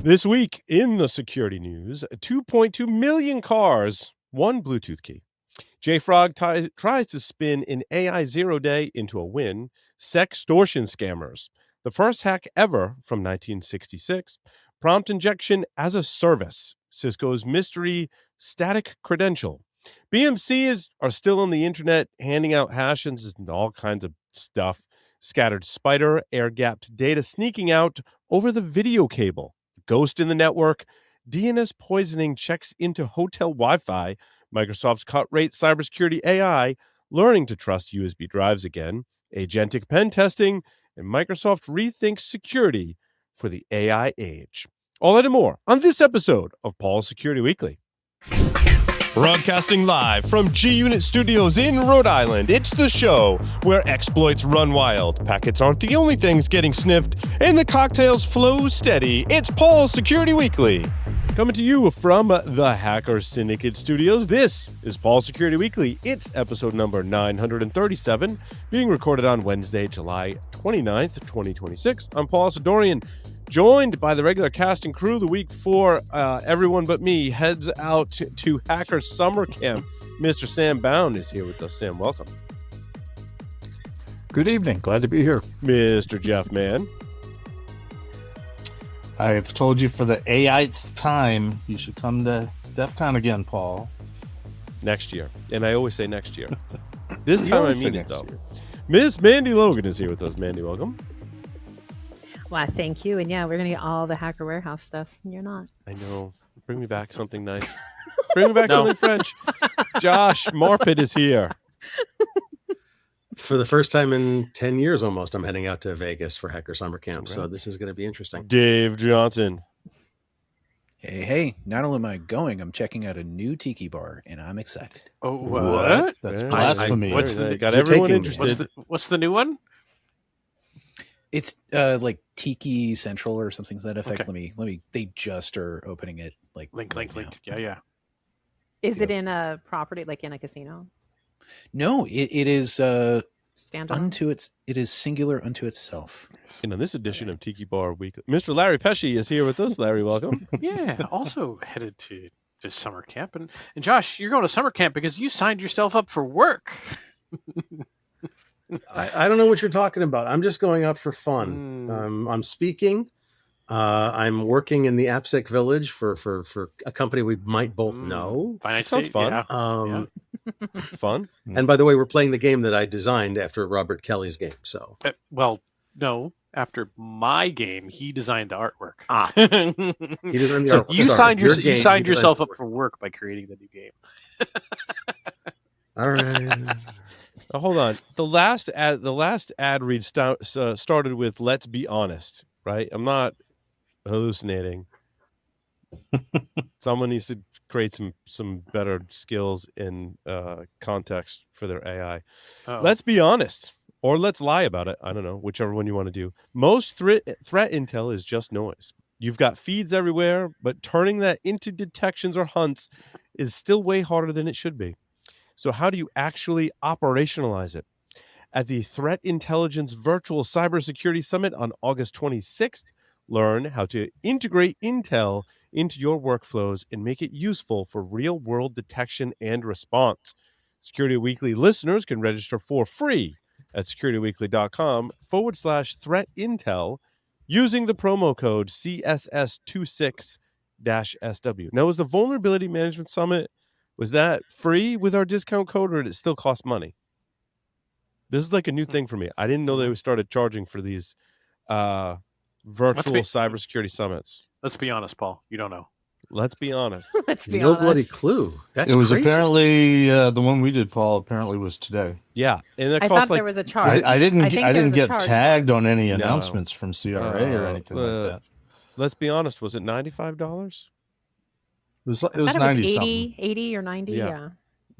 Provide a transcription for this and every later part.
This week in the security news, 2.2 million cars, one Bluetooth key. JFrog tries to spin an AI zero-day into a win. Sextortion scammers. The first hack ever from 1966. Prompt injection as a service. Cisco's mystery static credential. BMCs are still on the internet handing out hashes and all kinds of stuff. Scattered spider, air-gapped data sneaking out over the video cable. Ghost in the network. DNS poisoning checks into hotel Wi-Fi. Microsoft's cut-rate cybersecurity AI learning to trust USB drives again. Agentic pentesting. And Microsoft rethinks security for the AI age. All that and more on this episode of Paul's Security Weekly. Broadcasting live from G-Unit Studios in Rhode Island, it's the show where exploits run wild, packets aren't the only things getting sniffed, and the cocktails flow steady. It's Paul's Security Weekly. Coming to you from the Hacker Syndicate Studios, this is Paul's Security Weekly. It's episode number 937, being recorded on Wednesday, July 29th, 2026. I'm Paul Sidorian, joined by the regular cast and crew. The week before everyone but me heads out to Hacker Summer Camp. Mr. Sam Bound is here with us. Sam, welcome. Good evening. Glad to be here. Mr. Jeff Mann. I've told you for the 8th time you should come to DEF CON again, Paul. Next year. And I always say next year. This time I mean it, though. Miss Mandy Logan is here with us. Mandy, welcome. Well, thank you. And yeah, we're going to get all the Hacker Warehouse stuff. And you're not. I know. Bring me back something nice. Bring me back something French. Josh Morpit is here. For the first time in 10 years almost, I'm heading out to Vegas for Hacker Summer Camp. Congrats. So this is going to be interesting. Dave Johnson. Hey, not only am I going, I'm checking out a new tiki bar, and I'm excited. Oh, what? That's blasphemy. Got everyone interested. What's the new one? It's like Tiki Central or something to that effect. Okay. Let me. They just are opening it. Link. Yeah. Is it in a property, like in a casino? No, it is Standalone? It is singular unto itself. And on this edition of Tiki Bar Weekly, Mr. Larry Pesci is here with us. Larry, welcome. Yeah, also headed to summer camp. And Josh, you're going to summer camp because you signed yourself up for work. I don't know what you're talking about. I'm just going out for fun. I'm speaking. I'm working in the AppSec Village for a company we might both know. Sounds fun. Yeah. It's fun. And by the way, we're playing the game that I designed after Robert Kelly's game. So, well, no. After my game, he designed the artwork. He designed the so artwork. You signed yourself up for work by creating the new game. All right. Hold on. The last ad read started with "Let's be honest." Right? I'm not hallucinating. Someone needs to create some better skills in context for their AI. Uh-oh. Let's be honest, or let's lie about it. I don't know, whichever one you want to do. Most threat intel is just noise. You've got feeds everywhere, but turning that into detections or hunts is still way harder than it should be. So how do you actually operationalize it? At the Threat Intelligence Virtual Cybersecurity Summit on August 26th, learn how to integrate intel into your workflows and make it useful for real-world detection and response. Security Weekly listeners can register for free at securityweekly.com/threat intel using the promo code CSS26-SW. Now, was the Vulnerability Management Summit, was that free with our discount code, or did it still cost money? This is like a new thing for me. I didn't know they started charging for these virtual cybersecurity summits. Let's be honest, Paul. You don't know. Let's be honest. No bloody clue. That's it was crazy. Apparently the one we did, Paul. Apparently was today. Yeah, and it I cost thought there was a charge. I didn't get charge. tagged on any announcements from CRA or anything like that. Let's be honest. Was it $95? It was I thought 90 it was something. 80 or 90. Yeah.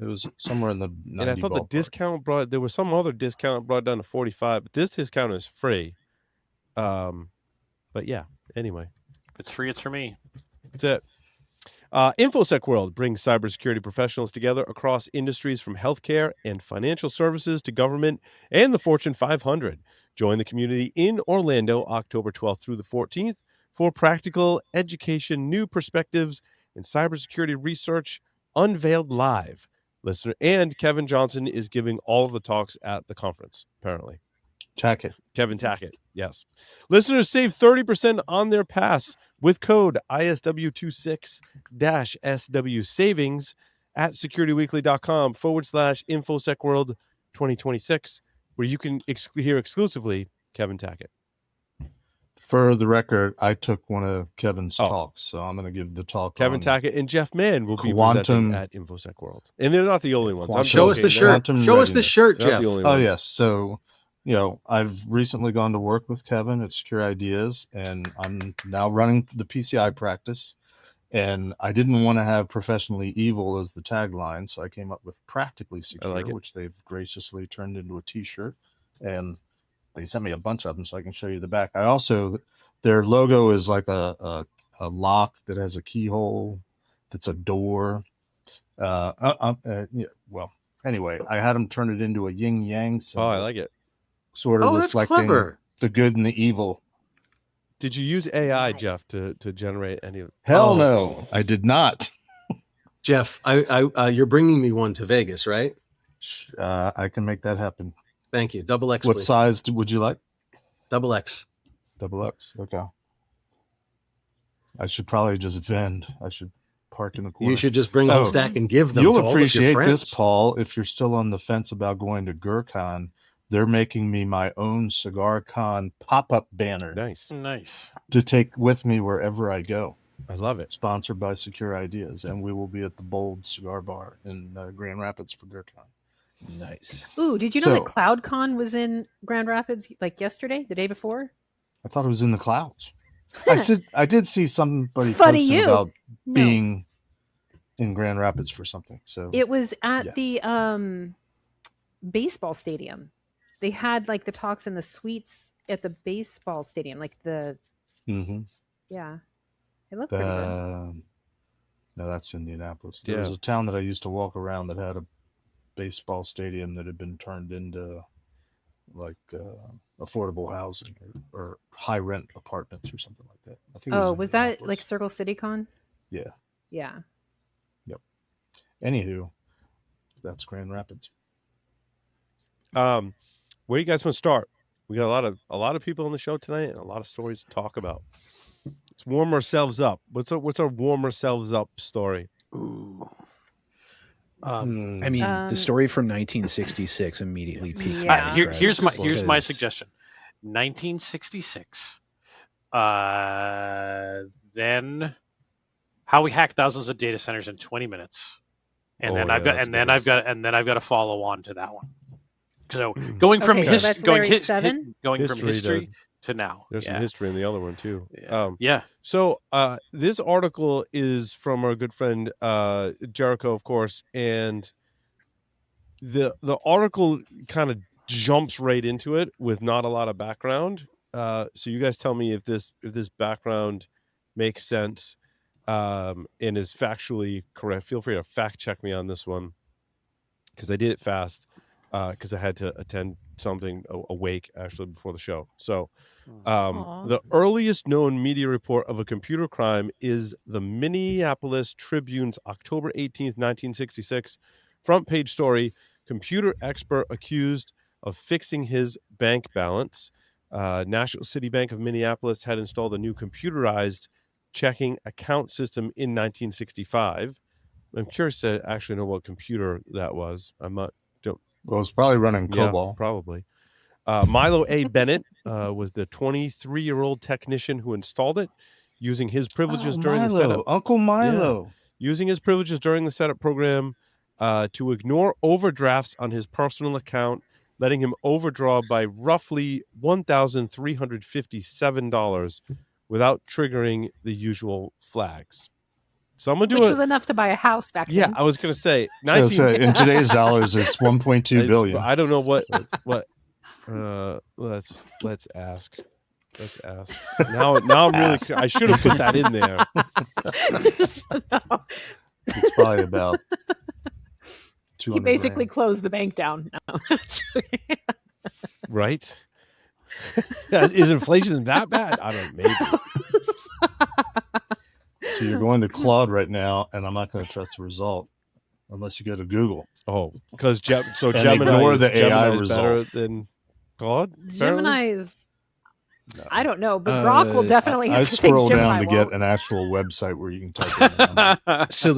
It was somewhere in the 90 And I thought ballpark. the discount there was some other discount brought down to 45, but this discount is free. But yeah, anyway. If it's free, it's for me. That's it. InfoSec World brings cybersecurity professionals together across industries from healthcare and financial services to government and the Fortune 500. Join the community in Orlando, October 12th through the 14th for practical education, new perspectives, and cybersecurity research unveiled live. Listener and Kevin Johnson is giving all of the talks at the conference, apparently. Tackett. Kevin Tackett, yes. Listeners save 30% on their pass with code ISW26-SW savings at securityweekly.com/InfosecWorld 2026, where you can hear exclusively Kevin Tackett. For the record, I took one of Kevin's talks, so I'm going to give the talk. Kevin on Tackett and Jeff Mann will be Quantum- presenting at InfoSec World. And they're not the only ones. I'm Show us the joking. shirt. Quantum Show us the readiness. shirt, They're not Jeff. the only Oh, ones. yes. So, I've recently gone to work with Kevin at Secure Ideas, and I'm now running the PCI practice. And I didn't want to have professionally evil as the tagline, so I came up with practically secure, like it. which they've graciously turned into a t-shirt. And they sent me a bunch of them so I can show you the back. I also, their logo is like a lock that has a keyhole that's a door. Well, anyway, I had them turn it into a yin yang symbol. Oh, I like it. Sort of Oh, that's reflecting clever. the good and the evil. Did you use AI, Nice. Jeff, to generate any of Hell Oh. no, I did not. Jeff, you're bringing me one to Vegas, right? I can make that happen. Thank you. Double X, What please. size would you like? Double X. Double X. Okay. I should probably just vend. I should park in the corner. You should just bring a whole Oh, stack and give them You'll to all of your appreciate friends. this, Paul. If you're still on the fence about going to GurCon, they're making me my own CigarCon pop-up banner Nice. Nice. to take with me wherever I go. I love it. Sponsored by Secure Ideas, and we will be at the Bold Cigar Bar in Grand Rapids for GurCon. Nice. Ooh, did you know that So- CloudCon was in Grand Rapids like yesterday, the day before? I thought it was in the clouds. I did see somebody Funny posting you. about No. being in Grand Rapids for something. So It was at Yes. the baseball stadium. They had like the talks in the suites at the baseball stadium, like Mhm. yeah. It looked pretty good. No, that's Indianapolis. There Yeah. was a town that I used to walk around that had a baseball stadium that had been turned into like affordable housing or high rent apartments or something like that. I think. Oh, was that like Indianapolis. Circle City Con? Yeah. Yeah. Anywho, that's Grand Rapids. Where do you guys want to start? We got a lot of people on the show tonight and a lot of stories to talk about. Let's warm ourselves up. What's our warm ourselves up story? Ooh. I mean, the story from 1966 immediately piqued Yeah. my Here's interest my because- suggestion. 1966. Then how we hacked thousands of data centers in 20 minutes, and Oh, then yeah, I've got that's and then good. I've got to follow on to that one. So going from Okay, so that's Larry 7? going History from history to now. There's yeah. some history in the other one too. Yeah. So this article is from our good friend Jericho, of course, and the article kind of jumps right into it with not a lot of background. So you guys tell me if this background makes sense and is factually correct. Feel free to fact check me on this one because I did it fast because I had to attend something a wake actually before the show. So Aw. the earliest known media report of a computer crime is the Minneapolis Tribune's October 18th, 1966 front page story. Computer expert accused of fixing his bank balance. National City Bank of Minneapolis had installed a new computerized checking account system in 1965. I'm curious to actually know what computer that was. I'm not. Well, it's probably running Yeah, COBOL. probably. Milo A. Bennett was the 23-year-old technician who installed it, using his privileges during the setup. Uncle Milo. Using his privileges during the setup program to ignore overdrafts on his personal account, letting him overdraw by roughly $1,357 without triggering the usual flags. So I'm gonna do Which it. was enough to buy a house back Yeah, then. I was gonna say So in today's dollars, it's 1.2 billion. I don't know what. Let's ask. Let's ask. Now I'm really. I should have put that in there. No. It's probably about 200 He basically grand. closed the bank down. No. Right? Is inflation that bad? I don't know. Maybe. So you're going to Claude right now, and I'm not going to trust the result unless you go to Google. Oh, because And Gemini ignore is, the AI Gemini is better result. than Claude? apparently? Gemini's. No. I don't know, but Grok will definitely I answer scroll things down Gemini to get won't. an actual website where you can type in the number. So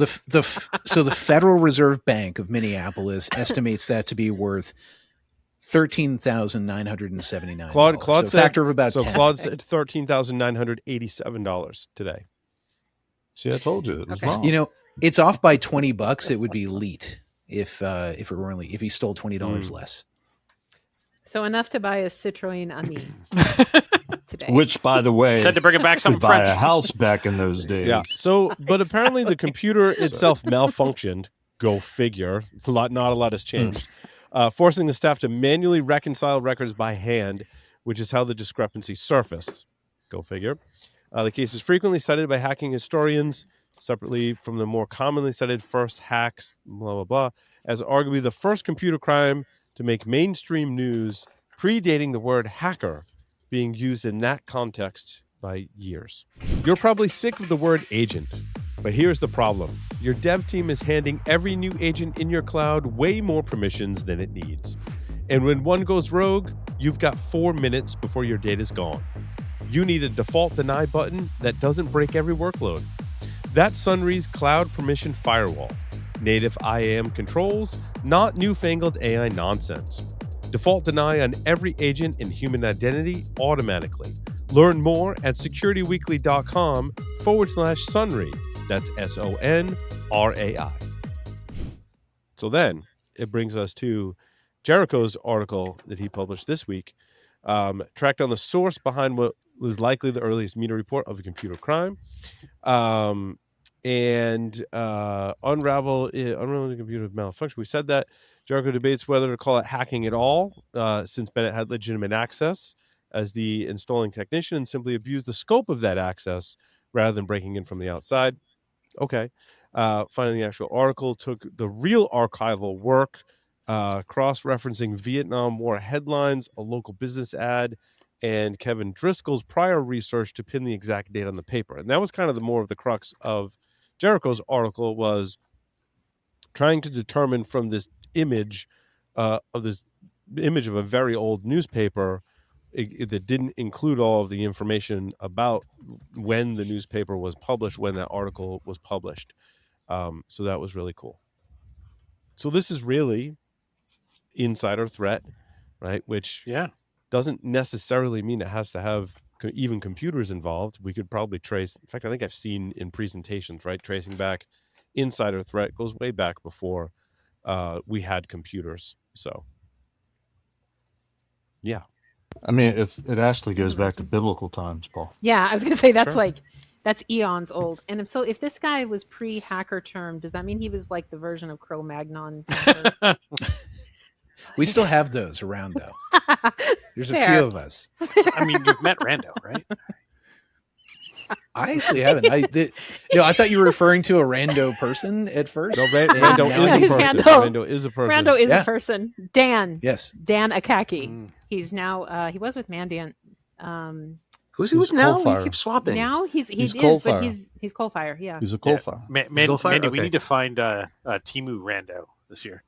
the Federal Reserve Bank of Minneapolis estimates that to be worth $13,979. Claude so a said, factor of about so 10. Claude said $13,987 today. See, I told you it was Okay. wrong. You know, it's off by $20. It would be elite if it were only if he stole $20 less. So enough to buy a Citroen Ami today. Which, by the way, Said to bring it back some could buy a French. house back in those days. Yeah. So, but apparently the Exactly. computer itself malfunctioned. Go figure. Not a lot has changed. Forcing the staff to manually reconcile records by hand, which is how the discrepancy surfaced. Go figure. The case is frequently cited by hacking historians, separately from the more commonly cited first hacks, blah, blah, blah, as arguably the first computer crime to make mainstream news, predating the word hacker being used in that context by years. You're probably sick of the word agent, but here's the problem. Your dev team is handing every new agent in your cloud way more permissions than it needs. And when one goes rogue, you've got 4 minutes before your data's gone. You need a default deny button that doesn't break every workload. That's Sunry's Cloud Permission Firewall. Native IAM controls, not newfangled AI nonsense. Default deny on every agent and human identity automatically. Learn more at securityweekly.com/Sunry. That's SONRAI. So then it brings us to Jericho's article that he published this week, tracked down the source behind what was likely the earliest media report of a computer crime, and unravel the computer malfunction. We said that Jericho debates whether to call it hacking at all, since Bennett had legitimate access as the installing technician and simply abused the scope of that access rather than breaking in from the outside. Okay. Finding the actual article took the real archival work, cross-referencing Vietnam War headlines, a local business ad, and Kevin Driscoll's prior research to pin the exact date on the paper. And that was kind of the more of the crux of Jericho's article, was trying to determine from this image of a very old newspaper that didn't include all of the information about when the newspaper was published, when that article was published. So that was really cool. So this is really insider threat, right? Which doesn't necessarily mean it has to have even computers involved. We could probably trace. In fact, I think I've seen in presentations, right? Tracing back insider threat goes way back before we had computers. So, yeah. I mean, it actually goes back to biblical times, Paul. Yeah, I was going to say that's Sure. that's eons old. And if this guy was pre-hacker term, does that mean he was like the version of Cro-Magnon? We still have those around, though. There's a Fair. few of us. I mean, you've met Rando, right? I actually haven't. I thought you were referring to a rando person at first. No, And Rando now is I- a person. Rando. Rando is a person. Rando is Yeah. a person. Dan Yes. Akaki. Mm. He's now he was with Mandiant. Who's he He's with now? Coalfire. He keeps swapping. Now he He's is, but Coalfire. he's Coalfire. Yeah. He's a coal fire. Go fire? Mandy, we Okay. need to find Timu Rando this year.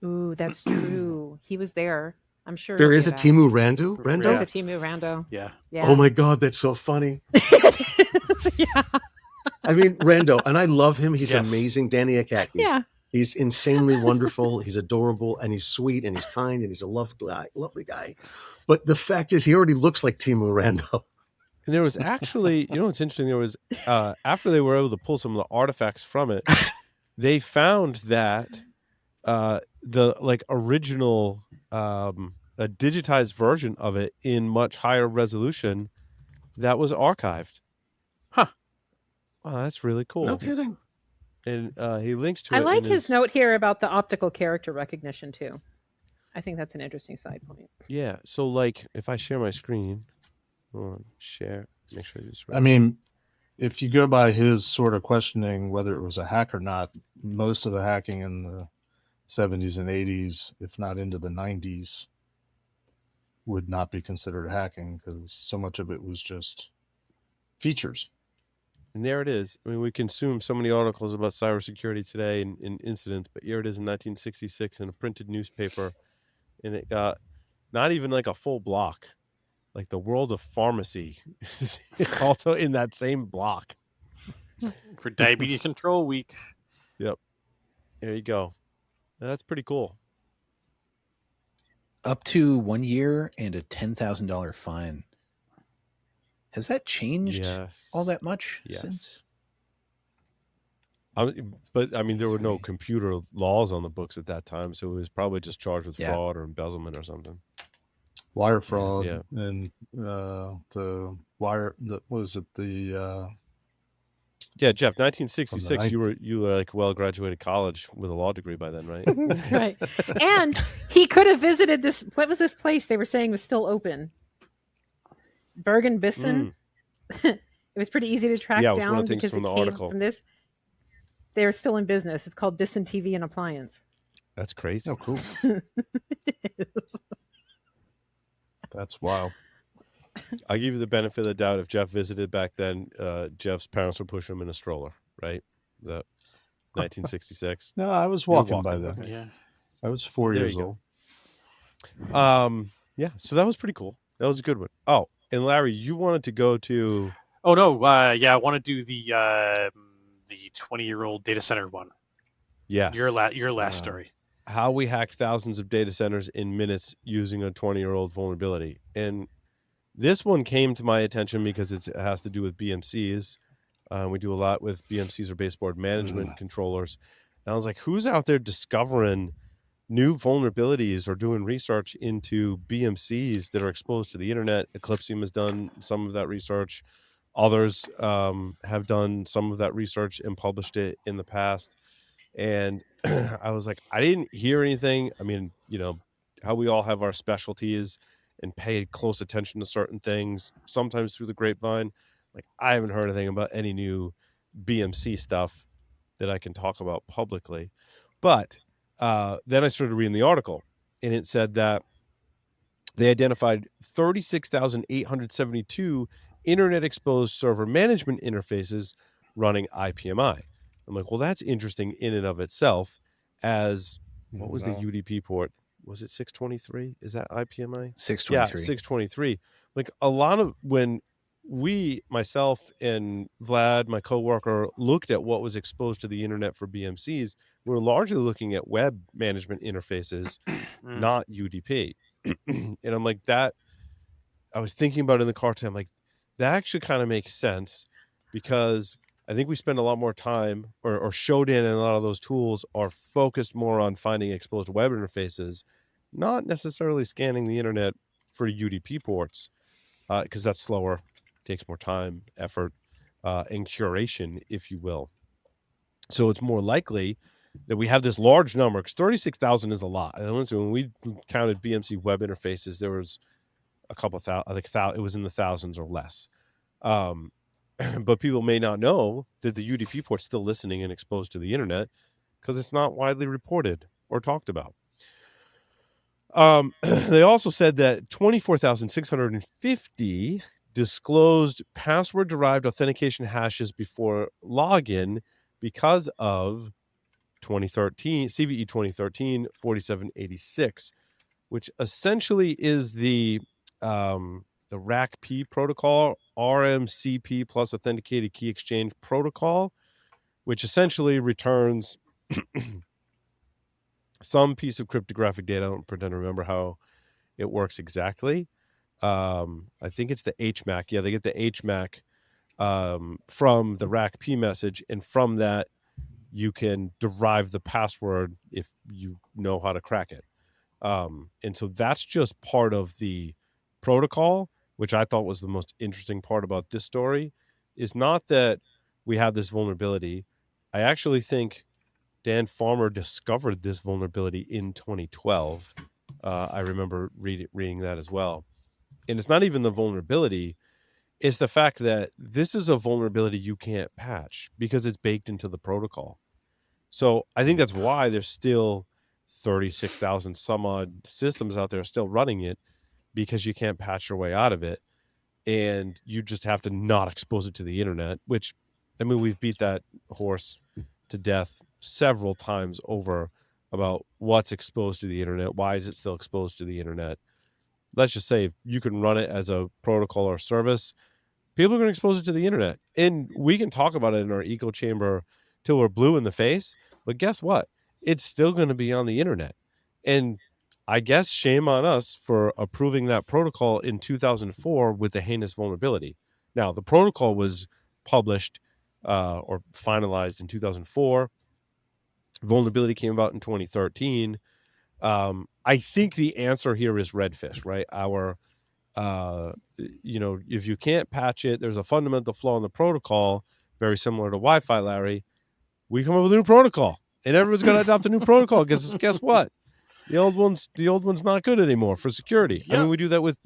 Ooh, that's true. He was there. I'm sure There he'll is be a back. Timu Rando? There's Yeah. a Timu Rando. Yeah. Yeah. Oh my God, that's so funny. yeah. I mean, Rando, and I love him. He's Yes. amazing. Danny Akaki. Yeah. He's insanely wonderful. He's adorable, and he's sweet, and he's kind, and he's a lovely guy. But the fact is, he already looks like Timu Rando. And there was actually, what's interesting? There was, after they were able to pull some of the artifacts from it, they found that the original a digitized version of it in much higher resolution that was archived. Huh. Oh, that's really cool. No kidding. And he links to it. I like in his note here about the optical character recognition too. I think that's an interesting side point. Yeah. So, if I share my screen, hold on, share, make sure it's right. I mean, if you go by his sort of questioning whether it was a hack or not, most of the hacking in the 70s and 80s, if not into the 90s, would not be considered hacking because so much of it was just features. And there it is. I mean, we consume so many articles about cybersecurity today and incidents, but here it is in 1966 in a printed newspaper, and it got not even like a full block. Like the world of pharmacy is also in that same block. For Diabetes Control Week. Yep. There you go. That's pretty cool. Up to 1 year and a $10,000 fine. Has that changed all that much since? But I mean, there were no computer laws on the books at that time, so it was probably just charged with fraud or embezzlement or something. Wire fraud and the wire. What was it? Yeah, Jeff, 1966. You were like well graduated college with a law degree by then, right? Right. And he could have visited this. What was this place they were saying was still open? Bergen-Belsen. It was pretty easy to track down. It was one of the things because from it the came article. from this. They're still in business. It's called Bissen TV and Appliance. That's crazy. Oh, cool. That's wild. I give you the benefit of the doubt. If Jeff visited back then, Jeff's parents would push him in a stroller, right? Is that 1966? No, I was walking by then. Yeah. I was 4 There years you old. Yeah, so that was pretty cool. That was a good one. Oh, and Larry, you wanted to go to... Oh, no. I want to do the 20-year-old data center one. Yes. Your last story. How we hacked thousands of data centers in minutes using a 20-year-old vulnerability. And this one came to my attention because it has to do with BMCs. We do a lot with BMCs or baseboard management controllers. And I was like, who's out there discovering new vulnerabilities or doing research into BMCs that are exposed to the internet? Eclipsium has done some of that research. Others have done some of that research and published it in the past. And I was like, I didn't hear anything. I mean, how we all have our specialties and pay close attention to certain things, sometimes through the grapevine. Like, I haven't heard anything about any new BMC stuff that I can talk about publicly. But then I started reading the article, and it said that they identified 36,872 internet-exposed server management interfaces running IPMI. I'm like, well, that's interesting in and of itself. As what was the UDP port? Was it 623? Is that IPMI? 623. Yeah, 623. Like a lot of when myself and Vlad, my coworker, looked at what was exposed to the internet for BMCs, we were largely looking at web management interfaces, not UDP. And I'm like, that. I was thinking about it in the car today. I'm like, that actually kind of makes sense because I think we spend a lot more time or showed in a lot of those tools are focused more on finding exposed web interfaces, not necessarily scanning the internet for UDP ports because that's slower, takes more time, effort, and curation, if you will. So it's more likely that we have this large number because 36,000 is a lot. And when we counted BMC web interfaces, there was a couple thousand, I think it was in the thousands or less. But people may not know that the UDP port's still listening and exposed to the internet because it's not widely reported or talked about. They also said that 24,650 disclosed password-derived authentication hashes before login because of 2013 CVE 2013 4786, which essentially is the RACP protocol, RMCP plus authenticated key exchange protocol, which essentially returns some piece of cryptographic data. I don't pretend to remember how it works exactly. I think it's the HMAC. Yeah, they get the HMAC from the RACP message, and from that you can derive the password if you know how to crack it. And so that's just part of the protocol, which I thought was the most interesting part about this story, is not that we have this vulnerability. I actually think Dan Farmer discovered this vulnerability in 2012. I remember reading that as well. And it's not even the vulnerability. It's the fact that this is a vulnerability you can't patch because it's baked into the protocol. So I think that's why there's still 36,000 some odd systems out there still running it, because you can't patch your way out of it. and you just have to not expose it to the internet, which, I mean, we've beat that horse to death several times over about what's exposed to the internet. Why is it still exposed to the internet? Let's just say you can run it as a protocol or service. People are going to expose it to the internet. And we can talk about it in our echo chamber till we're blue in the face. But guess what? It's still going to be on the internet. And I guess shame on us for approving that protocol in 2004 with the heinous vulnerability. Now, the protocol was published or finalized in 2004. Vulnerability came about in 2013. I think the answer here is redfish, right? Our, if you can't patch it, there's a fundamental flaw in the protocol, very similar to Wi-Fi, Larry. We come up with a new protocol, and everyone's going to adopt a new protocol. Guess what? The old one's not good anymore for security. Yep. I mean, we do that with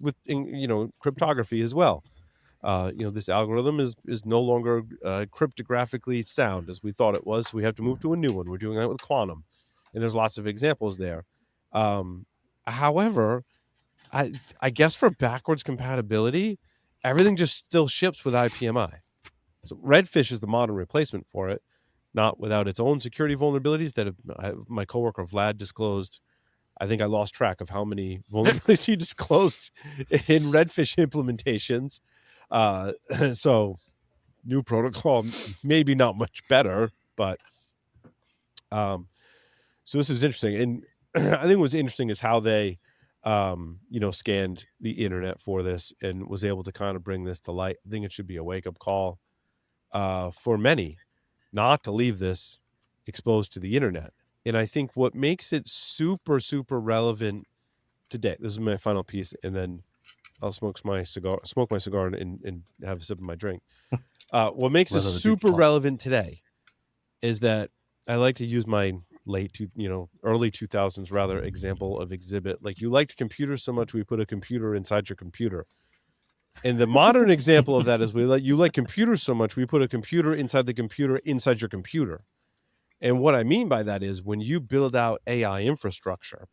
cryptography as well. This algorithm is no longer cryptographically sound as we thought it was. So we have to move to a new one. We're doing that with quantum, and there's lots of examples there. However, I guess for backwards compatibility, everything just still ships with IPMI. So Redfish is the modern replacement for it, not without its own security vulnerabilities that my coworker Vlad disclosed. I think I lost track of how many vulnerabilities he disclosed in Redfish implementations. So new protocol, maybe not much better, but so this is interesting. And I think what's interesting is how they, scanned the internet for this and was able to kind of bring this to light. I think it should be a wake-up call for many not to leave this exposed to the internet. And I think what makes it super, super relevant today, this is my final piece, and then I'll smoke my cigar and have a sip of my drink. What makes it super relevant today is that I like to use my early 2000s rather example of exhibit. Like, you liked computers so much, we put a computer inside your computer. And the modern example of that is you like computers so much, we put a computer inside the computer inside your computer. And what I mean by that is when you build out AI infrastructure,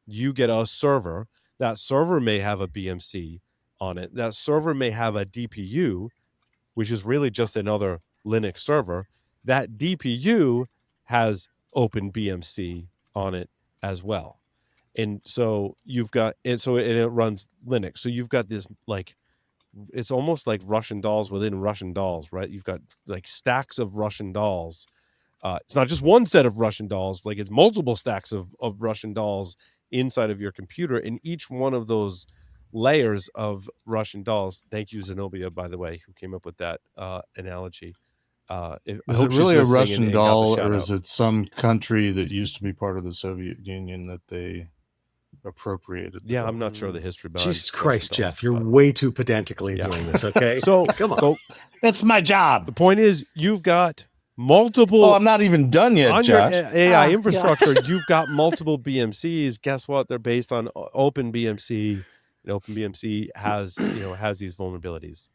you get a server. That server may have a BMC on it. That server may have a DPU, which is really just another Linux server. That DPU has Open BMC on it as well. And so you've got it. So it runs Linux. So you've got this, like, it's almost like Russian dolls within Russian dolls, right? You've got like stacks of Russian dolls. It's not just one set of Russian dolls, like it's multiple stacks of Russian dolls inside of your computer. And each one of those layers of Russian dolls, thank you, Zenobia, by the way, who came up with that analogy. Is it really a Russian doll, or is it some country that used to be part of the Soviet Union that they appropriated? Yeah, I'm not sure the history behind. Jesus Christ, Jeff, you're way too pedantically doing this. Okay, so come on, so that's my job. The point is, you've got multiple. Oh, I'm not even done yet, on Josh. your AI infrastructure. You've got multiple BMCs. Guess what? They're based on Open BMC, and Open BMC has these vulnerabilities,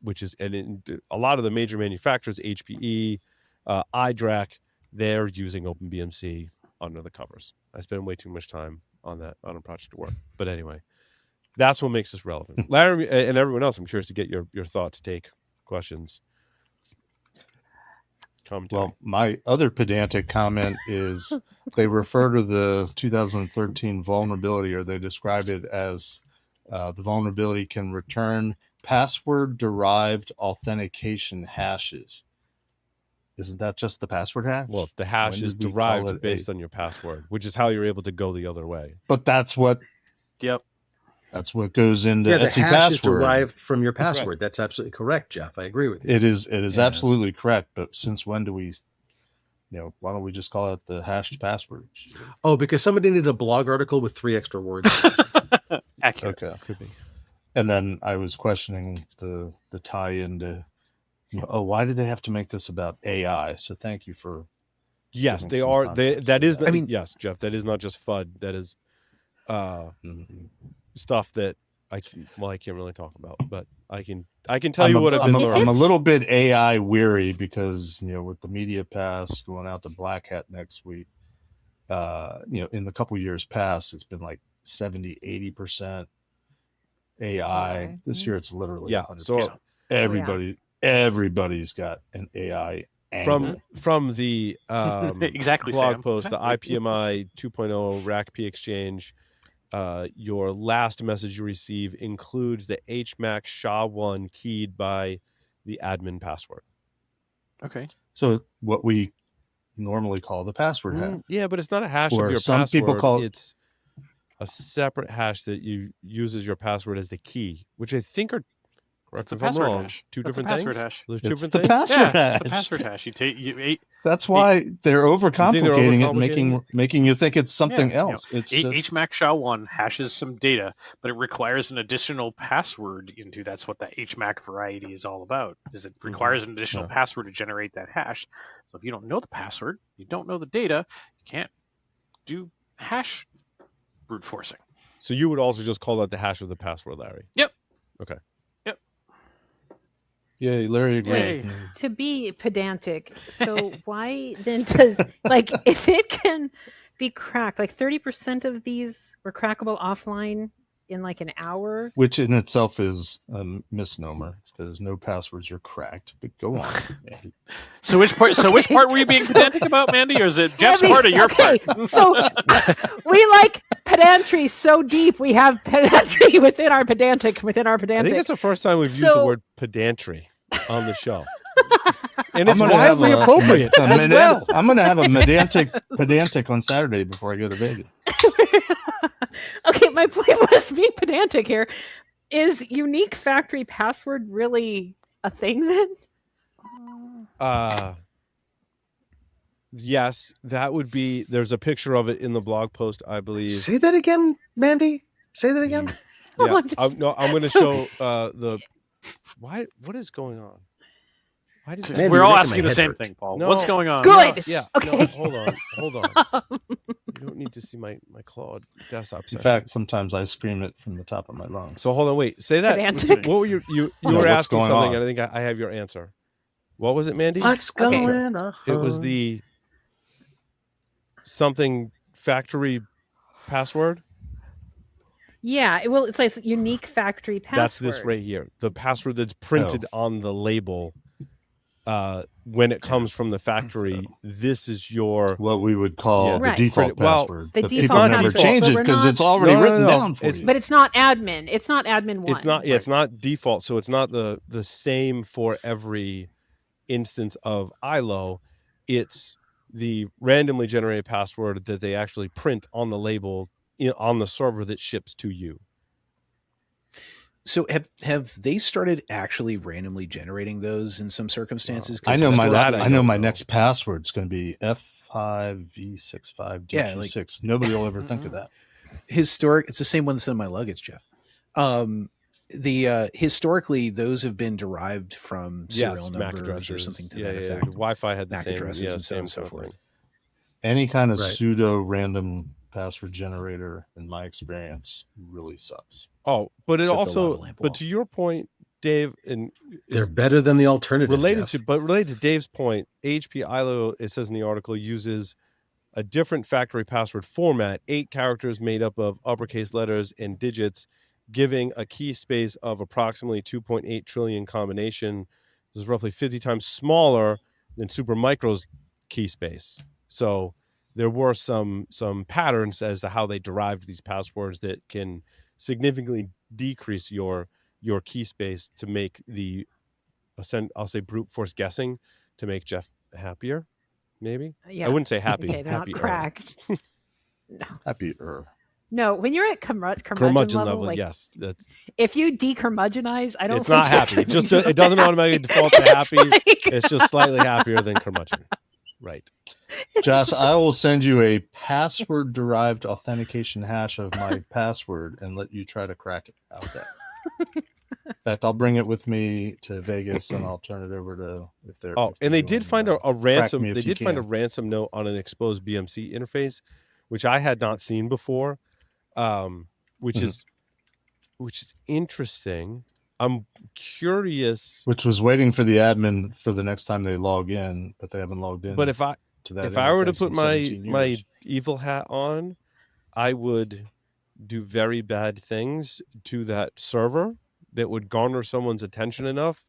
which is a lot of the major manufacturers, HPE, iDRAC, they're using Open BMC under the covers. I spend way too much time on a project at work. But anyway, that's what makes this relevant. Larry and everyone else, I'm curious to get your thoughts, take questions. Well, my other pedantic comment is they refer to the 2013 vulnerability, or they describe it as the vulnerability can return password-derived authentication hashes. Isn't that just the password hash? Well, the hash is derived based on your password, which is how you're able to go the other way. But that's what... Yep. That's what goes into the Etsy hash password. is derived from your password. Correct. That's absolutely correct, Jeff. I agree with you. It is absolutely correct. But since when do we, why don't we just call it the hashed password? Oh, because somebody needed a blog article with 3 extra words. Accurate. Okay. Could be. And then I was questioning the tie into, why did they have to make this about AI? So thank you for. Yes, they are. That is. I mean, yes, Jeff. That is not just FUD. That is. Stuff that I can't really talk about, but I can tell you what I've been learning. I'm a little bit AI weary because with the media pass going out to Black Hat next week, in the couple years past, it's been like 70-80% AI. This year, it's literally 100%. So everybody's got an AI angle. from the exactly blog Sam. post, Exactly. the IPMI 2.0 RACP exchange. Your last message you receive includes the HMAC SHA-1 keyed by the admin password. Okay. So what we normally call the password hash. Yeah, but it's not a hash Or of your some password. people call it's a separate hash that uses your password as the key, which I think are, correct That's me a if I'm password wrong, hash. two That's a different password things. hash. There's two It's different the things. password Yeah, hash. the password hash. That's why they're overcomplicating it, overcomplicating making you think it's something Yeah, else. It's just HMAC SHA-1 hashes some data, but it requires an additional password into. That's what the HMAC variety is all about. Is it requires an additional password to generate that hash. So if you don't know the password, you don't know the data, you can't do hash brute forcing. So you would also just call that the hash of the password, Larry? Yep. Okay. Yep. Yay, Larry agreed. Yay. To be pedantic, so why then does, like, if it can be cracked, like 30% of these were crackable offline in like an hour? Which in itself is a misnomer because no passwords are cracked. But go on, Mandy. So which part? So which part were you being pedantic about, Mandy, or is it Jeff's part or your part? So we like pedantry so deep. We have pedantry within our pedantic. I think it's the first time we've used the word pedantry on the show. And it's wildly appropriate as well. I'm going to have a pedantic on Saturday before I go to Vegas. Okay, my point was being pedantic here. Is unique factory password really a thing then? Yes, that would be. There's a picture of it in the blog post, I believe. Say that again, Mandy. Say that again. Yeah, I'm going to show the. Why? What is going on? Why does Mandy, we're you're all making asking my the head same hurt. thing, Paul? No. What's going on? Good. No, yeah. Okay. No, hold on. You don't need to see my Claude desktop In session. fact, sometimes I scream it from the top of my lungs. So hold on, wait. Say that. Pedantic. What were you know were what's asking going something, on. and I think I have your answer. What was it, Mandy? What's going on? It was the something factory password. Yeah, well, it's like unique factory password. That's this right here. The password that's printed on the label. When it comes from the factory, this is your what we would call the default password. The but default people never password, change it because it's already written down for you. But it's not admin. It's not admin one. It's not. Yeah, it's not default. So it's not the same for every instance of ILO. It's the randomly generated password that they actually print on the label on the server that ships to you. So have they started actually randomly generating those in some circumstances? I know my next password is going to be F5V65D26. Nobody will ever think of that. It's the same one that's in my luggage, Jeff. Historically, those have been derived from serial numbers or something to that effect. Wi-Fi had the MAC same addresses and so on and so forth. Any kind of pseudo random password generator, in my experience, really sucks. Oh, but it also, but to your point, Dave, and they're better than the alternative. Related to Dave's point, HP ILO, it says in the article, uses a different factory password format, 8 characters made up of uppercase letters and digits, giving a key space of approximately 2.8 trillion combination. This is roughly 50 times smaller than Supermicro's key space. So there were some patterns as to how they derived these passwords that can significantly decrease your key space to make I'll say brute force guessing to make Jeff happier. Maybe. Yeah. I wouldn't say happy. Okay, they're not cracked. No. Happier. No, when you're at curmudgeon level, like, yes. That's, if you decurmudgeonize, I don't. It's not happy. It just it doesn't automatically default to happy. It's just slightly happier than curmudgeon. Right. Josh, I will send you a password-derived authentication hash of my password and let you try to crack it. How's that? In fact, I'll bring it with me to Vegas and I'll turn it over to if they're. And they did find a ransom. They did find a ransom note on an exposed BMC interface, which I had not seen before, which is interesting. I'm curious. Which was waiting for the admin for the next time they log in, but they haven't logged in. But if I were to put my evil hat on, I would do very bad things to that server that would garner someone's attention enough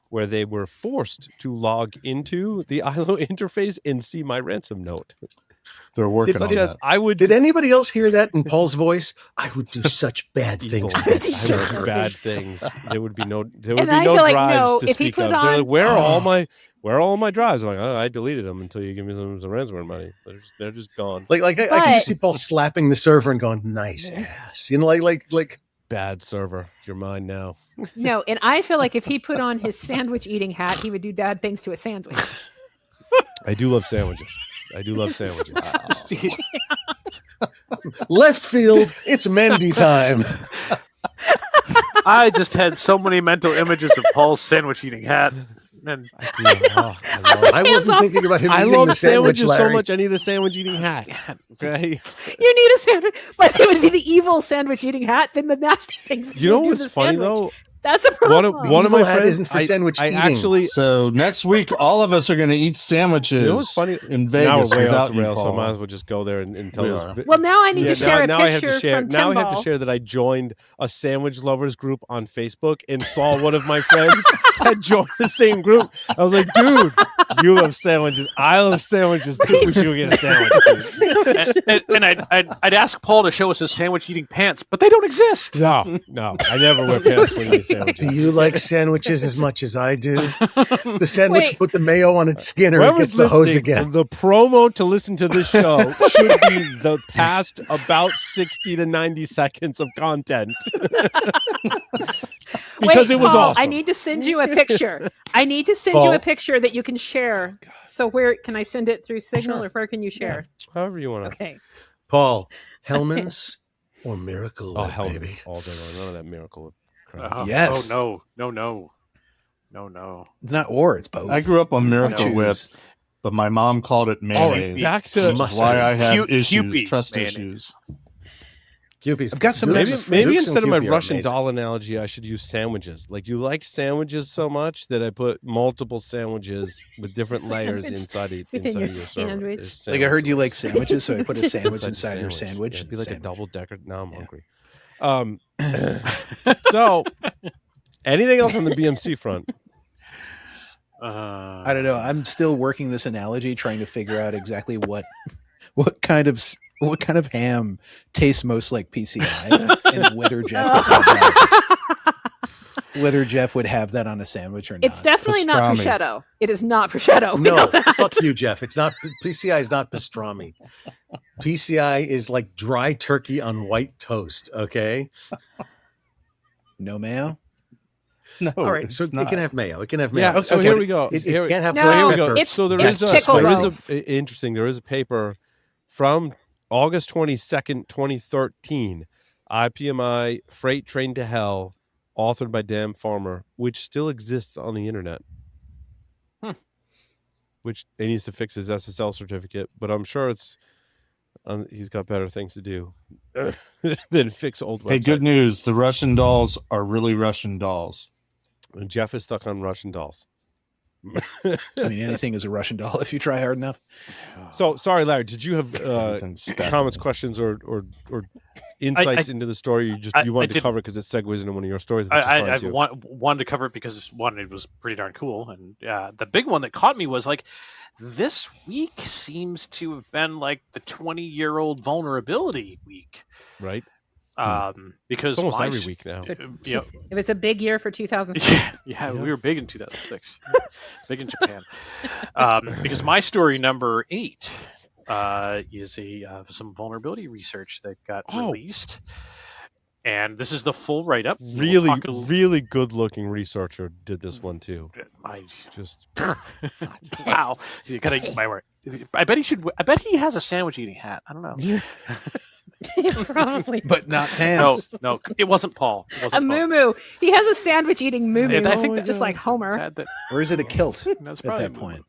where they were forced to log into the ILO interface and see my ransom note. They're working on Such as that. I would. Did anybody else hear that in Paul's voice? I would do such bad things to that I would do server. bad things. There would be no And I feel like, drives to if he speak put of. They're on- like, where are all my drives? I'm like, oh, I deleted them until you give me some ransomware money. They're just gone. I can just see Paul slapping the server and going, "Nice ass," like. Bad server. You're mine now. No, and I feel like if he put on his sandwich eating hat, he would do bad things to a sandwich. I do love sandwiches. Left field, it's Mendy time. I just had so many mental images of Paul's sandwich eating hat. And I do. I wasn't thinking about him I eating love the sandwich, sandwiches so Larry. much. I need a sandwich eating hat. Okay. You need a sandwich, but it would be the evil sandwich eating hat. Then the nasty things. You know do what's the funny sandwich. though? That's a problem. One of Evil my hat friends isn't for sandwich I eating. actually. So next week, all of us are going to eat sandwiches. You know what's funny? in Now Vegas we're way without off the you, rails, so I Paul. might as well just go there and tell We us. are. Well, now I need to share a now I have picture to share. from Now I have to Timball. share that I joined a sandwich lovers group on Facebook and saw one of my friends had joined the same group. I was like, dude, you love sandwiches. I love sandwiches too. We should go get a sandwich. and I'd ask Paul to show us his sandwich eating pants, but they don't exist. No, I never wear pants when you eat sandwiches. Do you like sandwiches as much as I do? The sandwich Wait. put the mayo on its skin or it Whoever's gets the hose listening, again. The promo to listen to this show should be the past about 60 to 90 seconds of content. Because Wait, it was Paul, awesome. I need to send you a picture. I need to send you Paul. a picture that you can share. So where can I send it through Signal or where can you share? However you want to. Okay. Paul, Hellman's or Miracle Oh, Whip, hell, baby? all day long. None of that miracle crap. Yes. Oh no. It's not or, it's both. I grew up on Miracle Choose. Whip, but my mom called it mayonnaise. Back to Which is why I have issues, Kewpie trust mayonnaise. issues. Kewpie's I've got some Maybe, Dukes. maybe Dukes and instead of my Kewpie are Russian amazing. doll analogy, I should use sandwiches. Like you like sandwiches so much that I put multiple sandwiches with different layers Sandwich inside within your your server. sandwich. There's Like I heard sandwiches. you like sandwiches, so I put a sandwich inside the your sandwich. Yeah, it'd be and like a sandwich. double decker. Now I'm Yeah. hungry. So, anything else on the BMC front? I don't know. I'm still working this analogy, trying to figure out exactly what kind of ham tastes most like PCI, and whether Jeff would have that on a sandwich or not. It's definitely not Pastrami. prosciutto. It is not prosciutto. We know No, that. fuck you, Jeff. It's not PCI is not pastrami. PCI is like dry turkey on white toast. Okay. no mayo. No, All right. So it's it not. can have mayo. It can have mayo. Yeah. So okay. here we go. It Here- can't have No, So here we black go. pepper. it's- So there it's is pickle there is loaf. interesting. There is a paper from August 22nd, 2013, IPMI Freight Train to Hell, authored by Dan Farmer, which still exists on the internet. Which he needs to fix his SSL certificate, but I'm sure it's he's got better things to do than fix old websites. Hey, good news. The Russian dolls are really Russian dolls. And Jeff is stuck on Russian dolls. I mean, anything is a Russian doll if you try hard enough. So sorry, Larry. Did you have Everything's stacked. comments, questions, or insights into the story? You wanted to did- cover because it segues into one of your stories. Which is fine I too. wanted to cover it because one, it was pretty darn cool, and the big one that caught me was like, this week seems to have been like the 20-year-old vulnerability week, right? because It's almost my every s- week now. you know, It was a big year for 2006. yeah, we were big in 2006, big in Japan, because my story number 8 is some vulnerability research that got released, and this is the full write-up. We'll talk a little- Really good-looking researcher did this one too. Just Wow, you gotta eat my word. I bet he has a sandwich eating hat. I don't know. Probably. But not No, pants. no, it wasn't Paul. It A wasn't Paul. moo He has a sandwich eating moo Yeah, I think just like Homer. Sad that- Or is it a kilt no, it's at probably that Moo Moo. point?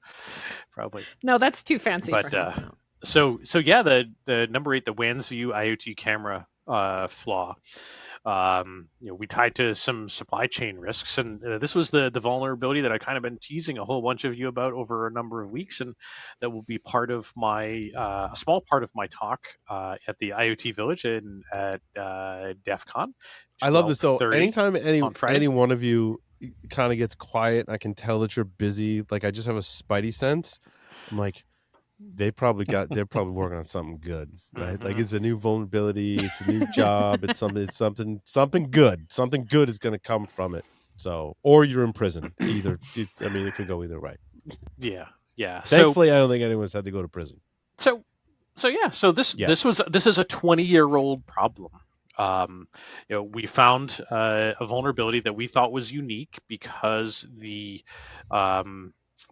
Probably. No, that's too fancy But for him. so yeah, the number 8, the Wansview IoT camera flaw. We tied to some supply chain risks, and this was the vulnerability that I kind of been teasing a whole bunch of you about over a number of weeks, and that will be part of my a small part of my talk at the IoT Village at DEF CON. I love this though. 12:30 Anytime on Friday. any one of you kind of gets quiet, I can tell that you're busy. Like I just have a spidey sense. I'm like, they're probably working on something good, right? Like it's a new vulnerability, it's a new job, it's something good. Something good is going to come from it. So, or you're in prison. It could go either way. Yeah. Thankfully, I don't think anyone's had to go to prison. So this is a 20-year-old problem. We found a vulnerability that we thought was unique because the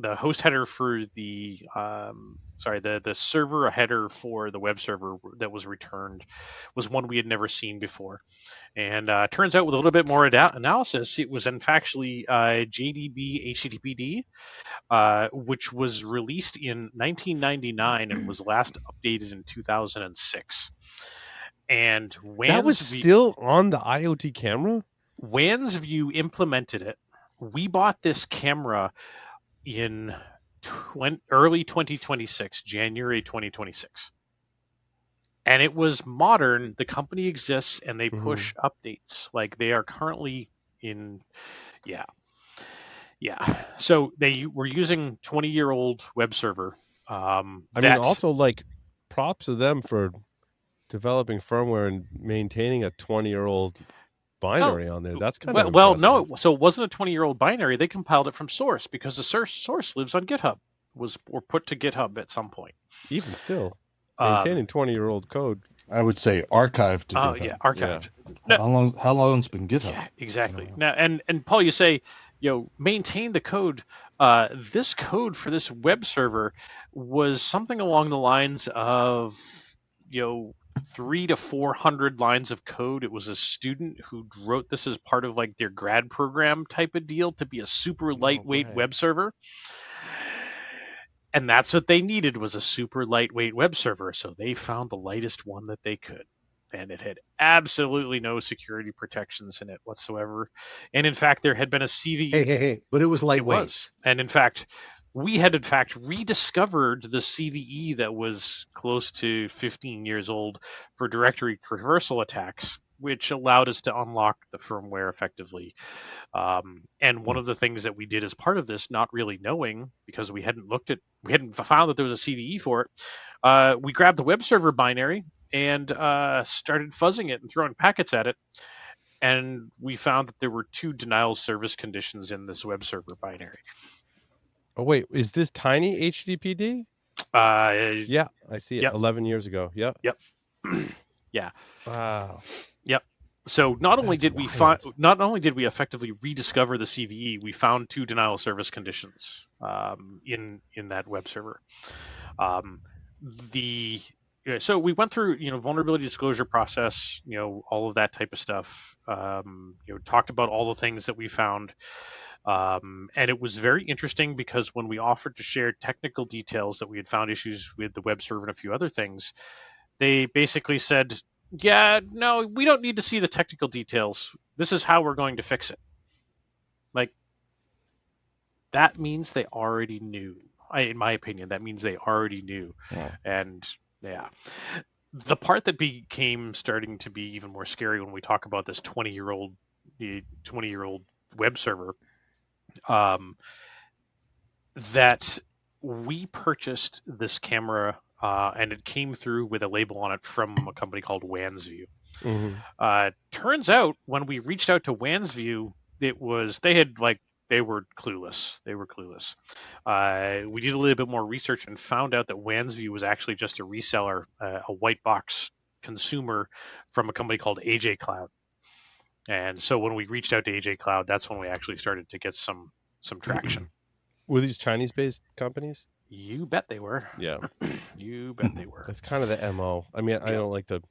host header for the server header for the web server that was returned was one we had never seen before. And turns out with a little bit more analysis, it was in fact actually JDB HTTPD, which was released in 1999 and was last updated in 2006. And that was still on the IoT camera? Wansview implemented it. We bought this camera in early 2026, January 2026. And it was modern. The company exists and they push updates. Like they are currently in, So they were using 20-year-old web server. Also like props to them for developing firmware and maintaining a 20-year-old binary on there. That's kind of impressive. No. So it wasn't a 20-year-old binary. They compiled it from source because the source lives on GitHub. Or put to GitHub at some point. Even still, maintaining 20-year-old code. I would say archived to GitHub. Yeah, archived. Yeah. How long's been GitHub? Yeah, exactly. Now, and Paul, you say, maintain the code. This code for this web server was something along the lines of, 300 to 400 lines of code. It was a student who wrote this as part of like their grad program type of deal to be a super lightweight web server. And that's what they needed, was a super lightweight web server. So they found the lightest one that they could. And it had absolutely no security protections in it whatsoever. And in fact, there had been a CVE. Hey, but it was lightweight. It was. And in fact, we had rediscovered the CVE that was close to 15 years old for directory traversal attacks, which allowed us to unlock the firmware effectively. And one of the things that we did as part of this, not really knowing, because we hadn't found that there was a CVE for it, we grabbed the web server binary and started fuzzing it and throwing packets at it. And we found that there were 2 denial of service conditions in this web server binary. Oh, wait, is this tiny HDPD? Yeah, I see it. Yep. 11 years ago. Yep. Yeah. Wow. Yep. So not only did we effectively rediscover the CVE, we found 2 denial of service conditions in that web server. So we went through vulnerability disclosure process, all of that type of stuff. Talked about all the things that we found. And it was very interesting because when we offered to share technical details that we had found issues with the web server and a few other things, they basically said, yeah, no, we don't need to see the technical details. This is how we're going to fix it. Like, that means they already knew. In my opinion, that means they already knew. Yeah. And yeah, the part that became starting to be even more scary when we talk about this 20-year-old web server, that we purchased this camera and it came through with a label on it from a company called Wansview. Turns out when we reached out to Wansview, they were clueless. We did a little bit more research and found out that Wansview was actually just a reseller, a white box consumer from a company called AJ Cloud. And so when we reached out to AJ Cloud, that's when we actually started to get some traction. Were these Chinese-based companies? You bet they were. Yeah. You bet they were. That's kind of the MO. I mean, I don't like to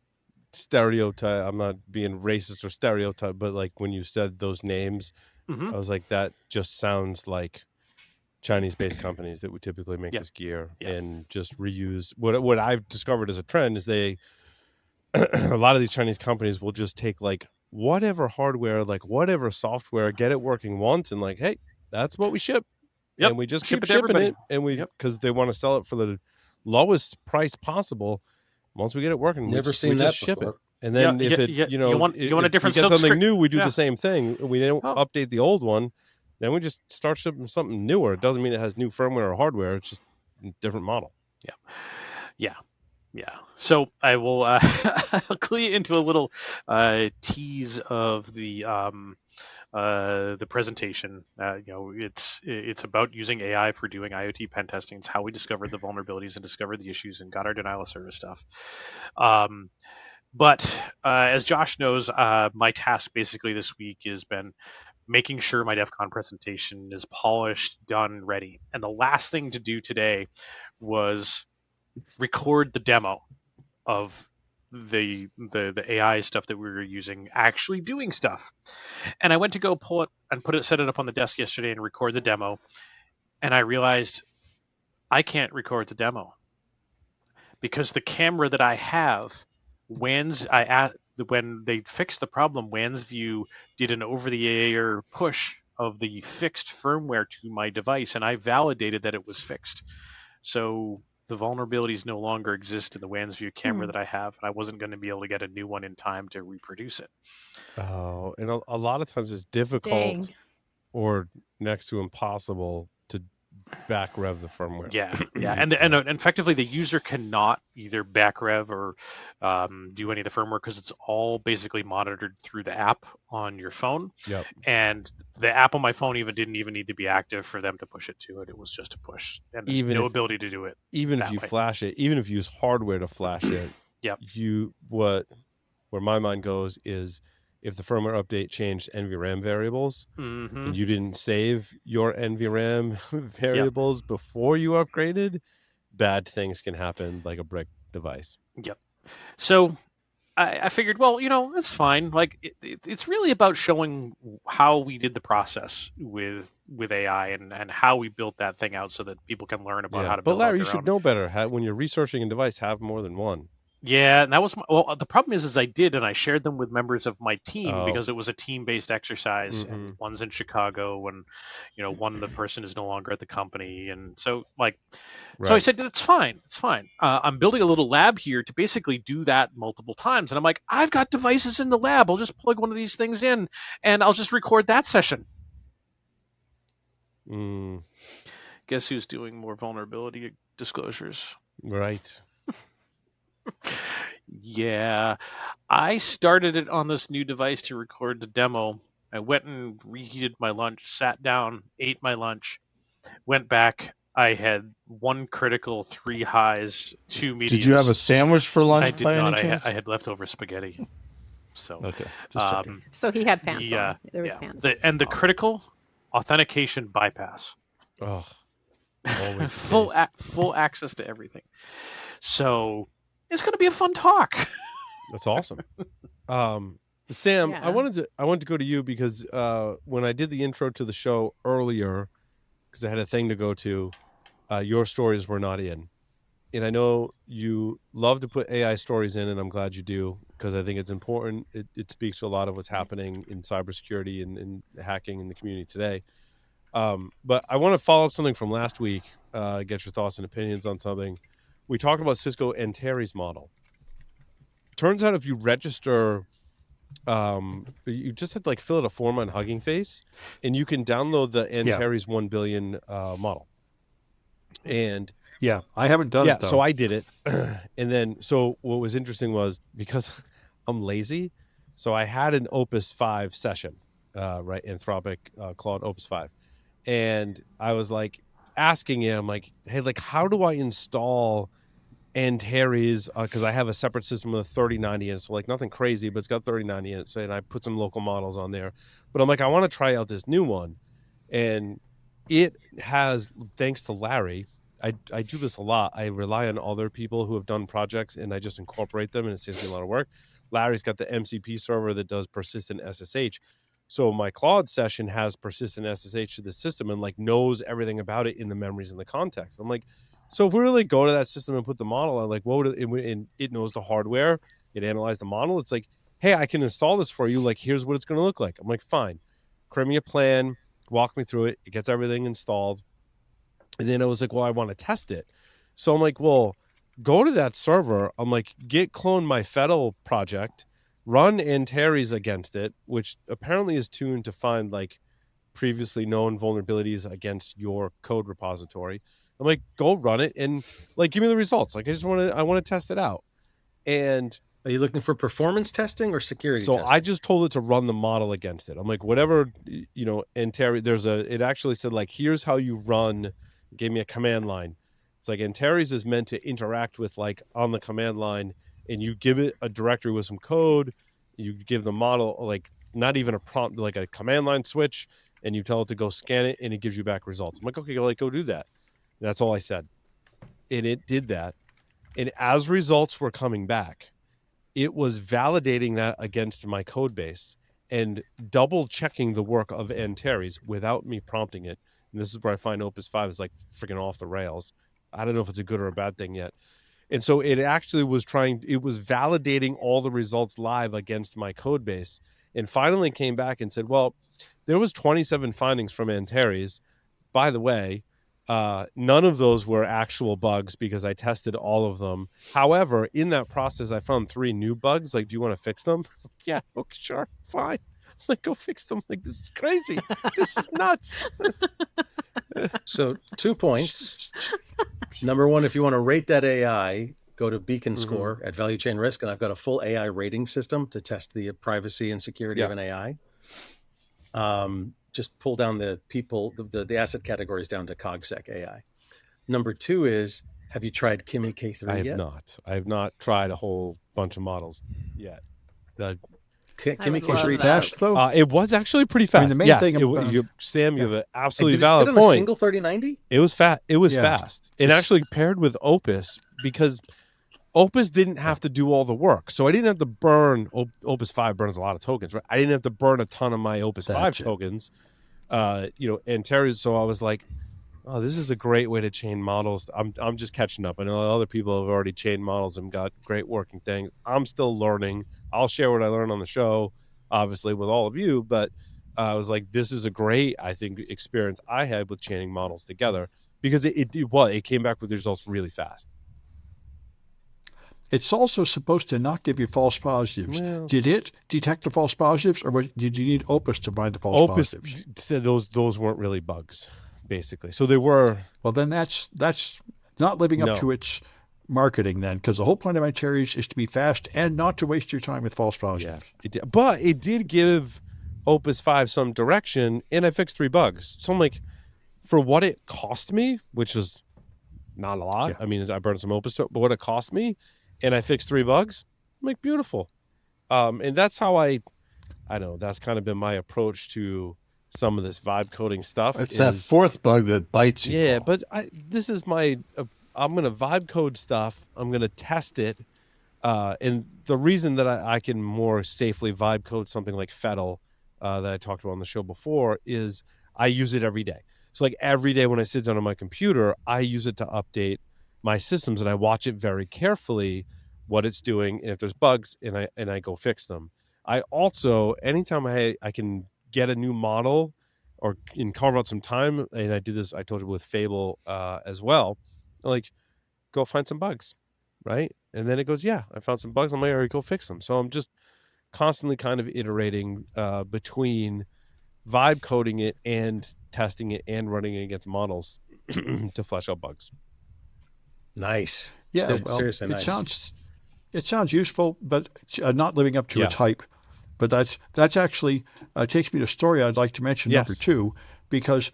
stereotype. I'm not being racist or stereotype, but like when you said those names, I was like, that just sounds like Chinese-based companies that would typically make this gear and just reuse. What I've discovered as a trend is a lot of these Chinese companies will just take like whatever hardware, like whatever software, get it working once, and like, hey, that's what we ship. Yep. And we just Ship keep it to shipping everybody. it, and we Yep. because they want to sell it for the lowest price possible. Once we get it working, Never we seen just that ship it. before. And then Yeah, if it, yeah, you know, you want if a different we get silk something screen- new, we do yeah. the same thing. We don't Oh. update the old one. Then we just start shipping something newer. It doesn't mean it has new firmware or hardware. It's just a different model. Yeah. So I will I'll clue you into a little tease of the presentation. It's about using AI for doing IoT pen testing. It's how we discovered the vulnerabilities and discovered the issues and got our denial of service stuff. But as Josh knows, my task basically this week has been making sure my DEF CON presentation is polished, done, ready. And the last thing to do today was record the demo of the AI stuff that we were using, actually doing stuff. And I went to go pull it and set it up on the desk yesterday and record the demo. And I realized I can't record the demo because the camera that I have, when they fixed the problem, Wansview did an over-the-air push of the fixed firmware to my device, and I validated that it was fixed. So the vulnerabilities no longer exist in the Wansview camera that I have, and I wasn't going to be able to get a new one in time to reproduce it. Oh, and a lot of times it's difficult Dang. or next to impossible to back rev the firmware. Yeah. And effectively, the user cannot either back rev or do any of the firmware because it's all basically monitored through the app on your phone. Yep. And the app on my phone didn't even need to be active for them to push it to it. It was just a push, and there's no ability to do it. Even if you flash it, even if you use hardware to flash it, Yep. Where my mind goes is if the firmware update changed NVRAM variables and you didn't save your NVRAM variables before you upgraded, bad things can happen like a brick device. Yep. So I figured, well, that's fine. Like it's really about showing how we did the process with AI and how we built that thing out so that people can learn about how to build. But Larry, you should know better. When you're researching a device, have more than one. Yeah, and that was the problem is I did, and I shared them with members of my team because it was a team-based exercise, and one's in Chicago, and one the person is no longer at the company, and so so I said it's fine, I'm building a little lab here to basically do that multiple times, and I'm like, I've got devices in the lab, I'll just plug one of these things in, and I'll just record that session. Guess who's doing more vulnerability disclosures? Right. Yeah, I started it on this new device to record the demo. I went and reheated my lunch, sat down, ate my lunch, went back. I had 1 critical, 3 highs, 2 mediums. Did you have a sandwich for lunch? I did not. I had leftover spaghetti. So okay, just checking. So he had pants on. There was pants. The critical authentication bypass. Oh, always full access to everything. So it's going to be a fun talk. That's awesome. Sam, I wanted to go to you because when I did the intro to the show earlier, because I had a thing to go to, your stories were not in. And I know you love to put AI stories in, and I'm glad you do, because I think it's important. It speaks to a lot of what's happening in cybersecurity and hacking in the community today. But I want to follow up something from last week, get your thoughts and opinions on something. We talked about Cisco Antares model. Turns out if you register, you just had to fill out a form on Hugging Face, and you can download the Antares 1 billion model. And yeah, I haven't done it though. So I did it. And then, so what was interesting was because I'm lazy, so I had an Opus 5 session, right? Anthropic Claude Opus 5. And I was asking him, hey, how do I install Antares? Because I have a separate system with a 3090 in it, so nothing crazy, but it's got 3090 in it. So, and I put some local models on there. But I'm I want to try out this new one. And it has, thanks to Larry, I do this a lot. I rely on other people who have done projects, and I just incorporate them, and it saves me a lot of work. Larry's got the MCP server that does persistent SSH. So my Claude session has persistent SSH to the system and knows everything about it in the memories and the context. I'm so if we really go to that system and put the model on, what would it, and it knows the hardware, it analyzed the model. It's hey, hey, I can install this for you. Like, here's what it's going to look like. I'm like, fine. Create me a plan, walk me through it. It gets everything installed. And then I was like, well, I want to test it. So I'm like, well, go to that server. I'm like, get clone my Fettel project, run Antares against it, which apparently is tuned to find like previously known vulnerabilities against your code repository. I'm like, go run it and like give me the results. Like, I want to test it out. And are you looking for performance testing or security testing? I just told it to run the model against it. I'm like, whatever, Antares, it actually said like, here's how you run, gave me a command line. It's like Antares is meant to interact with like on the command line, and you give it a directory with some code. You give the model like not even a prompt, like a command line switch, and you tell it to go scan it, and it gives you back results. I'm like, okay, go do that. And that's all I said. And it did that. And as results were coming back, it was validating that against my code base and double checking the work of Antares without me prompting it. And this is where I find Opus 5 is like freaking off the rails. I don't know if it's a good or a bad thing yet. And so it actually was validating all the results live against my code base, and finally came back and said, well, there was 27 findings from Antares. By the way, none of those were actual bugs because I tested all of them. However, in that process, I found 3 new bugs. Like, do you want to fix them? Yeah, okay, sure, fine. Like, go fix them. Like, this is crazy. This is nuts. So 2 points. Number one, if you want to rate that AI, go to Beacon Score at Value Chain Risk, and I've got a full AI rating system to test the privacy and security of an AI. Just pull down the asset categories down to CogSec AI. Number 2 is, have you tried Kimi K3 yet? I have not tried a whole bunch of models yet. Kimi K3 K3 fast though. It was actually pretty fast. the main yes, thing Sam, you have an absolutely did valid it fit on point. a single 3090? It was fast. It was fast. It actually paired with Opus because Opus didn't have to do all the work. So I didn't have to burn. Opus 5 burns a lot of tokens, right? I didn't have to burn a ton of my Opus 5 tokens. Antares. So I was like, oh, this is a great way to chain models. I'm just catching up. I know other people have already chained models and got great working things. I'm still learning. I'll share what I learned on the show, obviously, with all of you. But I was like, this is a great, I think, experience I had with chaining models together because it came back with results really fast. It's also supposed to not give you false positives. Well, did it detect the false positives, or did you need Opus to find the false positives? Opus said those weren't really bugs, basically. So they were. Well, then that's not living up to its marketing then, because the whole point of Antares is to be fast and not to waste your time with false positives. Yeah, but it did give Opus 5 some direction, and I fixed 3 bugs. So I'm like, for what it cost me, which was not a lot. I mean, I burned some Opus, but what it cost me, and I fixed 3 bugs, I'm like, beautiful. And that's how I know, that's kind of been my approach to some of this vibe coding stuff. It's that 4th bug that bites you. Yeah, but this is my, I'm going to vibe code stuff. I'm going to test it. And the reason that I can more safely vibe code something like Fettel that I talked about on the show before is I use it every day. So like every day when I sit down on my computer, I use it to update my systems, and I watch it very carefully what it's doing, and if there's bugs, and I go fix them. I also, anytime I can get a new model or can carve out some time, and I did this, I told you with Fable as well, like go find some bugs, right? And then it goes, yeah, I found some bugs. I'm like, all right, go fix them. So I'm just constantly kind of iterating between vibe coding it and testing it and running it against models to flesh out bugs. Nice. Yeah, Dude, well, seriously nice. It sounds useful, but not living up to its hype. But that's actually takes me to a story I'd like to mention, number 2, because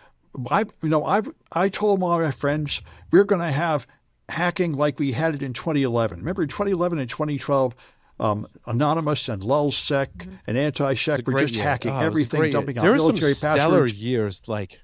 I told all my friends we're going to have hacking like we had it in 2011. Remember, in 2011 and 2012, Anonymous and LulzSec and Anti-Sec were just hacking everything, dumping out military passwords. There were some stellar years, like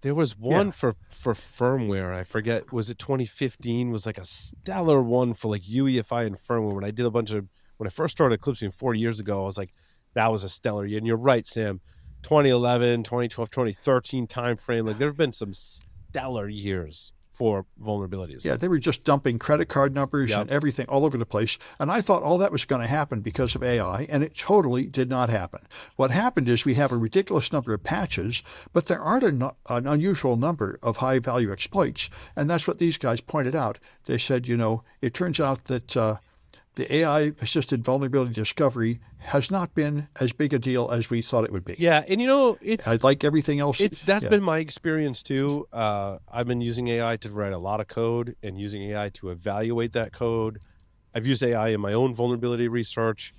there was one for firmware. I forget, was it 2015? Was like a stellar one for like UEFI and firmware. When I did when I first started Eclipsing 4 years ago, I was like, that was a stellar year. And you're right, Sam. 2011, 2012, 2013 timeframe. Like there have been some stellar years for vulnerabilities. Yeah, they were just dumping credit card numbers Yep. and everything all over the place. And I thought all that was going to happen because of AI, and it totally did not happen. What happened is we have a ridiculous number of patches, but there aren't an unusual number of high-value exploits. And that's what these guys pointed out. They said, it turns out that the AI-assisted vulnerability discovery has not been as big a deal as we thought it would be. Yeah, and it's like everything else. That's been my experience too. I've been using AI to write a lot of code and using AI to evaluate that code. I've used AI in my own vulnerability research,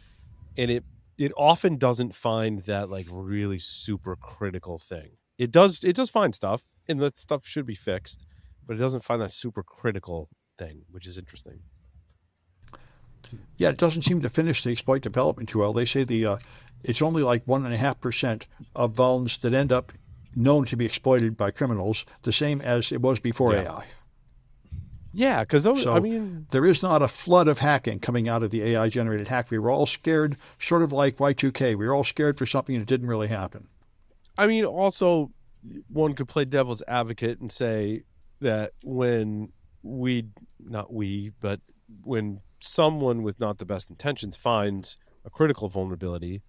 and it often doesn't find that like really super critical thing. It does find stuff, and that stuff should be fixed, but it doesn't find that super critical thing, which is interesting. Yeah, it doesn't seem to finish the exploit development too well. They say it's only like 1.5% of vulns that end up known to be exploited by criminals, the same as it was before AI. Yeah, because there is not a flood of hacking coming out of the AI-generated hack. We were all scared, sort of like Y2K. We were all scared for something that didn't really happen. I mean, also, one could play devil's advocate and say that when someone with not the best intentions finds a critical vulnerability,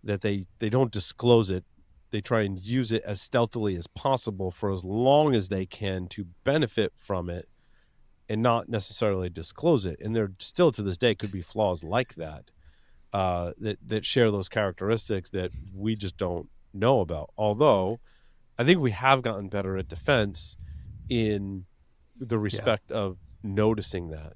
that they don't disclose it. They try and use it as stealthily as possible for as long as they can to benefit from it and not necessarily disclose it. And there still to this day could be flaws like that, that share those characteristics that we just don't know about. Although I think we have gotten better at defense in the respect of noticing that.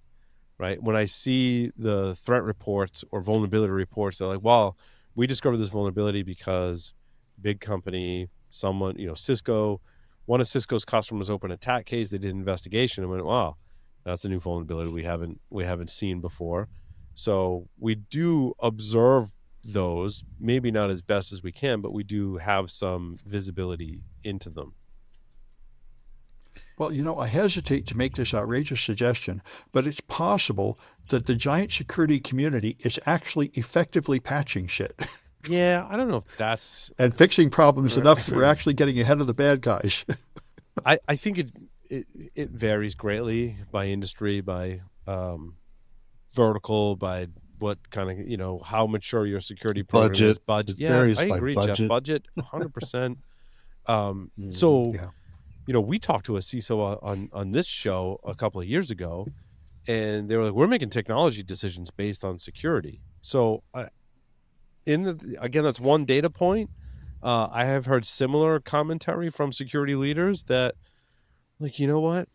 Right. When I see the threat reports or vulnerability reports, they're like, well, we discovered this vulnerability because big company, someone, Cisco, one of Cisco's customers opened an attack case. They did an investigation and went, wow, that's a new vulnerability we haven't seen before. So we do observe those, maybe not as best as we can, but we do have some visibility into them. Well, I hesitate to make this outrageous suggestion, but it's possible that the giant security community is actually effectively patching shit. Yeah, I don't know if that's... and fixing problems enough that we're actually getting ahead of the bad guys. I think it varies greatly by industry, by vertical, by what kind of, how mature your security program is. Budget. It varies I by agree, budget. Jeff. Budget, 100%. So... Yeah. We talked to a CISO on this show a couple of years ago, and they were like, we're making technology decisions based on security. So again, that's one data point. I have heard similar commentary from security leaders that, like, you know what?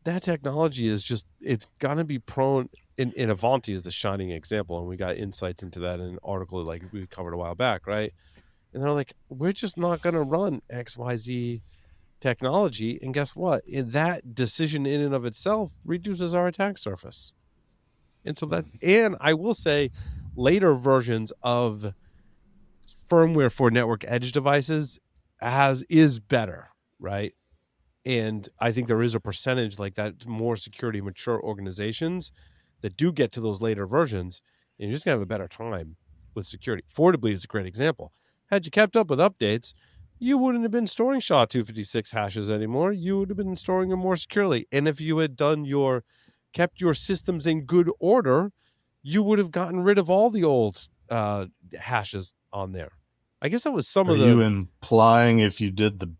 That technology is just, it's going to be prone, in Avanti is the shining example, and we got insights into that in an article like we covered a while back, right? And they're like, we're just not going to run XYZ technology, and guess what? That decision in and of itself reduces our attack surface. And so and I will say, later versions of firmware for network edge devices is better, right? And I think there is a percentage like that, more security mature organizations that do get to those later versions, and you're just gonna have a better time with security. Fortably is a great example. Had you kept up with updates, you wouldn't have been storing SHA-256 hashes anymore. You would have been storing them more securely. And if you had kept your systems in good order, you would have gotten rid of all the old hashes on there. I guess that was some of the... Are you implying if you did the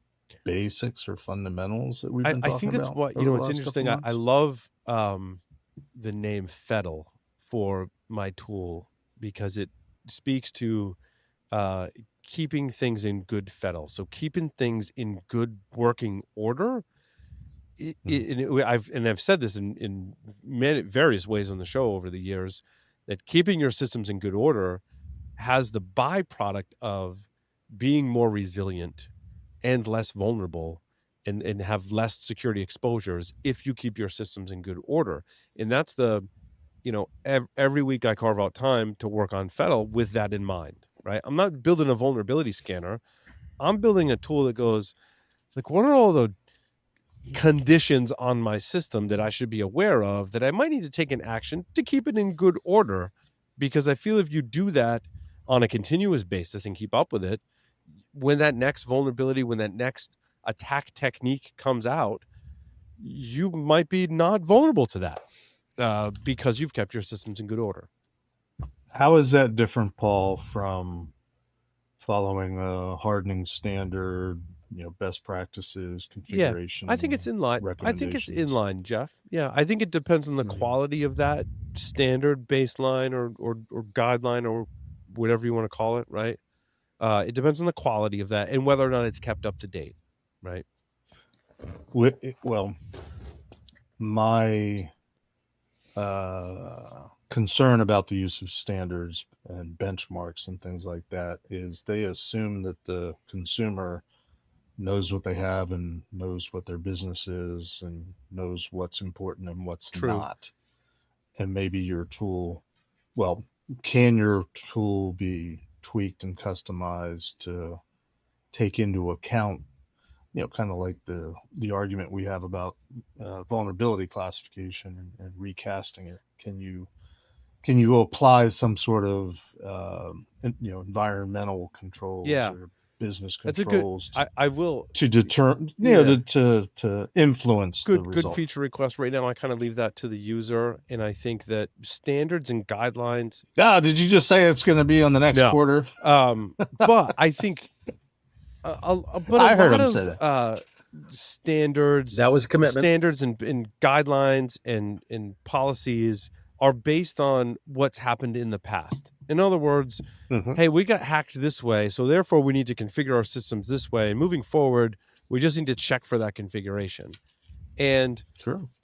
basics or fundamentals that we've been talking about? I think that's what, it's interesting. I love the name Fettle for my tool because it speaks to... keeping things in good fettle. So keeping things in good working order. I've said this in many various ways on the show over the years, that keeping your systems in good order has the byproduct of being more resilient and less vulnerable and have less security exposures if you keep your systems in good order. And that's every week I carve out time to work on Fettle with that in mind. Right? I'm not building a vulnerability scanner. I'm building a tool that goes, like, what are all the conditions on my system that I should be aware of that I might need to take an action to keep it in good order? Because I feel if you do that on a continuous basis and keep up with it, when that next vulnerability, when that next attack technique comes out, you might be not vulnerable to that because you've kept your systems in good order. How is that different, Paul, from following a hardening standard, best practices, configuration? I think it's in line. I think it's in line, Jeff. Yeah, I think it depends on the quality of that standard, baseline, or guideline, or whatever you want to call it, right? It depends on the quality of that and whether or not it's kept up to date, right? Well, my concern about the use of standards and benchmarks and things like that is they assume that the consumer knows what they have and knows what their business is and knows what's important and what's not. And maybe your tool, can your tool be tweaked and customized to take into account, kind of like the argument we have about vulnerability classification and recasting it. Can you apply some sort of environmental controls or business controls? I will to determine, to influence the result. Good feature request. Right now, I kind of leave that to the user, and I think that standards and guidelines. Did you just say it's going to be on the next quarter? But I think. I heard him say that. Standards. That was a commitment. Standards and guidelines and policies are based on what's happened in the past. In other words, hey, we got hacked this way, so therefore we need to configure our systems this way. And moving forward, we just need to check for that configuration. And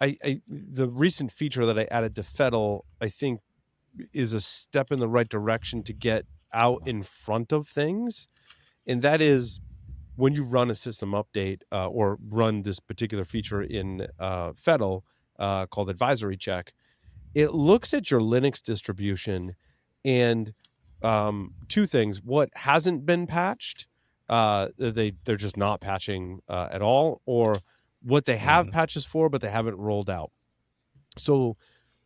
the recent feature that I added to Fettle, I think, is a step in the right direction to get out in front of things. And that is when you run a system update or run this particular feature in Fettle called Advisory Check, it looks at your Linux distribution and two things: what hasn't been patched, they're just not patching at all, or what they have patches for but they haven't rolled out. So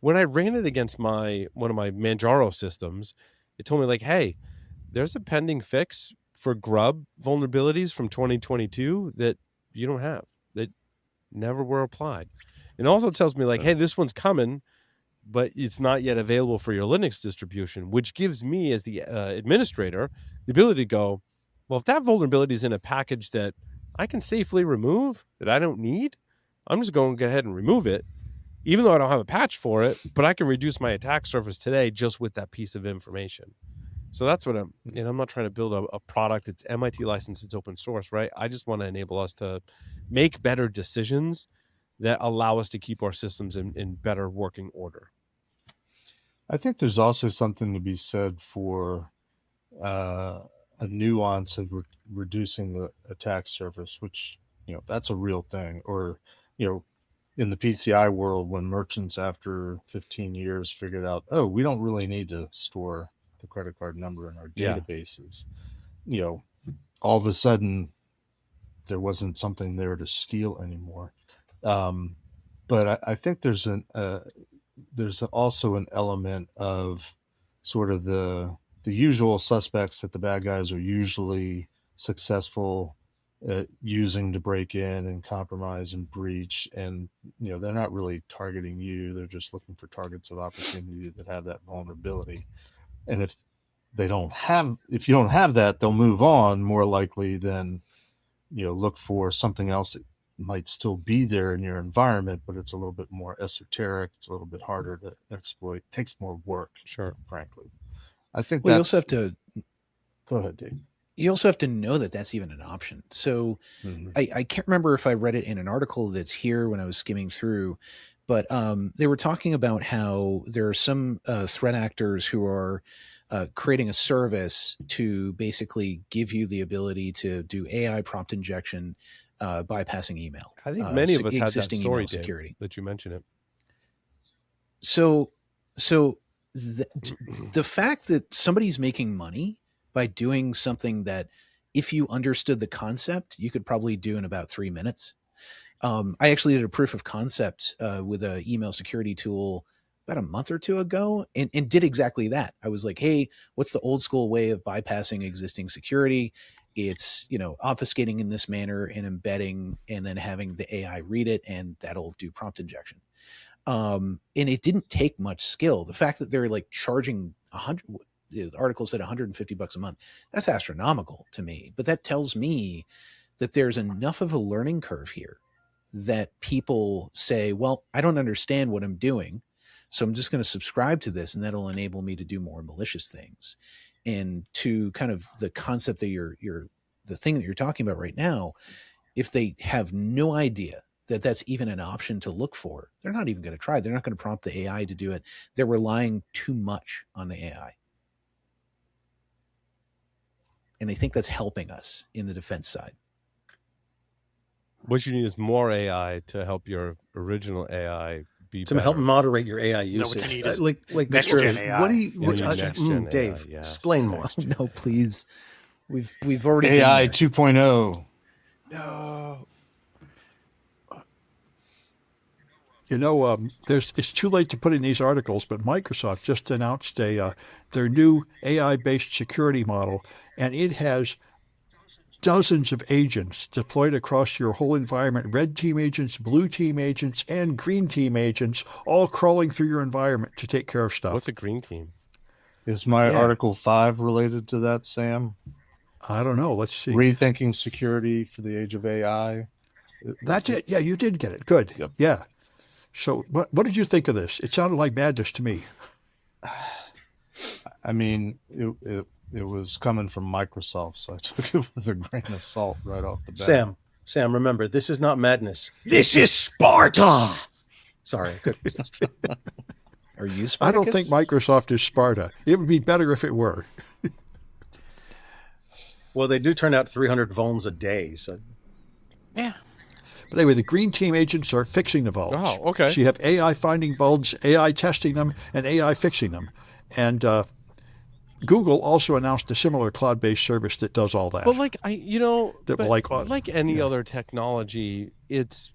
when I ran it against one of my Manjaro systems, it told me like, hey, there's a pending fix for Grub vulnerabilities from 2022 that you don't have, that never were applied. It also tells me like, hey, this one's coming, but it's not yet available for your Linux distribution, which gives me as the administrator the ability to go, well, if that vulnerability is in a package that I can safely remove, that I don't need, I'm just going to go ahead and remove it, even though I don't have a patch for it, but I can reduce my attack surface today just with that piece of information. So that's what I'm not trying to build a product. It's MIT licensed, it's open source, right? I just want to enable us to make better decisions that allow us to keep our systems in better working order. I think there's also something to be said for a nuance of reducing the attack surface, which, that's a real thing. Or, in the PCI world, when merchants after 15 years figured out, we don't really need to store the credit card number in our databases, all of a sudden there wasn't something there to steal anymore. But I think there's also an element of sort of the usual suspects that the bad guys are usually successful at using to break in and compromise and breach. And, they're not really targeting you. They're just looking for targets of opportunity that have that vulnerability. And if you don't have that, they'll move on more likely than, look for something else that might still be there in your environment, but it's a little bit more esoteric. It's a little bit harder to exploit. It takes more work, frankly. I think you also have to go ahead, Dave. You also have to know that that's even an option. So I can't remember if I read it in an article that's here when I was skimming through, but they were talking about how there are some threat actors who are creating a service to basically give you the ability to do AI prompt injection, bypassing email. I think many of us had that story, Dave, that you mentioned it. So the fact that somebody's making money by doing something that, if you understood the concept, you could probably do in about 3 minutes. I actually did a proof of concept with an email security tool about a month or two ago and did exactly that. I was like, hey, what's the old school way of bypassing existing security? it's, obfuscating in this manner and embedding and then having the AI read it, and that'll do prompt injection. And it didn't take much skill. The fact that they're like charging the article said $150 a month, that's astronomical to me. But that tells me that there's enough of a learning curve here that people say, well, I don't understand what I'm doing, so I'm just going to subscribe to this, and that'll enable me to do more malicious things. And to kind of the concept that the thing that you're talking about right now, if they have no idea that that's even an option to look for, they're not even going to try. They're not going to prompt the AI to do it. They're relying too much on the AI. And I think that's helping us in the defense side. What you need is more AI to help your original AI be To better. help moderate your AI No, usage. what you need is like next-gen Mr. AI. What do you, You need next-gen Dave, AI, yes. explain more. No, please. We've already AI been 2.0. there. No. It's too late to put in these articles, but Microsoft just announced their new AI-based security model, and it has dozens of agents deployed across your whole environment, red team agents, blue team agents, and green team agents, all crawling through your environment to take care of stuff. What's a green team? Is my Article 5 related to that, Sam? I don't know. Let's see. Rethinking security for the age of AI. That's it. Yeah, you did get it. Good. Yep. Yeah. So what did you think of this? It sounded like madness to me. I mean, it was coming from Microsoft, so I took it with a grain of salt right off the bat. Sam, remember, this is not madness. This is Sparta. Sorry, I couldn't resist. Are you Spartacus? I don't think Microsoft is Sparta. It would be better if it were. Well, they do turn out 300 vulns a day, so Yeah. But anyway, the green team agents are fixing the vulns. Oh, okay. So you have AI finding vulns, AI testing them, and AI fixing them. And Google also announced a similar cloud-based service that does all that. But like any other technology, its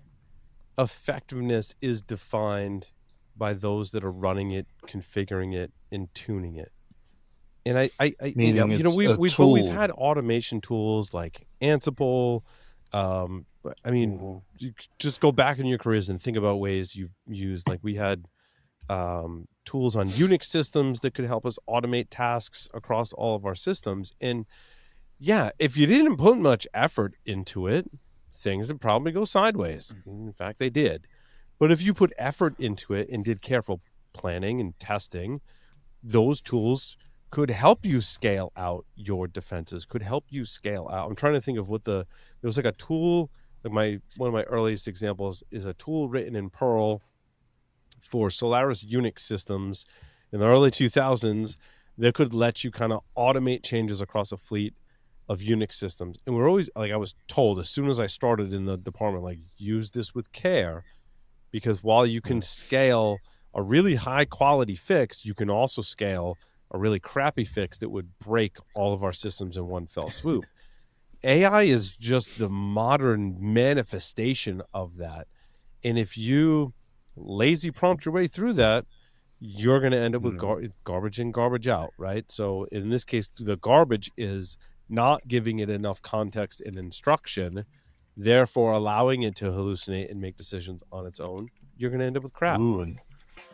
effectiveness is defined by those that are running it, configuring it, and tuning it. And we've had automation tools like Ansible. You just go back in your careers and think about ways you've used. Like we had tools on Unix systems that could help us automate tasks across all of our systems. And yeah, if you didn't put much effort into it, things would probably go sideways. In fact, they did. But if you put effort into it and did careful planning and testing, those tools could help you scale out your defenses, could help you scale out. I'm trying to think of there was like a tool, like one of my earliest examples is a tool written in Perl for Solaris Unix systems in the early 2000s that could let you kind of automate changes across a fleet of Unix systems. And we're always, like I was told as soon as I started in the department, like use this with care, because while you can scale a really high quality fix, you can also scale a really crappy fix that would break all of our systems in one fell swoop. AI is just the modern manifestation of that. And if you lazy prompt your way through that, you're going to end up with garbage in, garbage out, right? So in this case, the garbage is not giving it enough context and instruction, therefore allowing it to hallucinate and make decisions on its own. You're going to end up with crap.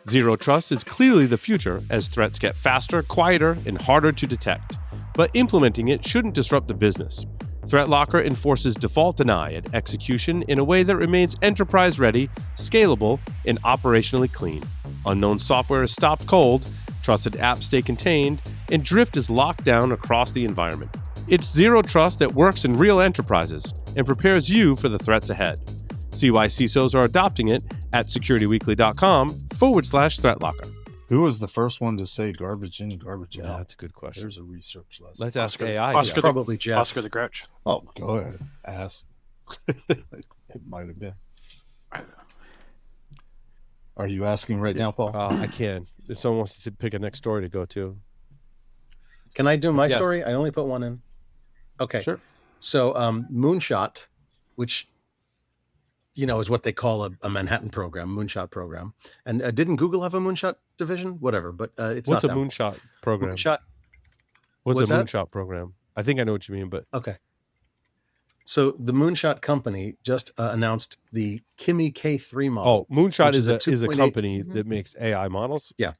Zero trust is clearly the future as threats get faster, quieter, and harder to detect. But implementing it shouldn't disrupt the business. ThreatLocker enforces default deny at execution in a way that remains enterprise-ready, scalable, and operationally clean. Unknown software is stopped cold, trusted apps stay contained, and drift is locked down across the environment. It's zero trust that works in real enterprises and prepares you for the threats ahead. See why CISOs are adopting it at securityweekly.com/ThreatLocker. Who was the first one to say garbage in, garbage out? That's a good question. There's a research lesson. Let's ask AI. Oscar, Probably Jeff. Oscar the Grouch. Oh, go ahead. Ask. It might have been. Are you asking right now, Paul? I can. If someone wants to pick a next story to go to. Can I do my Yes. story? I only put one in. Okay. Sure. So Moonshot, which is what they call a Manhattan program, Moonshot program. And didn't Google have a Moonshot division? Whatever, but it's What's not a them. Moonshot program? Moonshot. What's What's a that? Moonshot program? I think I know what you mean, but Okay. So the Moonshot company just announced the Kimi K3 model. Oh, Moonshot which is a 2.8 company that makes AI models. Yeah.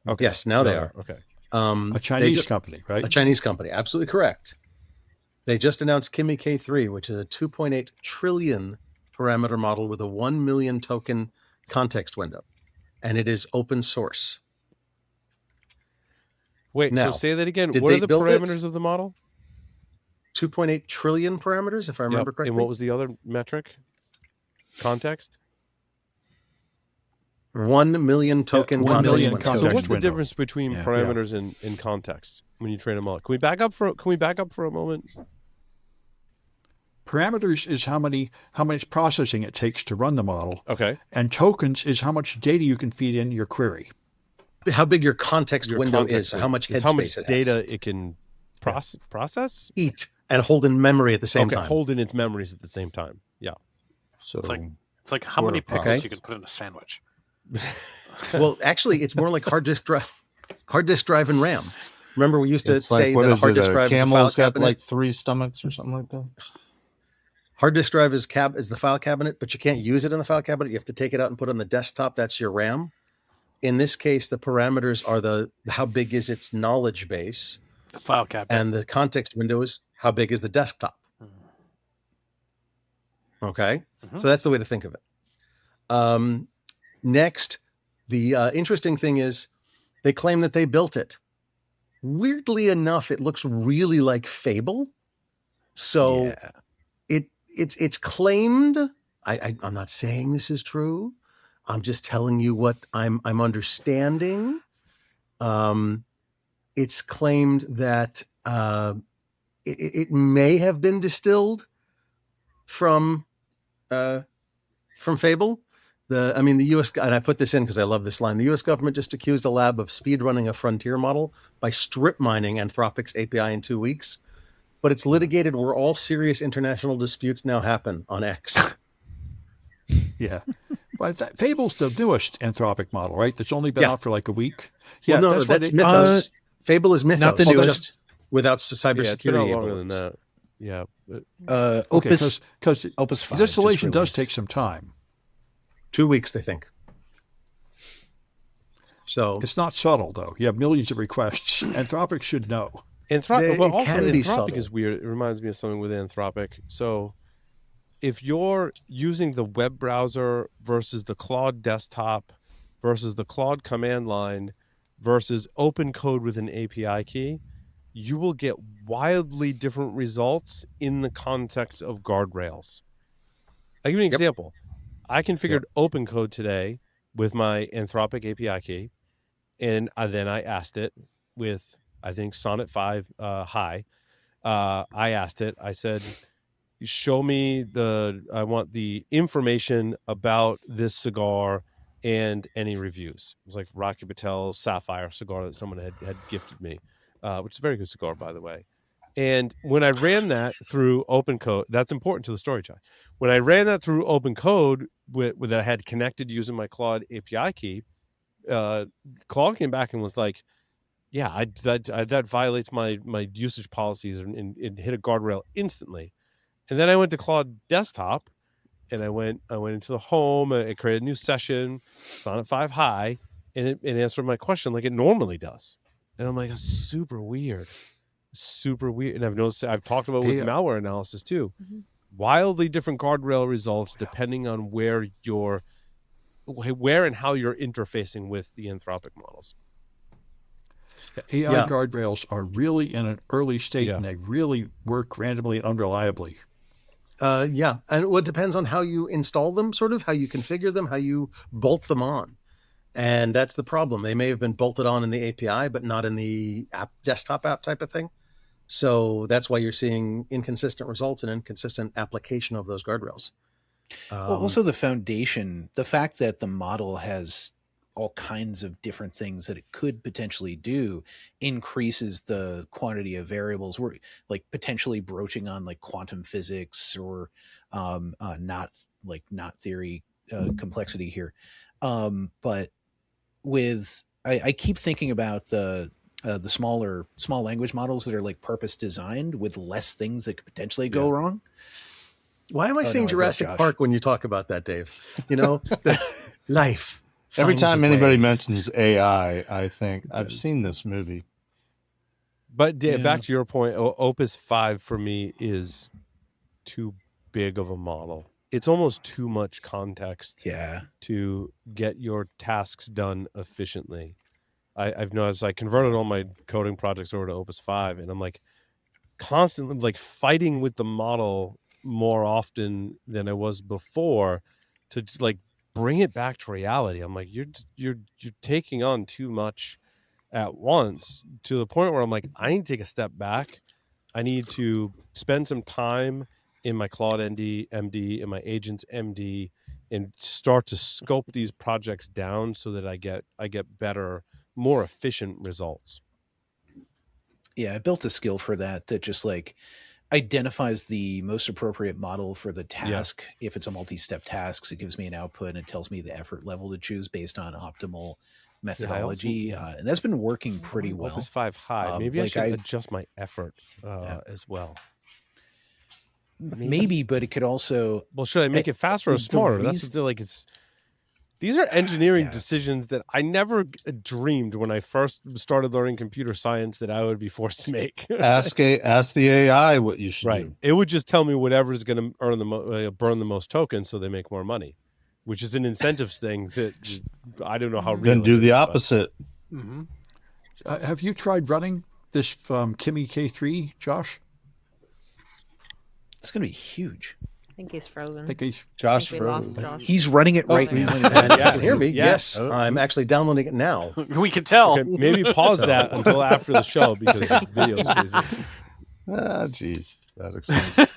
Okay. Yes, now they are. Okay. A Chinese company, right? A Chinese company. Absolutely correct. They just announced Kimi K3, which is a 2.8 trillion parameter model with a 1 million token context window. And it is open source. Wait, Now, so say that again. did What they are the build it? parameters of the model? 2.8 trillion parameters, if I remember correctly. And what was the other metric? Context? 1 million token 1 million context window. context So what's the window. difference between Yeah. parameters and context when you train a model? Can we back up for a moment? Parameters is how much processing it takes to run the model, Okay. and tokens is how much data you can feed in your query. How big your context Your window context is, how much is how much headspace it has. data it can process? Eat and hold in memory at the same Okay, time. hold in its memories at the same time. Yeah. So It's like how sort many of pickles process. you can put in a sandwich. Well, actually, it's more like hard disk drive and RAM. Remember, we used to it's say like, what that a is hard it? disk drive is a file Camel's got cabinet. like 3 stomachs or something like that. Hard disk drive is the file cabinet, but you can't use it in the file cabinet. You have to take it out and put it on the desktop. That's your RAM. In this case, the parameters are how big is its knowledge base, The file cabinet. and the context window is how big is the desktop. Okay, so that's the way to think of it. Next, the interesting thing is they claim that they built it. Weirdly enough, it looks really like Fable. So Yeah. it's claimed. I'm not saying this is true. I'm just telling you what I'm understanding. It's claimed that it may have been distilled from Fable. The U.S. and I put this in because I love this line. The U.S. government just accused a lab of speedrunning a frontier model by strip mining Anthropic's API in 2 weeks. But it's litigated where all serious international disputes now happen on X. Yeah. Well, Fable's the newest Anthropic model, right? That's only been out for like a week. Yeah, Well, no, that's Mythos. Fable is Mythos. Not the newest. Just without Yeah, it's been cybersecurity. out longer than that. Yeah. But Okay, because Opus 5 distillation just does released. take some time. 2 weeks, they think. So It's not subtle, though. You have millions of requests. Anthropic should know. Anthropic, It but also can be Anthropic subtle. is weird. It reminds me of something with Anthropic. So if you're using the web browser versus the Claude desktop versus the Claude command line versus open code with an API key, you will get wildly different results in the context of guardrails. I'll give you an example. I configured open code today with my Anthropic API key, and then I asked it with, I think, Sonnet 5 high. I asked it, I said, show me I want the information about this cigar and any reviews. It was like Rocky Patel Sapphire cigar that someone had gifted me, which is a very good cigar, by the way. And when I ran that through open code, that's important to the story, Chai. When I ran that through open code with that I had connected using my Claude API key, Claude came back and was like, yeah, that violates my usage policies and hit a guardrail instantly. And then I went to Claude Desktop, and I went into the home. I created a new session, Sonnet 5 high, and it answered my question like it normally does. And I'm like, that's super weird. And I've noticed, I've talked about with malware analysis too. Mm-hmm. Wildly different guardrail results depending on where and how you're interfacing with the Anthropic models. AI guardrails are really in an early state, and they really work randomly and unreliably. and it depends on how you install them, sort of how you configure them, how you bolt them on. And that's the problem. They may have been bolted on in the API, but not in the desktop app type of thing. So that's why you're seeing inconsistent results and inconsistent application of those guardrails. Well, also the foundation, the fact that the model has all kinds of different things that it could potentially do increases the quantity of variables. We're like potentially broaching on like quantum physics or not theory complexity here. But I keep thinking about the the small language models that are like purpose designed with less things that could potentially go wrong. Why am I saying Jurassic Park when you talk about that, Dave? You know, life. Every time anybody mentions AI, I think I've seen this movie. But back to your point, Opus 5 for me is too big of a model. It's almost too much context to get your tasks done efficiently. I've noticed I converted all my coding projects over to Opus 5, and I'm like constantly like fighting with the model more often than I was before to just, like, bring it back to reality. I'm like, you're taking on too much at once, to the point where I'm like, I need to take a step back. I need to spend some time in my Claude MD, in my Agents MD, and start to scope these projects down so that I get better, more efficient results. Yeah, I built a skill for that just like identifies the most appropriate model for the task. If it's a multi-step task, it gives me an output and it tells me the effort level to choose based on optimal methodology. And that's been working pretty well. Opus 5 high. Maybe I should adjust my effort as well. Maybe, but it could also. Well, should I make it faster or smarter? That's the, like, it's. These are engineering decisions that I never dreamed when I first started learning computer science that I would be forced to make. Ask the AI what you should do. It would just tell me whatever is going to burn the most tokens so they make more money, which is an incentives thing that I don't know how real. Then do the opposite. Mm-hmm. Have you tried running this Kimi K3, Josh? It's going to be huge. I think he's frozen. Josh froze. He's running it right now. You can hear me? Yes. I'm actually downloading it now. We can tell. Okay, maybe pause that until after the show because the video's freezing. Jeez. That explains it.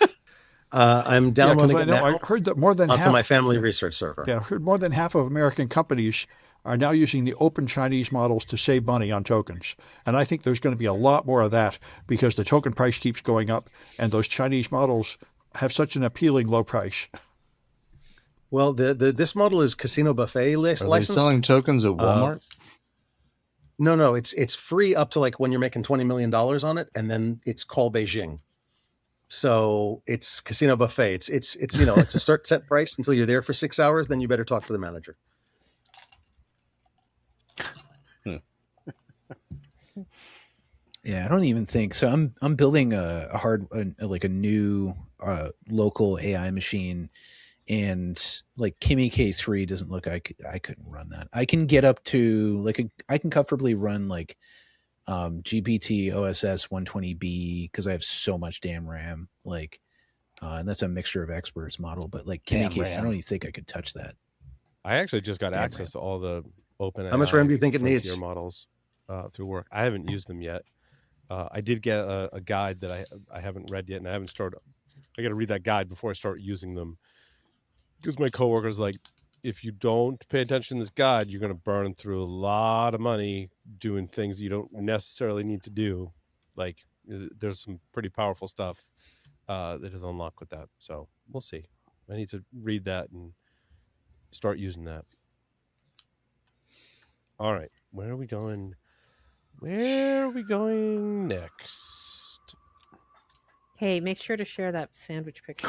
I'm downloading it now. I heard that more than onto half, my family research server. Yeah, I heard more than half of American companies are now using the open Chinese models to save money on tokens. And I think there's going to be a lot more of that because the token price keeps going up and those Chinese models have such an appealing low price. Well, this model is casino buffet licensed. Are they selling tokens at Walmart? No, it's free up to like when you're making $20 million on it, and then it's call Beijing. So it's casino buffet. It's you know, it's a set price until you're there for 6 hours. Then you better talk to the manager. Yeah, I don't even think so. I'm building a new local AI machine, and like Kimi K3 doesn't look. I couldn't run that. I can get up to I can comfortably run like GPT OSS 120B because I have so much damn RAM. And that's a mixture of experts model. But like Kimi K3, I don't even think I could touch that. I actually just got access to all the open. How much RAM do you think it needs? Models through work. I haven't used them yet. I did get a guide that I haven't read yet, and I haven't started. I got to read that guide before I start using them, because my coworker's like, if you don't pay attention to this guide, you're going to burn through a lot of money doing things you don't necessarily need to do. Like, there's some pretty powerful stuff that is unlocked with that. So we'll see. I need to read that and start using that. All right, where are we going? Where are we going next? Hey, make sure to share that sandwich picture.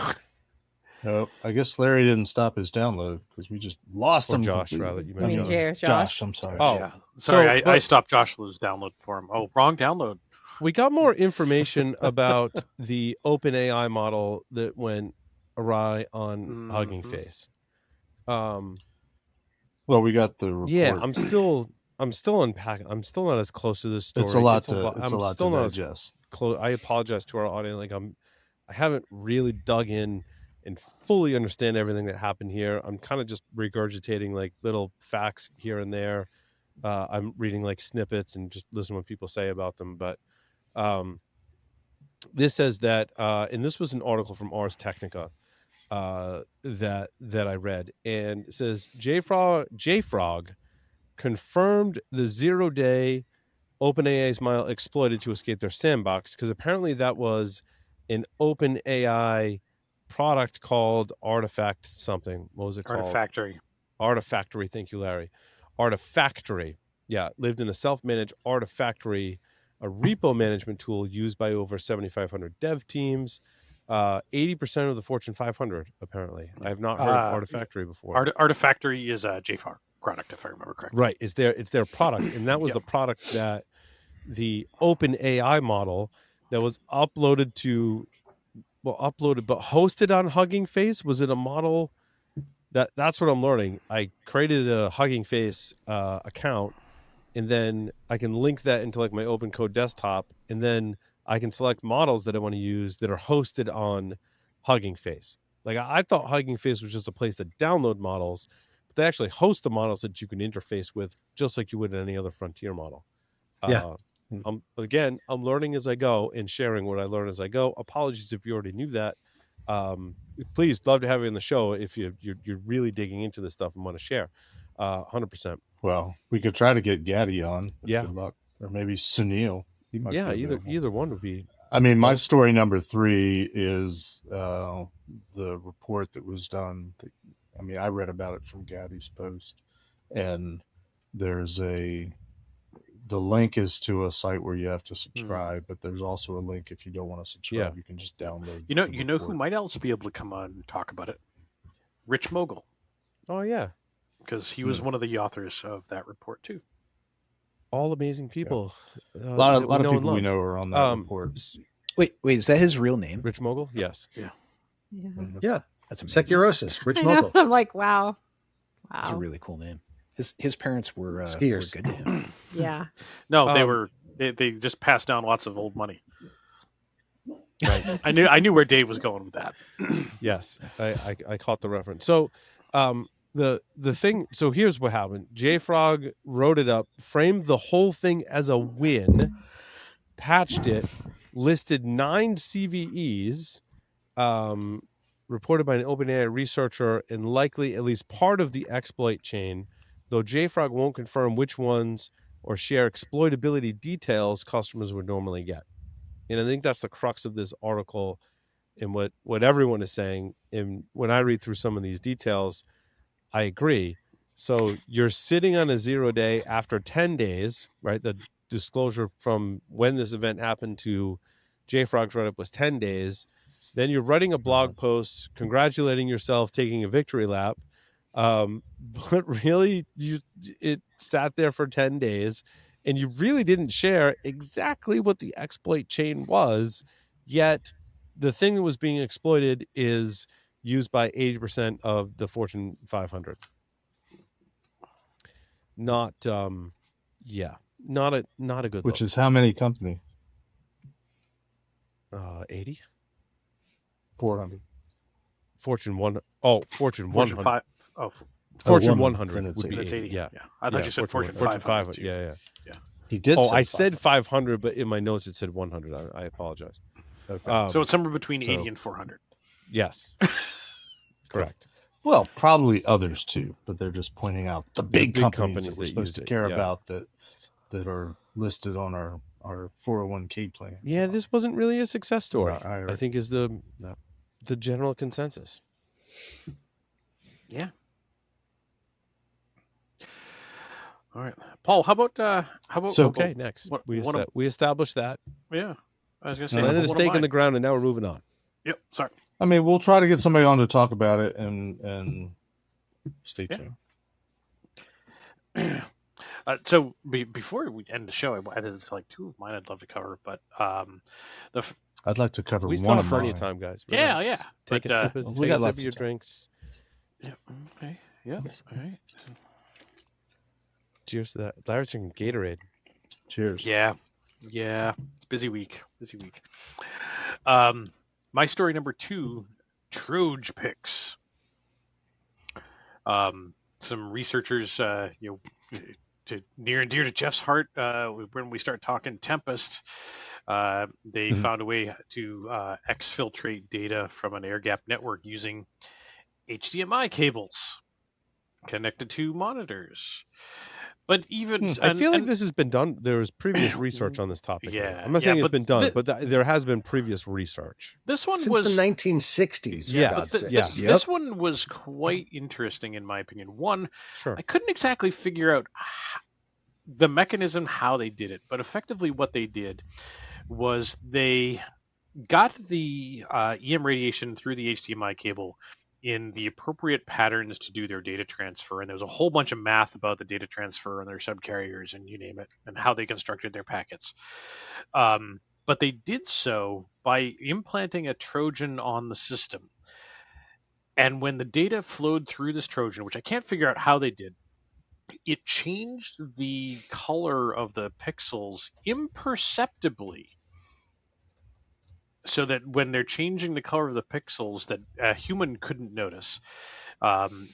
No, I guess Larry didn't stop his download because we just lost him. Josh, rather. You I mean, meant Josh. I'm sorry. Oh, yeah. Sorry, I stopped Joshua's download for him. Oh, wrong download. We got more information about the OpenAI model that went awry on Hugging Face. Well, we got the report. Yeah, I'm still unpacking. I'm still not as close to this story. It's a lot to still not digest. Close. I apologize to our audience. I haven't really dug in and fully understand everything that happened here. I'm kind of just regurgitating like little facts here and there. I'm reading like snippets and just listening to what people say about them. But this says that, and this was an article from Ars Technica that I read, and it says JFrog confirmed the 0-day OpenAI's model exploited to escape their sandbox, because apparently that was an OpenAI product called Artifact something. What was it called? Artifactory. Artifactory. Thank you, Larry. Artifactory. lived in a self-managed Artifactory, a repo management tool used by over 7,500 dev teams. 80% of the Fortune 500, apparently. I have not heard of Artifactory before. Artifactory is a JFrog product, if I remember correctly. Right. It's their product. And that was the product that the open AI model that was uploaded but hosted on Hugging Face. Was it a model that's what I'm learning? I created a Hugging Face account, and then I can link that into like my open code desktop, and then I can select models that I want to use that are hosted on Hugging Face. Like I thought Hugging Face was just a place to download models, but they actually host the models that you can interface with just like you would in any other frontier model. I'm learning as I go and sharing what I learn as I go. Apologies if you already knew that. Please, love to have you on the show if you're really digging into this stuff and want to share. 100%. Well, we could try to get Gaddy on. Yeah. Good luck. Or maybe Sunil. Either one would be. I mean, my story number 3 is the report that was done. I read about it from Gaddy's post, and the link is to a site where you have to subscribe, but there's also a link if you don't want to subscribe, you can just download. You know who might else be able to come on and talk about it? Rich Mogul. Oh yeah, because he was one of the authors of that report too. All amazing people. A lot of people we know are on that report. Wait, is that his real name? Rich Mogul? Yes. Yeah. Yeah. That's amazing. Securosis, Rich Mogul. I'm like, wow. That's a really cool name. His parents were skiers. Were good to him. Yeah. No, they just passed down lots of old money. Right. I knew where Dave was going with that. Yes, I caught the reference. So, the thing. So here's what happened. JFrog wrote it up, framed the whole thing as a win, patched it, listed 9 CVEs, reported by an OpenAI researcher, and likely at least part of the exploit chain. Though JFrog won't confirm which ones or share exploitability details customers would normally get. And I think that's the crux of this article and what everyone is saying. And when I read through some of these details, I agree. So you're sitting on a 0 day after 10 days, right? The disclosure from when this event happened to JFrog's write-up was 10 days. Then you're writing a blog post congratulating yourself, taking a victory lap. But really, it sat there for 10 days, and you really didn't share exactly what the exploit chain was, yet the thing that was being exploited is used by 80% of the Fortune 500. Not a good Which look. is how many companies? 80? 400. Fortune 100. Oh, Fortune 100. Fortune 5. Oh, Fortune 100, 100 would be that's 80. 80. Yeah. I thought you said Fortune 500. Yeah. He did. Oh, say I said 500. 500, but in my notes it said 100. I apologize. Okay. So it's somewhere between 80 and 400. Yes. Correct. Well, probably others too, but they're just pointing out the big companies that we're that supposed used to it, care yeah. about that are listed on our 401k plan. Yeah, this wasn't really a success story. Right. I think is the general consensus. Yeah. All right, Paul. How about So- Okay, next. What- we one of- established that. Yeah, I was gonna say Landed a one of stake in mine. the ground, and now we're moving on. Yep. Sorry. I mean, we'll try to get somebody on to talk about it and stay tuned. So before we end the show, there's like 2 of mine I'd love to cover, but I'd like to cover We still one have of plenty mine. of time, guys. Yeah, Relax. yeah. Take But, a sip of, we take got a sip lots of your of time. drinks. yeah. Okay. Yeah. All right. Cheers to that. Larry's drinking Gatorade. Cheers. Yeah. It's busy week. My story number 2, Trojpix. Some researchers, to near and dear to Jeff's heart, when we start talking Tempest, they found a way to exfiltrate data from an air-gapped network using HDMI cables connected to monitors. But even I feel like this has been done. There was previous research on this topic. Yeah, I'm not yeah, saying it's but been done, but there has been previous research. this one Since was the 1960s. for Yes, God's sake. yeah. This one was quite interesting in my opinion. One, Sure. I couldn't exactly figure out the mechanism how they did it, but effectively what they did was they got the EM radiation through the HDMI cable in the appropriate patterns to do their data transfer. And there was a whole bunch of math about the data transfer and their subcarriers and you name it, and how they constructed their packets. But they did so by implanting a Trojan on the system. And when the data flowed through this Trojan, which I can't figure out how they did, it changed the color of the pixels imperceptibly, so that when they're changing the color of the pixels, that a human couldn't notice.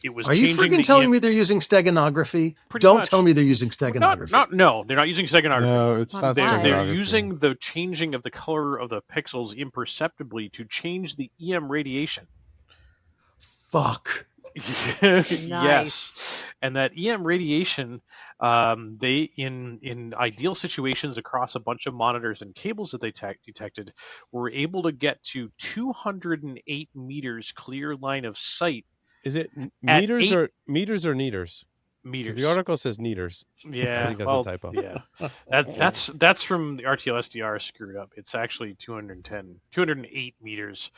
It was. Are you freaking telling me they're using steganography? Don't tell me they're using steganography. No, they're not using steganography. No, it's not steganography. They're using the changing of the color of the pixels imperceptibly to change the EM radiation. Fuck. Yes, and that EM radiation, they in ideal situations across a bunch of monitors and cables that they detected, were able to get to 208 meters clear line of sight. Is it meters or meters? Meters. The article says meters. Yeah, I think that's a typo. Yeah, that's from the RTL SDR screwed up. It's actually 208 meters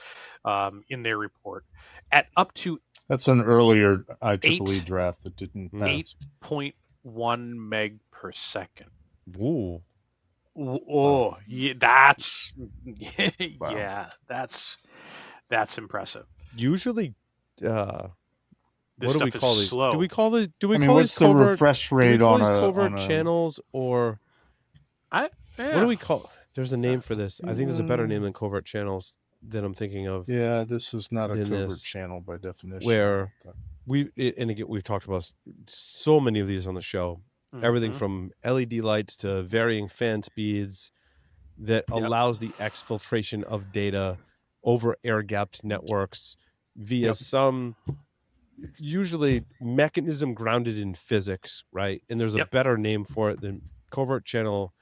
in their report at up to. That's an earlier IEEE draft that didn't pass. 8.1 meg per second. Ooh. Oh, yeah, that's Wow. yeah, that's impressive. Usually, This what do we stuff call is these? slow. Do we call these? Do we I mean, call what's these the covert? refresh Do we rate call on these a covert on a- channels, or Yeah. what do we call? There's a name for this. I think there's a better name than covert channels that I'm thinking of. Yeah, this is not a Than covert this, channel by definition. where and again, we've talked about so many of these on the show. Everything Mhm. from LED lights to varying fan speeds that allows the exfiltration of data over air-gapped networks via some usually mechanism grounded in physics, right? And there's a better name for it than covert channel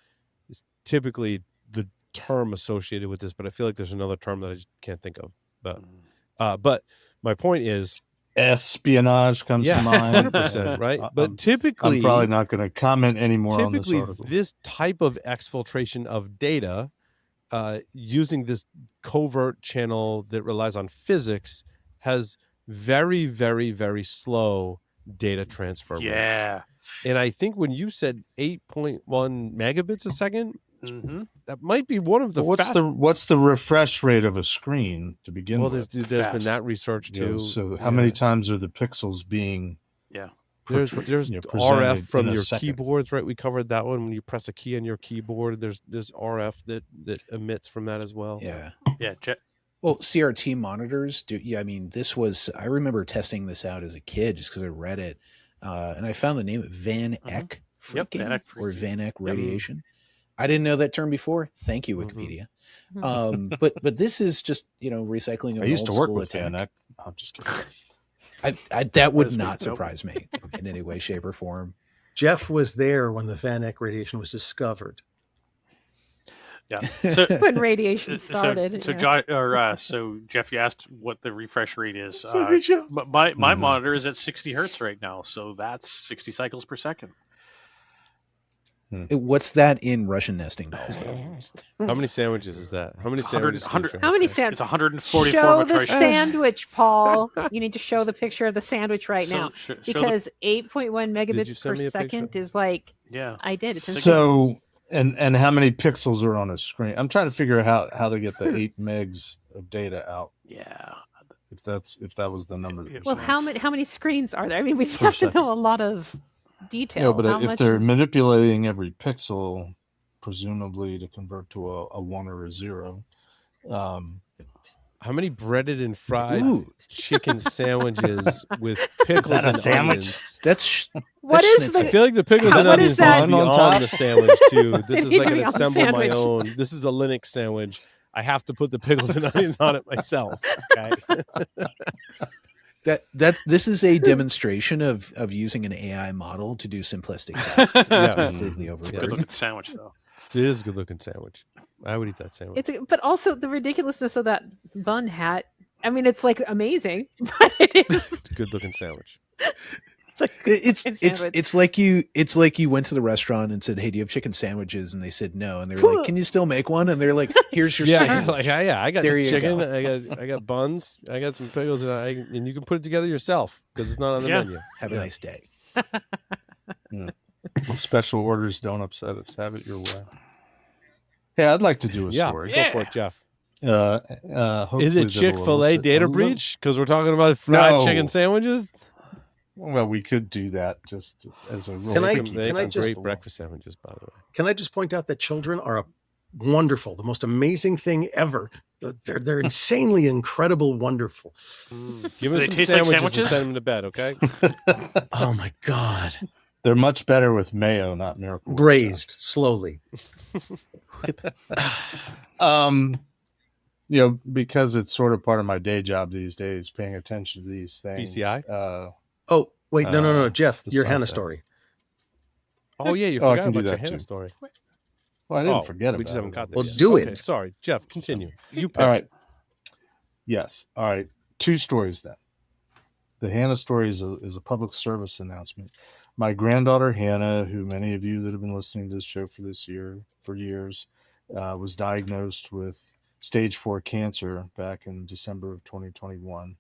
is typically the term associated with this, but I feel like there's another term that I just can't think of. But my point is, espionage comes to mind. 100%, right? But typically, I'm probably not going to comment anymore on this typically, article. this type of exfiltration of data using this covert channel that relies on physics has very, very, very slow data transfer rates. Yeah. And I think when you said 8.1 megabits a second, Mm-hmm. that might be one of the what's the refresh rate of a screen to begin with? There's been that research too. So how many times are the pixels being there's presented RF from in a your second? keyboards, right? We covered that one. When you press a key on your keyboard, there's RF that emits from that as well. Yeah. Well, CRT monitors do. Yeah, I mean, this was. I remember testing this out as a kid just because I read it, and I found the name Van Eck freaking or Van Eck radiation. I didn't know that term before. Thank you, Wikipedia. But this is just recycling. Of I used an to old work with attack. Van Eck. I'm just kidding. That would not surprise me in any way, shape, or form. Jeff was there when the Van Eck radiation was discovered. Yeah. So, when radiation started. So Jeff, you asked what the refresh rate is. Sorry, Jeff. My monitor is at 60 hertz right now, so that's 60 cycles per second. What's that in Russian nesting dolls? How many sandwiches is that? How many sandwiches? How many sandwiches? It's 144. Show the sandwich, Paul. You need to show the picture of the sandwich right now because 8.1 megabits per second is like. Yeah, I did. It's so and how many pixels are on a screen? I'm trying to figure out how they get the 8 megs of data out. Yeah. If that was the number. Well, how many screens are there? I mean, we have to know a lot of detail. Yeah, but if they're manipulating every pixel, presumably to convert to a 1 or a 0. How many breaded and fried chicken sandwiches with pickles and onions? What is I feel like the pickles and onions need to be on the sandwich too. This is like an assemble my own. This is a Linux sandwich. I have to put the pickles and onions on it myself. Okay. This is a demonstration of using an AI model to do simplistic tasks. It's completely It's a good looking sandwich, though. It is a good looking sandwich. I would eat that sandwich. But also the ridiculousness of that bun hat. I mean, it's like amazing, but it is. It's a good looking sandwich. It's like you went to the restaurant and said, "Hey, do you have chicken sandwiches?" And they said no, and they were like, "Can you still make one?" And they're like, "Here's your sandwich." Like, I got There you chicken, go. I got buns, I got some pickles, and you can put it together yourself because it's not on the menu. Have a nice day. Special orders don't upset us. Have it your way. Hey, I'd like to do a story. Go for it, Jeff. Is it Chick-fil-A data breach? Because we're talking about fried chicken sandwiches. Well, we could do that just as a rule. Can I just just great breakfast sandwiches, by the way. Can I just point out that children are wonderful, the most amazing thing ever. They're insanely incredible, wonderful. Give them some sandwiches and send them to bed, okay? Oh my God. They're much better with mayo, not Miracle. Braised slowly. Because it's sort of part of my day job these days, paying attention to these things. PCI? Oh, wait, no, Jeff, your Hannah story. Oh, yeah, you forgot about your Hannah story. Well, I didn't forget about it. We just haven't got there Well, yet. do it. Sorry, Jeff, continue. You picked. All right. Yes. All right. 2 stories then. The Hannah story is a public service announcement. My granddaughter, Hannah, who many of you that have been listening to this show for years, was diagnosed with stage 4 cancer back in December of 2021.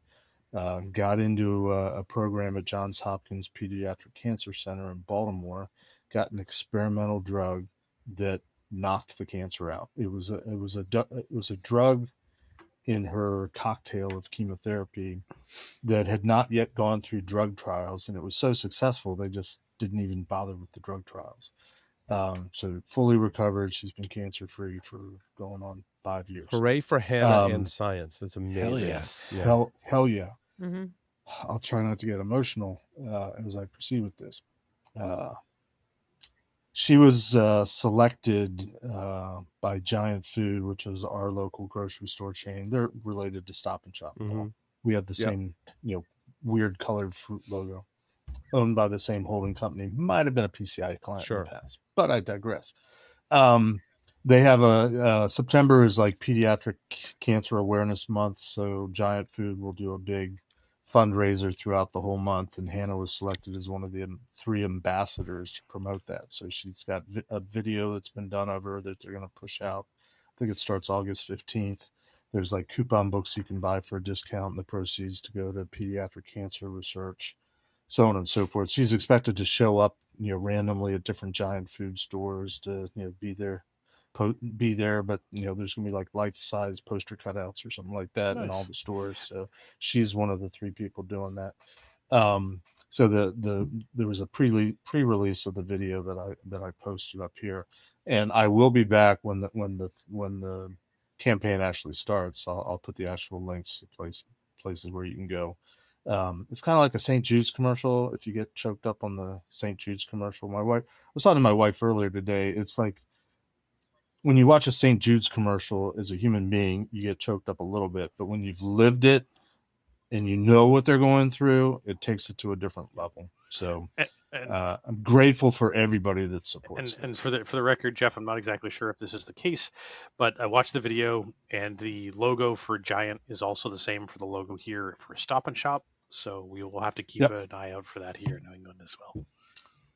Got into a program at Johns Hopkins Pediatric Cancer Center in Baltimore, got an experimental drug that knocked the cancer out. It was a drug in her cocktail of chemotherapy that had not yet gone through drug trials, and it was so successful they just didn't even bother with the drug trials. So fully recovered. She's been cancer free for going on 5 years. Hooray for Hannah and science. That's amazing. Hell yeah. Hell yeah. Mm-hmm. I'll try not to get emotional as I proceed with this. She was selected by Giant Food, which is our local grocery store chain. They're related to Stop and Shop. Mm-hmm. We have the same, weird colored fruit logo, owned by the same holding company. Might have been a PCI client in the past, but I digress. They have September is like Pediatric Cancer Awareness Month, so Giant Food will do a big fundraiser throughout the whole month, and Hannah was selected as one of the 3 ambassadors to promote that. So she's got a video that's been done of her that they're going to push out. I think it starts August 15th. There's like coupon books you can buy for a discount, and the proceeds to go to pediatric cancer research, so on and so forth. She's expected to show up, randomly at different Giant Food stores to, be there, but there's gonna be like life-size poster cutouts or something like that in all the stores. So she's one of the 3 people doing that. So there was a pre-release of the video that I posted up here, and I will be back when the campaign actually starts. I'll put the actual links to places where you can go. It's kind of like a St. Jude's commercial. If you get choked up on the St. Jude's commercial, I was talking to my wife earlier today. It's like when you watch a St. Jude's commercial as a human being, you get choked up a little bit, but when you've lived it and you know what they're going through, it takes it to a different level. So I'm grateful for everybody that supports and for the record, Jeff, I'm not exactly sure if this is the case, but I watched the video, and the logo for Giant is also the same for the logo here for Stop and Shop. So we will have to keep an eye out for that here in New England as well.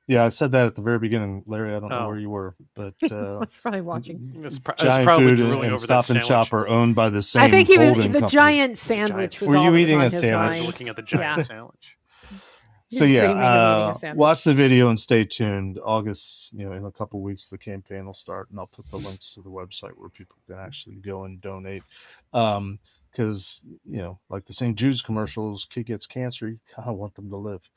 Yeah, I said that at the very beginning, Larry. I don't know where you were, but that's probably watching. Giant Food and Stop and Shop are owned by the same. I think he was holding the company. Giant sandwich. Was were you all eating a sandwich? Looking at the Giant sandwich. So watch the video and stay tuned. August, in a couple of weeks, the campaign will start, and I'll put the links to the website where people can actually go and donate. Because like the St. Jude's commercials, kid gets cancer, you kind of want them to live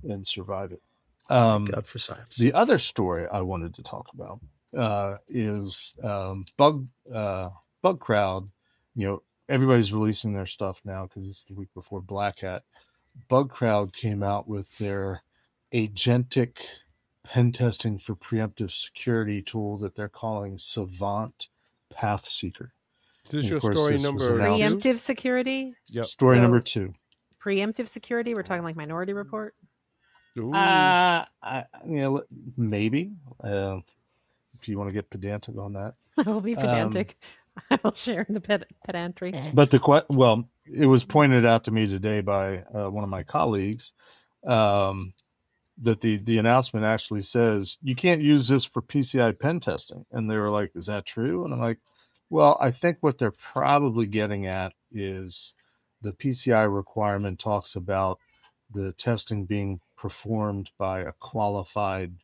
and survive it. God for science. The other story I wanted to talk about is Bug Crowd. Everybody's releasing their stuff now because it's the week before Black Hat. Bug Crowd came out with their Agentic pen testing for preemptive security tool that they're calling Savant Path Seeker. Is this your story number 2? Preemptive security? Yep. Story number 2. Preemptive security? We're talking like Minority Report? Maybe. If you want to get pedantic on that. I will be pedantic. I will share in the pedantry. But it was pointed out to me today by one of my colleagues that the announcement actually says you can't use this for PCI pen testing. And they were like, is that true? And I'm like, well, I think what they're probably getting at is the PCI requirement talks about the testing being performed by a qualified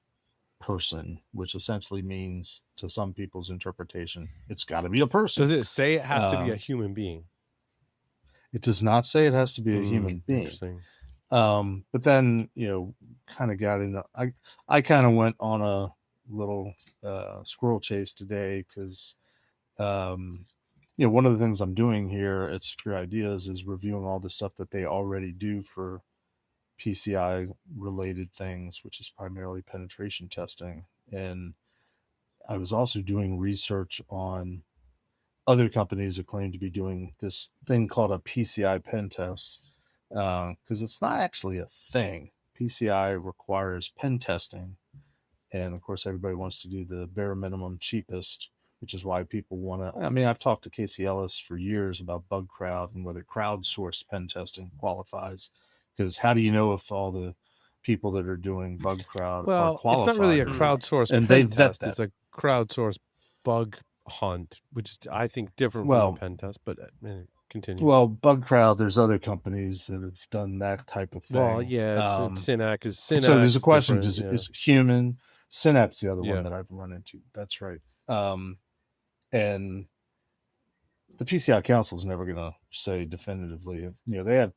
person, which essentially means, to some people's interpretation, it's got to be a person. Does it say it has to be a human being? It does not say it has to be a human being. Interesting. But then, kind of got into, I kind of went on a little squirrel chase today because, one of the things I'm doing here at Secure Ideas is reviewing all the stuff that they already do for PCI related things, which is primarily penetration testing. And I was also doing research on other companies that claim to be doing this thing called a PCI pen test, because it's not actually a thing. PCI requires pen testing, and of course everybody wants to do the bare minimum cheapest, which is why people want to. I mean, I've talked to Casey Ellis for years about bug crowd and whether crowdsourced pen testing qualifies, because how do you know if all the people that are doing bug crowd are qualified? It's not really a crowdsourced and pen they vet test. that. It's a crowdsourced bug hunt, which is, I think, different from a pen test, but continue. Well, bug crowd, there's other companies that have done that type of thing. Well, yeah, Synac is Synac. So there's a question, is human? Synap's the other one that I've run into. That's right. And the PCI Council is never going to say definitively. They have,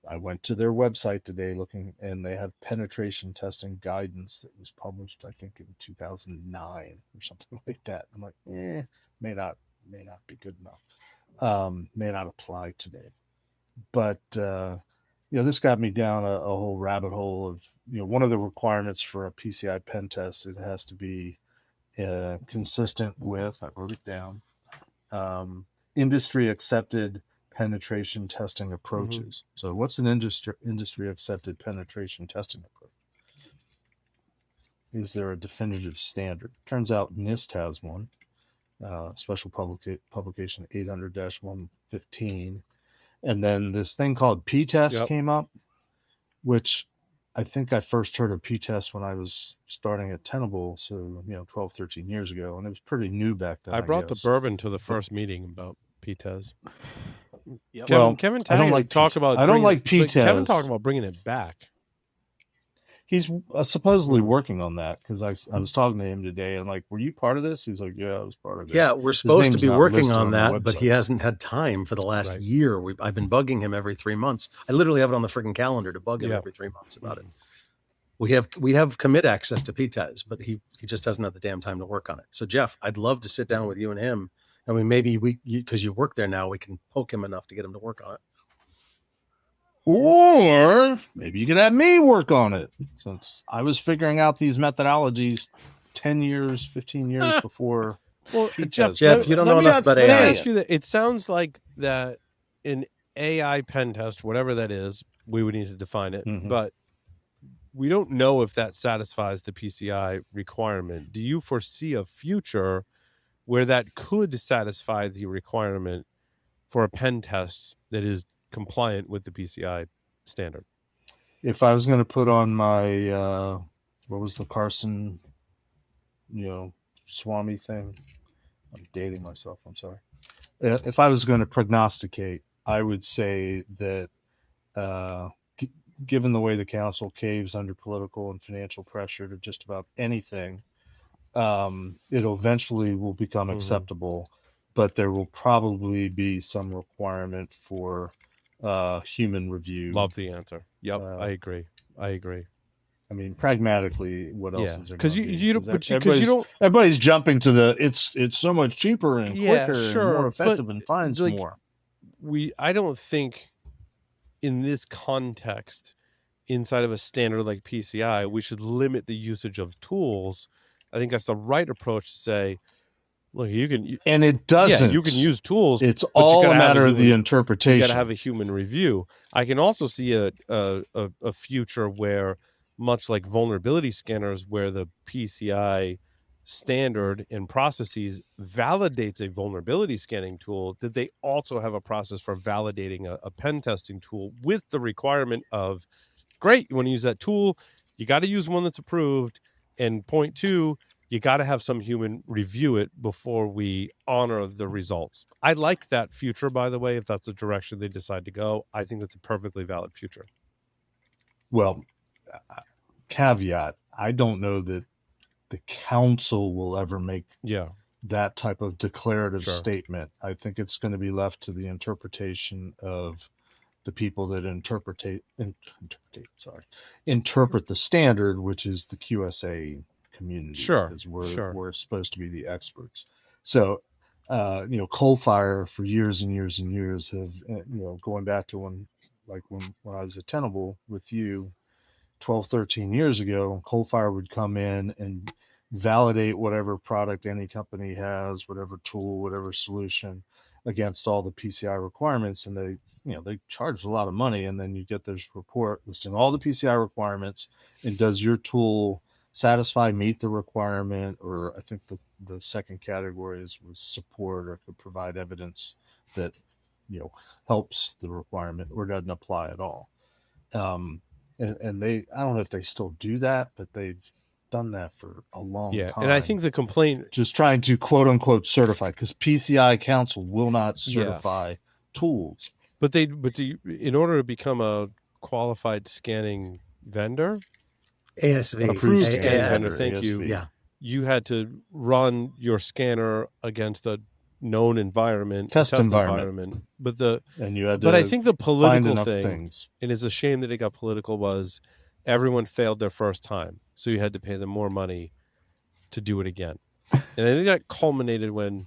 I went to their website today looking, and they have penetration testing guidance that was published, I think, in 2009 or something like that. I'm like, may not be good enough. May not apply today. But, this got me down a whole rabbit hole of, one of the requirements for a PCI pen test, it has to be consistent with, I wrote it down, industry accepted penetration testing approaches. So what's an industry accepted penetration testing approach? Is there a definitive standard? Turns out NIST has one, special publication 800-115. And then this thing called P-test came up, which I think I first heard of P-test when I was starting at Tenable, so 12, 13 years ago, and it was pretty new back then. I brought the bourbon to the first meeting about P-test. Yep. Kevin I don't like talked about. I don't like P-test. Kevin talked about bringing it back. He's supposedly working on that, because I was talking to him today, and I'm like, were you part of this? He's like, yeah, I was part of it. Yeah, we're supposed to be working on that, but he hasn't had time for the last year. I've been bugging him every 3 months. I literally have it on the freaking calendar to bug him every 3 months about it. We have commit access to PTES, but he just doesn't have the damn time to work on it. So Jeff, I'd love to sit down with you and him. I mean, maybe because you work there now, we can poke him enough to get him to work on it. Or maybe you could have me work on it, since I was figuring out these methodologies 10 years, 15 years before. Well, Jeff, you don't know enough about AI. Let me ask you that. It sounds like that an AI pen test, whatever that is, we would need to define it, but we don't know if that satisfies the PCI requirement. Do you foresee a future where that could satisfy the requirement for a pen test that is compliant with the PCI standard? If I was going to put on my, what was the Carson, Swami thing? I'm dating myself. I'm sorry. If I was going to prognosticate, I would say that given the way the council caves under political and financial pressure to just about anything, it eventually will become acceptable, but there will probably be some requirement for human review. Love the answer. Yep, I agree. I mean, pragmatically, what else is there? Because you don't. Everybody's jumping to the. It's so much cheaper and quicker and more effective and finds more. I don't think in this context, inside of a standard like PCI, we should limit the usage of tools. I think that's the right approach to say, look, you can, and it doesn't. Yeah, you can use tools. It's all a matter of the interpretation. You got to have a human review. I can also see a future where, much like vulnerability scanners, where the PCI standard in processes validates a vulnerability scanning tool, that they also have a process for validating a pen testing tool with the requirement of, great, you want to use that tool, you got to use one that's approved. And point two, you got to have some human review it before we honor the results. I like that future, by the way, if that's the direction they decide to go. I think that's a perfectly valid future. Well, caveat, I don't know that the council will ever make that type of declarative statement. I think it's going to be left to the interpretation of the people that interpret the standard, which is the QSA community. Because we're supposed to be the experts. So, Coalfire for years and years and years have, going back to when I was at Tenable with you 12, 13 years ago, Coalfire would come in and validate whatever product any company has, whatever tool, whatever solution against all the PCI requirements. And they charge a lot of money. And then you get this report listing all the PCI requirements. And does your tool meet the requirement? Or I think the second category was support or could provide evidence that, helps the requirement or doesn't apply at all. And they, I don't know if they still do that, but they've done that for a long time. And I think the complaint, just trying to quote unquote certify, because PCI Council will not certify tools. But in order to become a qualified scanning vendor, ASV, approved scanning vendor, thank ASV. you. Yeah, you had to run your scanner against a known environment, test environment. And you had to but I think the political thing, and it's a shame that it got political, was everyone failed their first time, so you had to pay them more money to do it again. And I think that culminated when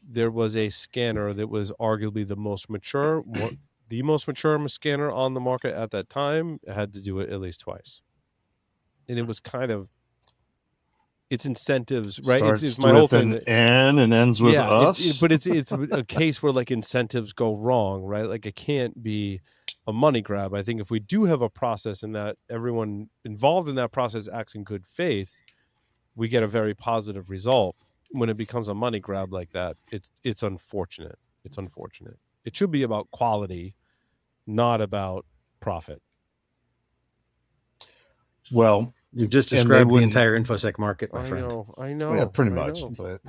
there was a scanner that was arguably the most mature scanner on the market at that time. It had to do it at least twice, and it was kind of, it's incentives, right? It's my whole thing. N and ends with us. But it's a case where like incentives go wrong, right? Like it can't be a money grab. I think if we do have a process and that everyone involved in that process acts in good faith, we get a very positive result. When it becomes a money grab like that, it's unfortunate. It's unfortunate. It should be about quality, not about profit. Well, you've just described the entire InfoSec market, my friend. I know. Yeah, pretty much. But,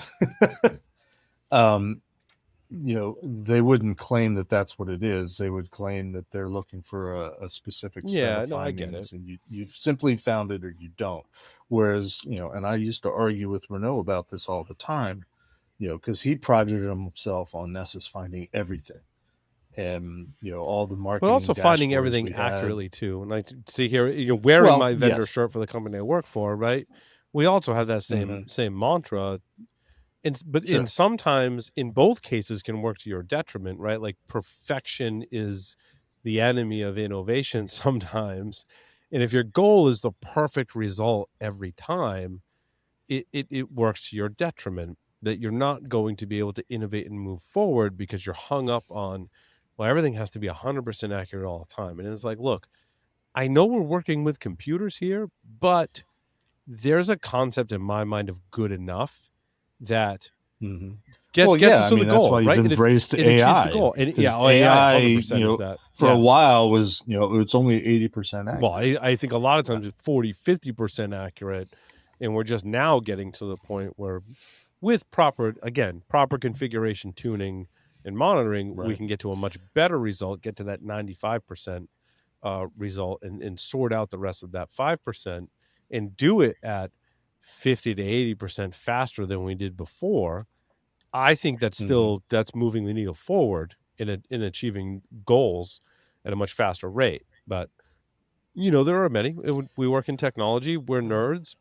they wouldn't claim that that's what it is. They would claim that they're looking for a specific set of findings. I get it. And you've simply found it or you don't. Whereas, and I used to argue with Renaud about this all the time, because he prided himself on Nessus finding everything. And all the marketing, but also finding everything accurately too. And I see here, wearing my vendor shirt for the company I work for, right? We also have that same mantra, and sometimes in both cases can work to your detriment, right? Like perfection is the enemy of innovation sometimes, and if your goal is the perfect result every time, it works to your detriment. That you're not going to be able to innovate and move forward because you're hung up on, well, everything has to be 100% accurate all the time. And it's like, look, I know we're working with computers here, but there's a concept in my mind of good enough that gets us to the goal. That's why you've embraced AI. AI 100% is that. For a while was, it's only 80% accurate. Well, I think a lot of times it's 40, 50% accurate. And we're just now getting to the point where with proper configuration tuning and monitoring, we can get to a much better result, get to that 95% result and sort out the rest of that 5% and do it at 50 to 80% faster than we did before. I think that's still, that's moving the needle forward in achieving goals at a much faster rate. But, there are many. We work in technology. We're nerds.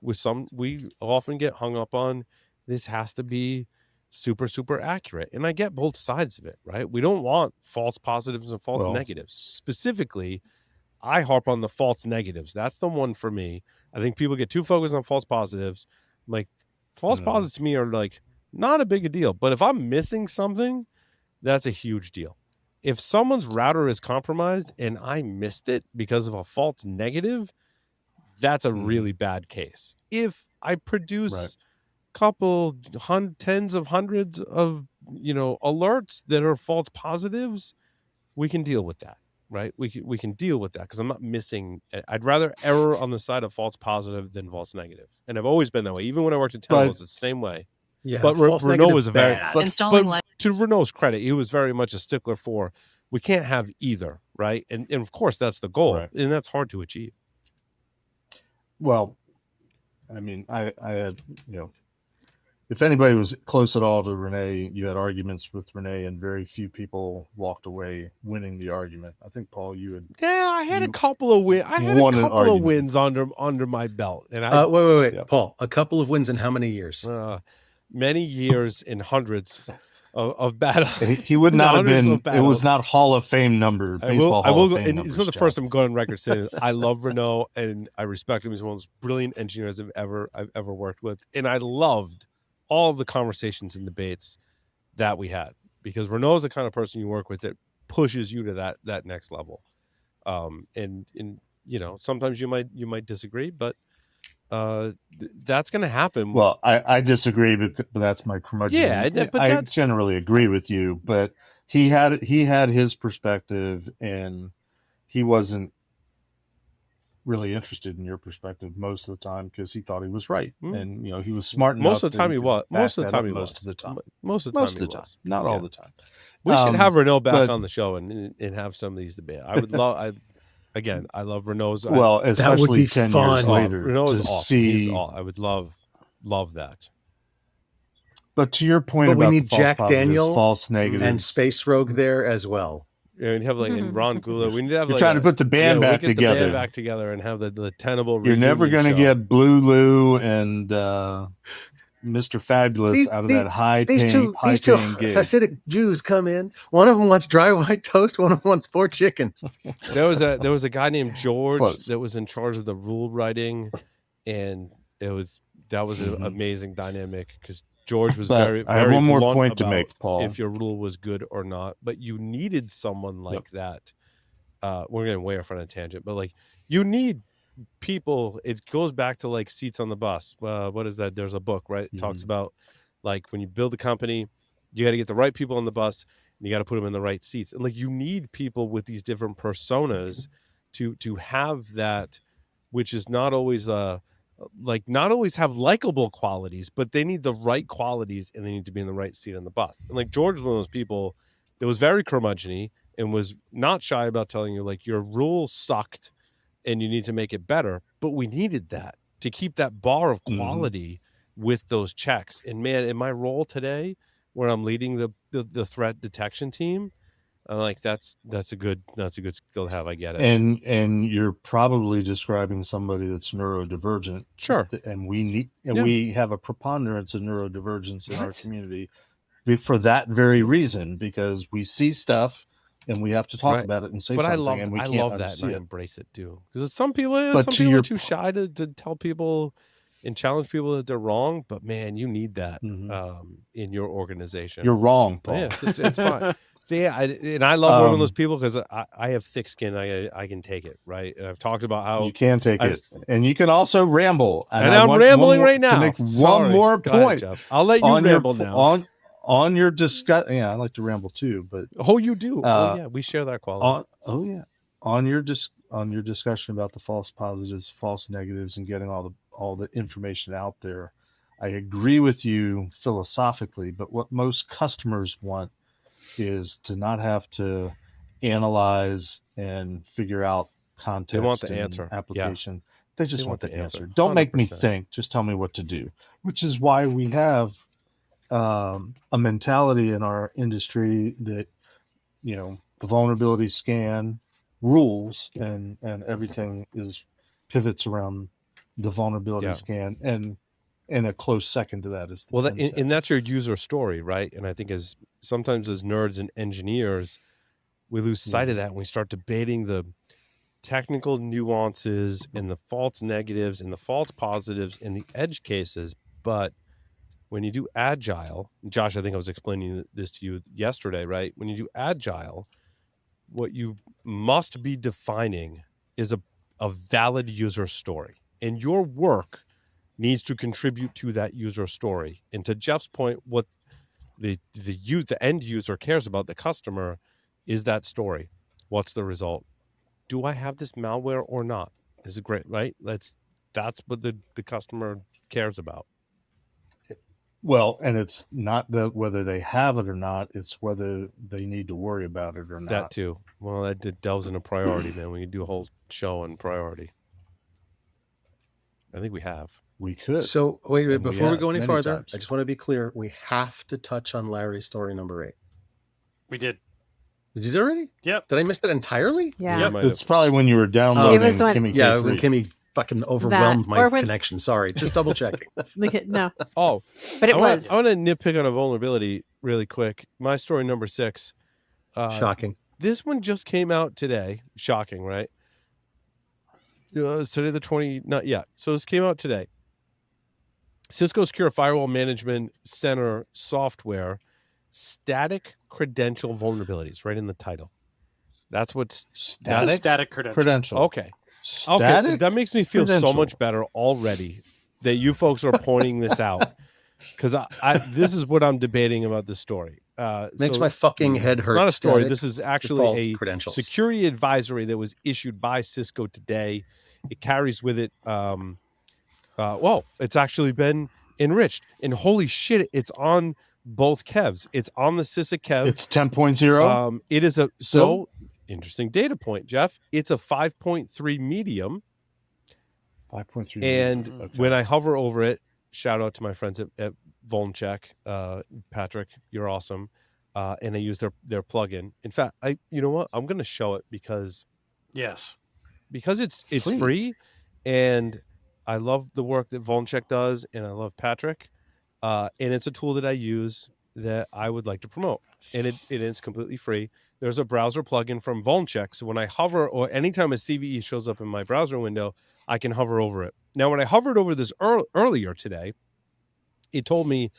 We often get hung up on this has to be super, super accurate. And I get both sides of it, right? We don't want false positives and false negatives. Specifically, I harp on the false negatives. That's the one for me. I think people get too focused on false positives. Like, false positives to me are like not a big a deal. But if I'm missing something, that's a huge deal. If someone's router is compromised and I missed it because of a false negative, that's a really bad case. If I produce couple tens of hundreds of alerts that are false positives, we can deal with that, right? We can deal with that because I'm not missing. I'd rather error on the side of false positive than false negative, and I've always been that way. Even when I worked at Tenable, it's the same way. Yeah, but Renault was a very but to Renault's credit, he was very much a stickler for we can't have either, right? And of course that's the goal, right. and that's hard to achieve. Well, I mean, I had, you know, if anybody was close at all to Renee, you had arguments with Renee, and very few people walked away winning the argument. I think, Paul, you had. Yeah, I had a couple of wins. I had a couple of wins under my belt. And wait, yeah. Paul, a couple of wins in how many years? Many years in hundreds of battles. He would not have been. It was not Hall of Fame number. Baseball Hall of Fame numbers. It's not the first I'm going on record saying I love Renault and I respect him. He's one of the most brilliant engineers I've ever worked with, and I loved all of the conversations and debates that we had, because Renault is the kind of person you work with that pushes you to that next level. And you know, sometimes you might disagree, but that's going to happen. Well, I disagree, but that's my curmudgeon. Yeah, but I generally agree with you, but he had his perspective, and he wasn't really interested in your perspective most of the time because he thought he was right, and you know, he was smart enough. Most of the time he was. Most of the time he was. Most of the time. Most of the time he was. Not all the time. We should have Renault back on the show and have some of these debates. I would love. Again, I love Renault's. Well, especially 10 years later, Renault is to awesome. see. I would love that. But to your point, but about we need the Jack false Daniel, positives, false negatives, and Space Rogue there as well. Yeah, and have and Ron Gula. We need to have. You're trying to put the band back get together. The band back together and have the Tenable. You're never going to get Blue Lou and Mr. Fabulous out of that these two gig. Hasidic Jews come in. One of them wants dry white toast. One of them wants 4 chickens. There was a guy named George that was in charge of the rule writing, and that was an amazing dynamic because George was very. I have one more point to make, Paul. If your rule was good or not, but you needed someone like that. We're getting way off on a tangent, but like you need people. It goes back to like seats on the bus. What is that? There's a book, right? It talks about like when you build a company, you got to get the right people on the bus, and you got to put them in the right seats. And like you need people with these different personas to have that, which is not always not always have likable qualities, but they need the right qualities and they need to be in the right seat on the bus. And like George was one of those people that was very curmudgeon-y and was not shy about telling you like your rule sucked and you need to make it better. But we needed that to keep that bar of quality with those checks. And man, in my role today, where I'm leading the threat detection team, I'm like that's a good skill to have. I get it. And you're probably describing somebody that's neurodivergent. Sure. And we have a preponderance of neurodivergence in our community for that very reason, because we see stuff and we have to talk about it and say something. And I love that, and I embrace it too. Because some people are too shy to tell people and challenge people that they're wrong. But man, you need that in your organization. You're wrong, Paul. Yeah, it's fine. So yeah, I love working with those people because I have thick skin. I can take it, right? And I've talked about how you can take it, and you can also ramble. And I'm rambling right now. To make one more point, ahead, I'll let you ramble now. On your discussion, I like to ramble too, but you do. We share that quality. On your discussion about the false positives, false negatives, and getting all the information out there, I agree with you philosophically. But what most customers want is to not have to analyze and figure out context. They want the answer. Application. Yeah. They just want the answer. Don't 100%. Make me think. Just tell me what to do. Which is why we have a mentality in our industry that, you know, the vulnerability scan rules and everything pivots around the vulnerability scan, and a close second to that is the and that's your user story, right? And I think sometimes as nerds and engineers, we lose sight of that when we start debating the technical nuances and the false negatives and the false positives and the edge cases. But when you do agile, Josh, I think I was explaining this to you yesterday, right? When you do agile, what you must be defining is a valid user story, and your work needs to contribute to that user story. And to Jeff's point, what the end user cares about, the customer, is that story. What's the result? Do I have this malware or not? Is it great, right? That's what the customer cares about. Well, and it's not whether they have it or not, it's whether they need to worry about it or not. That too. Well, that delves into priority, man. We can do a whole show on priority. I think we have. We could. So wait, before we go any farther, times. I just want to be clear. We have to touch on Larry's story number 8. We did. Did you do it already? Yep. Did I miss that entirely? Yeah. It's probably when you were downloading It was the one- Kimi Yeah, K3. when Kimi fucking overwhelmed my when- connection. Sorry, just double checking. No, Oh, but it I was. want to nitpick on a vulnerability really quick. My story number 6. Shocking. This one just came out today. Shocking, right? It's today the 20. Not yet. So this came out today. Cisco Secure Firewall Management Center software, static credential vulnerabilities, right in the title. That's what's Static credential. credential. okay. Static? Okay, that makes me feel so credential. much better already that you folks are pointing this out, because I this is what I'm debating about this story. Makes So my fucking head hurt. it's not a story. Static This is default actually a credentials. security advisory that was issued by Cisco today. It carries with it. It's actually been enriched, and holy shit, it's on both kevs. It's on the CISA kev. It's 10.0. It is so interesting data point, Jeff. It's a 5.3 medium. 5.3. And Okay. when I hover over it, shout out to my friends at Vulnerabilities, Patrick, you're awesome. And I use their plugin. In fact, you know what? I'm going to show it because Yes. it's Please. free, and I love the work that Vulnerabilities does, and I love Patrick. And it's a tool that I use that I would like to promote, and it is completely free. There's a browser plugin from Vulnerabilities, so when I hover, or anytime a CVE shows up in my browser window, I can hover over it. Now, when I hovered over this earlier today, it told me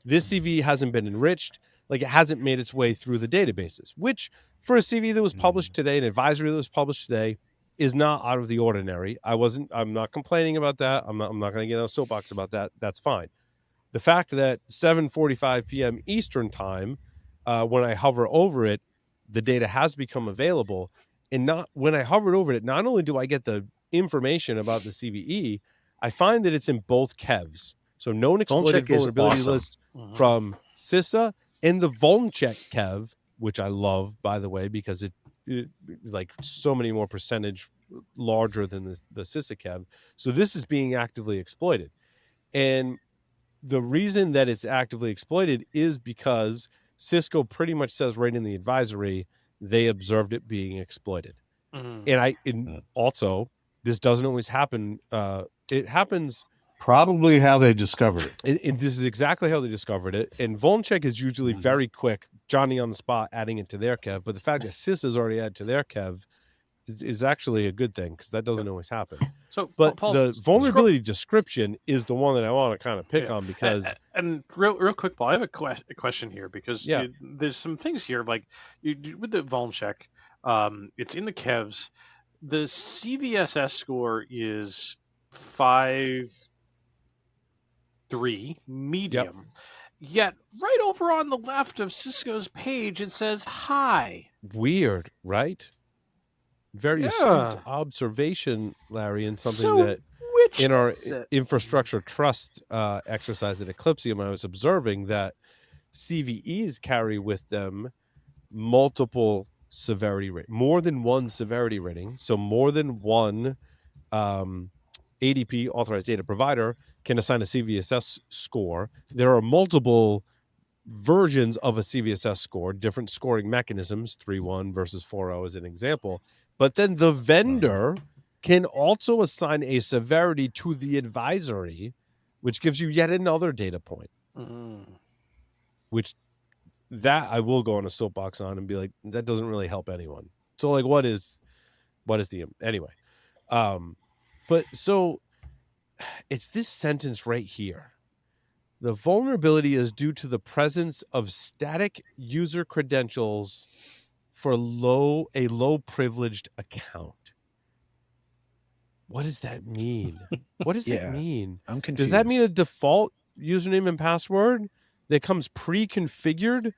this CVE hasn't been enriched, like it hasn't made its way through the databases, which for a CVE that was published today, an advisory that was published today, is not out of the ordinary. I'm not complaining about that. I'm not going to get on a soapbox about that. That's fine. The fact that 7:45 p.m. Eastern time, when I hover over it, the data has become available. And when I hovered over it, not only do I get the information about the CVE, I find that it's in both kevs. So known exploited Vulnerability is vulnerability awesome. list from CISA and the Vulnercheck kev, which I love, by the way, because it like so many more percentage larger than the CISA kev. So this is being actively exploited. And the reason that it's actively exploited is because Cisco pretty much says right in the advisory, they observed it being exploited. And also, this doesn't always happen. It happens. Probably how they discovered it. This is exactly how they discovered it. And Vulnercheck is usually very quick, Johnny on the spot, adding it to their kev. But the fact that CISA is already added to their kev is actually a good thing, because that doesn't always happen. So, But Paul, the vulnerability description is the one that I want to kind of pick on, because and real quick, Paul, I have a question here, because Yeah. there's some things here like with the Vulnercheck, it's in the kevs. The CVSS score is 5.3 medium. Yet right over on the left of Cisco's page, it says high. weird, right? Very Yeah. astute observation, Larry, and something So that which in our is it? infrastructure trust exercise at Eclipsium, I was observing that CVEs carry with them multiple severity more than one severity rating. So more than one ADP, authorized data provider, can assign a CVSS score. There are multiple versions of a CVSS score, different scoring mechanisms, 3.1 versus 4.0 as an example. But then the vendor can also assign a severity to the advisory, which gives you yet another data point, which that I will go on a soapbox on and be like, that doesn't really help anyone. So like, what is the, anyway. But so it's this sentence right here. The vulnerability is due to the presence of static user credentials for a low privileged account. What does that mean? What does that mean? I'm confused. Does that mean a default username and password that comes pre-configured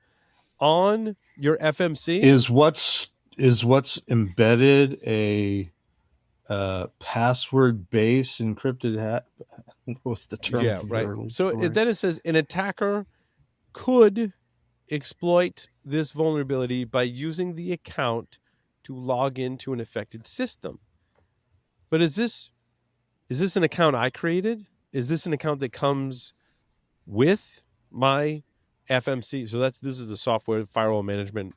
on your FMC? Is what's is what's embedded a password-based encrypted what's the term? Yeah, right. So then it says an attacker could exploit this vulnerability by using the account to log into an affected system. But is this an account I created? Is this an account that comes with my FMC? So this is the software firewall management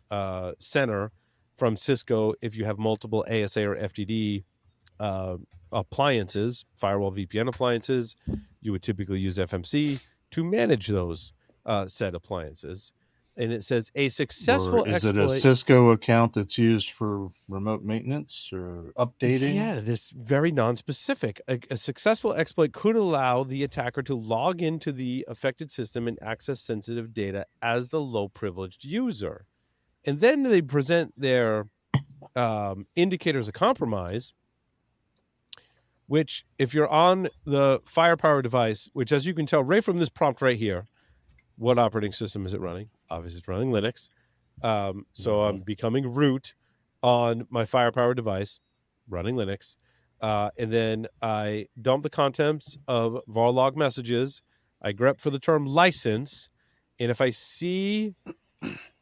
center from Cisco. If you have multiple ASA or FTD appliances, firewall VPN appliances, you would typically use FMC to manage those said appliances. And it says a successful exploit. Is it a Cisco account that's used for remote maintenance or updating? Yeah, this very non-specific. A successful exploit could allow the attacker to log into the affected system and access sensitive data as the low-privileged user. And then they present their indicators of compromise, which if you're on the firepower device, which as you can tell right from this prompt right here, what operating system is it running? Obviously, it's running Linux. So I'm becoming root on my firepower device, running Linux. And then I dump the contents of var log messages. I grep for the term license. And if I see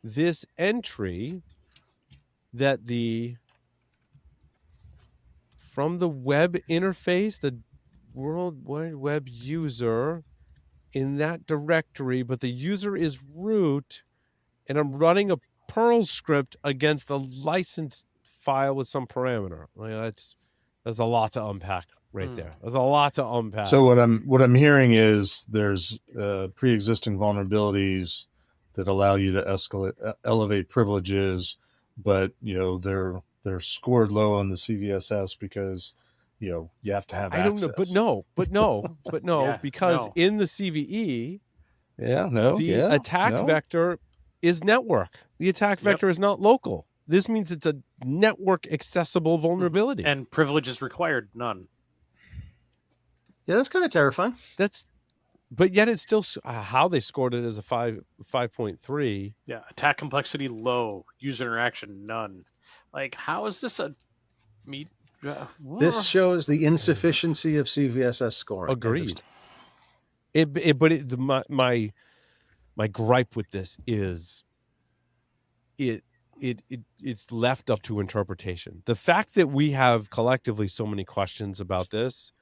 this entry that from the web interface, the World Wide Web user in that directory, but the user is root, and I'm running a Perl script against the license file with some parameter. Like that's a lot to unpack right there. There's a lot to unpack. So what I'm hearing is there's pre-existing vulnerabilities that allow you to elevate privileges, but they're scored low on the CVSS because you have to have access. I don't know, but no, yeah, because in the CVE, the attack vector is network. The attack vector is not local. This means it's a network accessible vulnerability. And privilege is required, none. Yeah, that's kind of terrifying. But yet it's still how they scored it as a 5.3. Yeah, attack complexity low, user interaction none. Like, how is this this shows the insufficiency of CVSS scoring. Agreed. My gripe with this is it's left up to interpretation. The fact that we have collectively so many questions about this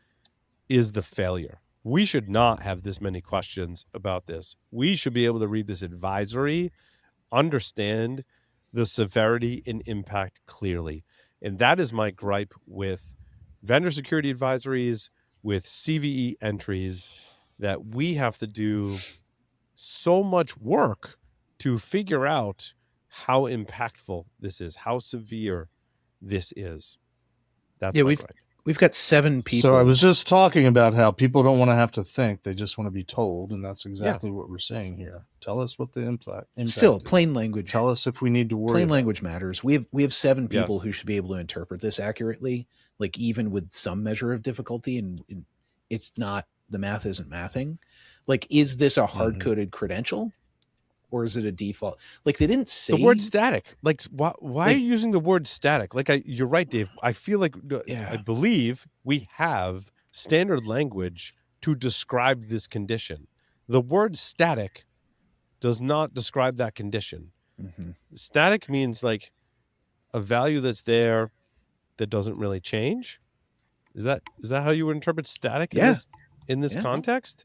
is the failure. We should not have this many questions about this. We should be able to read this advisory, understand the severity and impact clearly. And that is my gripe with vendor security advisories, with CVE entries, that we have to do so much work to figure out how impactful this is, how severe this is. That's my gripe. We've got 7 people. So I was just talking about how people don't want to have to think; they just want to be told, and that's exactly what we're saying here. Tell us what the impact. Still, plain language. Tell us if we need to worry. Plain language matters. We have 7 people who should be able to interpret this accurately, like even with some measure of difficulty. And it's not, the math isn't mathing. Like, is this a hard coded credential? Or is it a default? Like, they didn't say the word static. Like, why are you using the word static? Like, you're right, Dave. I feel like I believe we have standard language to describe this condition. The word static does not describe that condition. Mm-hmm. Static means like a value that's there that doesn't really change. Is that how you would interpret static in this context?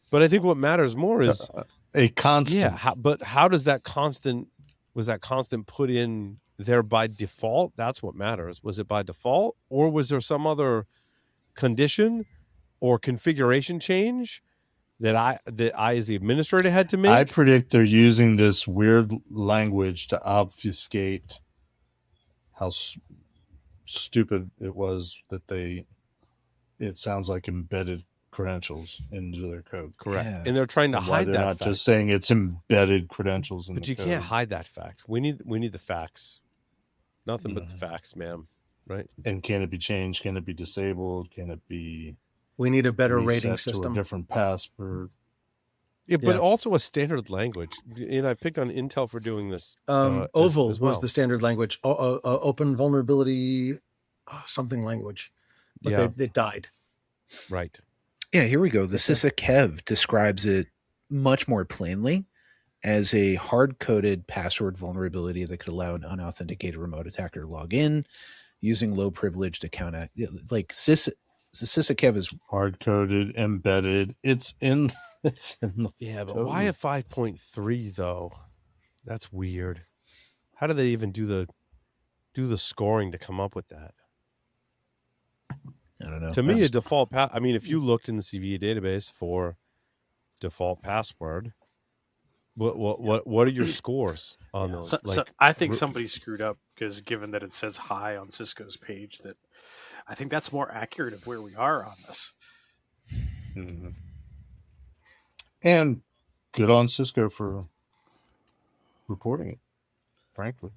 But I think what matters more is a constant. Yeah, but how does that constant, was that constant put in there by default? That's what matters. Was it by default, or was there some other condition or configuration change that I as the administrator had to make? I predict they're using this weird language to obfuscate how stupid it was that it sounds like embedded credentials into their code. Correct. Yeah. And they're trying to hide that fact. They're not just saying it's embedded credentials in the code. But you can't hide that fact. We need the facts. Nothing but the facts, ma'am. Right? And can it be changed? Can it be disabled? Can it be We need a better rating system. To a different password. Yeah, but Yeah. also a standard language. And I picked on Intel for doing this. Oval as was well. the standard language. Open vulnerability, something language, but Yeah. they died. Right. Yeah, here we go. The Okay. Sysakev describes it much more plainly as a hard-coded password vulnerability that could allow an unauthenticated remote attacker to log in using low-privileged account. Like Sysakev is Hard-coded, embedded. It's in the Yeah, but code. why a 5.3 though? That's weird. How do they even do the scoring to come up with that? I don't know. To me, a default I mean, if you looked in the CVE database for default password, what are your scores on those? So I think somebody screwed up because given that it says high on Cisco's page, that I think that's more accurate of where we are on this. Mm-hmm. And good on Cisco for reporting it, frankly.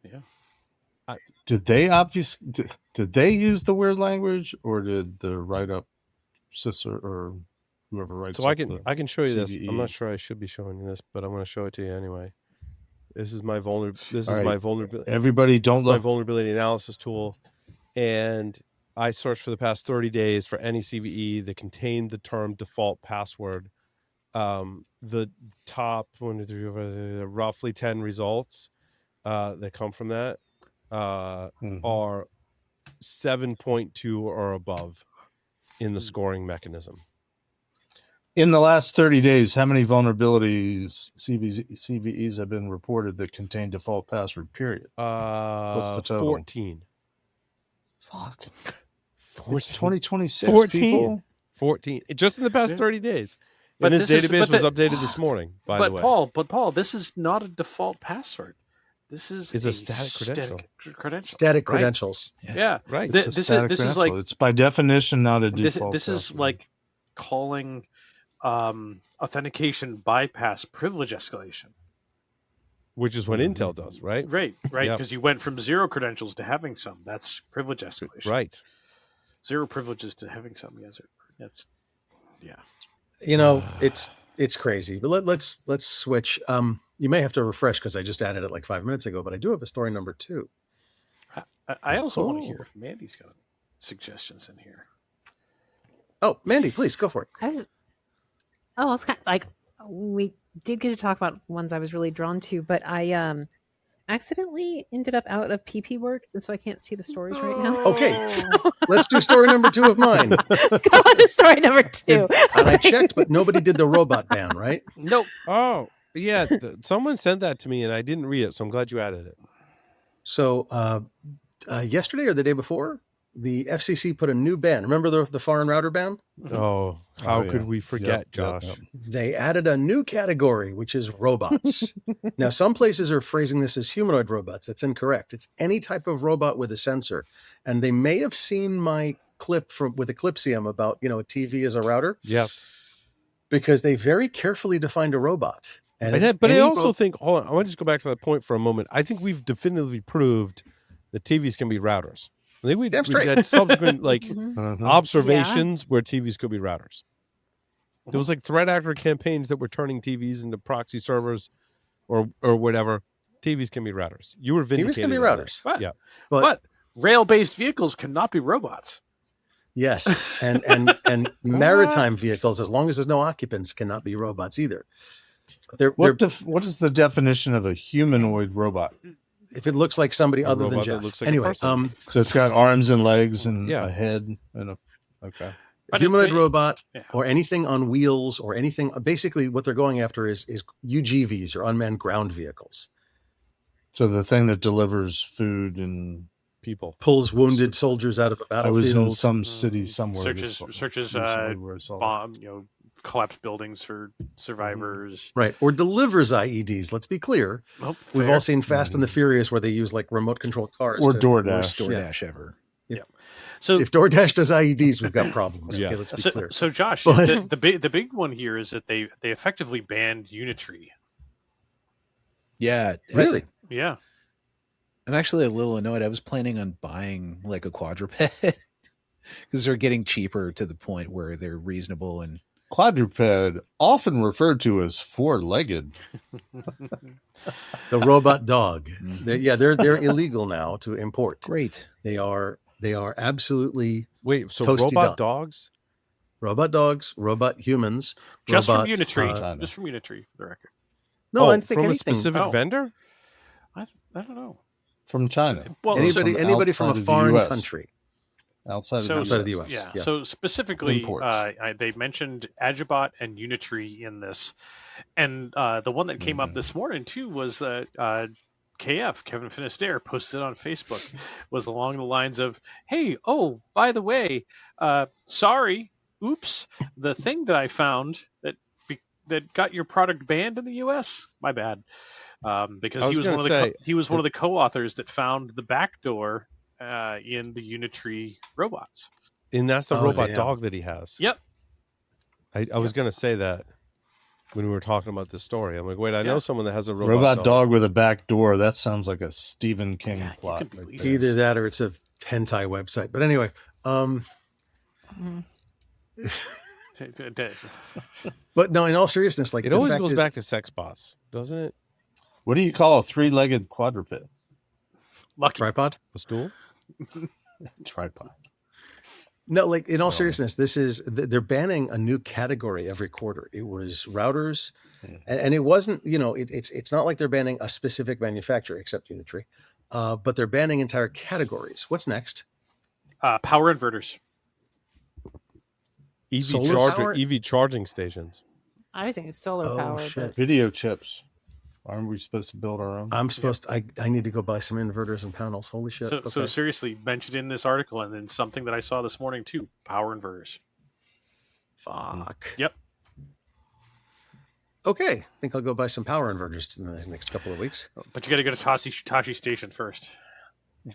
Yeah. Did they use the weird language, or did the write-up Cisco or whoever writes So up I can show you this. CVE? I'm not sure I should be showing you this, but I'm going to show it to you anyway. This is my vulnerability. All my right. vulnerability. Everybody, don't my look. vulnerability analysis tool, and I searched for the past 30 days for any CVE that contained the term default password. The top roughly 10 results that come from that are 7.2 or above in the scoring mechanism. In the last 30 days, how many vulnerabilities CVEs have been reported that contain default password, period? What's the total? 14. Fuck. 14. It's 2026, 14. people. 14. Just in the past 30 days. But And this this is- database but was updated this morning, by the way. Paul, this is not a default password. This is It's a static credential. Static Right. credentials. Yeah. Right. This It's a is static this is credential. like It's by definition not a default this is password. like calling authentication bypass privilege escalation. Which is what Intel does, right? Right, Yep. because you went from 0 credentials to having some. That's privilege escalation. Right. 0 privileges to having some. Yes, that's You know, it's crazy. But let's switch. You may have to refresh because I just added it like 5 minutes ago. But I do have a story number 2. I also want to Oh. hear if Mandy's got suggestions in here. Oh, Mandy, please go for it. It's kind of like we did get to talk about ones I was really drawn to, but I accidentally ended up out of PP Works, and so I can't see the stories right now. Okay, let's do story number 2 of mine. Go on to story number 2. And I checked, but nobody did the robot ban, right? Nope. Oh, yeah. Someone sent that to me, and I didn't read it, so I'm glad you added it. So yesterday or the day before, the FCC put a new ban. Remember the foreign router ban? Oh, how yeah. could we forget, Yep, Josh? yep. They added a new category, which is robots. Now, some places are phrasing this as humanoid robots. That's incorrect. It's any type of robot with a sensor. And they may have seen my clip with Eclipsium about, a TV as a router, Yes. because they very carefully defined a robot. And But I also think, hold on, I want to just go back to that point for a moment. I think we've definitively proved that TVs can be routers. I think we Damn straight. had subsequent Mhm. observations where TVs could be routers. There was like threat actor campaigns that were turning TVs into proxy servers or whatever. TVs can be routers. You were vindicated. TVs can be on that. But, Yeah. but rail-based vehicles cannot be robots. Yes, and maritime vehicles, as long as there's no occupants, cannot be robots either. What is the definition of a humanoid robot? If it looks like somebody A other than robot that Jeff. looks like a Anyway, person. So it's got arms and legs and Yeah. a head and okay. But humanoid robot yeah. or anything on wheels or anything. Basically, what they're going after is UGVs or unmanned ground vehicles. So the thing that delivers food and People. Pulls wounded soldiers out of a I was in battlefield. some city somewhere. Searches recently where I saw it. bomb, collapsed buildings for survivors. Right. Or delivers IEDs. Let's be clear. Well, We've fair. all seen Fast and the Furious where they use like remote controlled cars. Or to- DoorDash. Worst DoorDash ever. So If DoorDash does IEDs, we've got problems. Yes. Okay, let's be So, clear. so Josh, But- the big one here is that they effectively banned Unitree. Yeah. Really? Yeah. I'm actually a little annoyed. I was planning on buying like a quadruped because they're getting cheaper to the point where they're reasonable and quadruped, often referred to as four-legged. The robot dog. They're illegal now to import. Great. They are absolutely Wait, so toasty robot done. dogs? Robot dogs, robot humans, Just robot, from Unitree. China. Just from Unitree, for the record. No, I think from anything. a specific Oh. vendor? I don't know. From China. Well, Anybody from a outside of the foreign US. country. Outside So- of the the US. US. Yeah. Yeah. So specifically, Imports. they mentioned Agibot and Unitree in this, and the one that came up this morning too was KF Kevin Finisterre posted on Facebook was along the lines of, "Hey, oh, by the way, sorry, oops, the thing that I found that got your product banned in the U.S. My bad." Because I he was was gonna he was one of the co-authors that found the backdoor in the Unitree robots. And that's the Oh, robot damn. dog that he has. Yep. I was going to say that when we were talking about this story. I'm like, wait, I know Yeah. someone that has a Robot dog with a back door. That sounds like a Stephen King Yeah, you plot. can right believe there. Either that or it's a hentai website. But anyway, but no, in all seriousness, like It the always fact goes is- back to sex bots, doesn't it? What do you call a three-legged quadruped? Lucky. tripod. A stool? Tripod. No, like in all seriousness, they're banning a new category every quarter. It was routers, and it wasn't. It's not like they're banning a specific manufacturer except Unitree, but they're banning entire categories. What's next? Power inverters. Solar power? EV charging stations. I was thinking solar Oh, power. shit. Video chips. Aren't we supposed to build our own? I'm supposed to. I need to go buy some inverters and panels. Holy shit! So seriously, mentioned in this article, and then something that I saw this morning too: power inverters. Fuck. Yep. Okay, I think I'll go buy some power inverters in the next couple of weeks. But you got to go to Tashi Station first.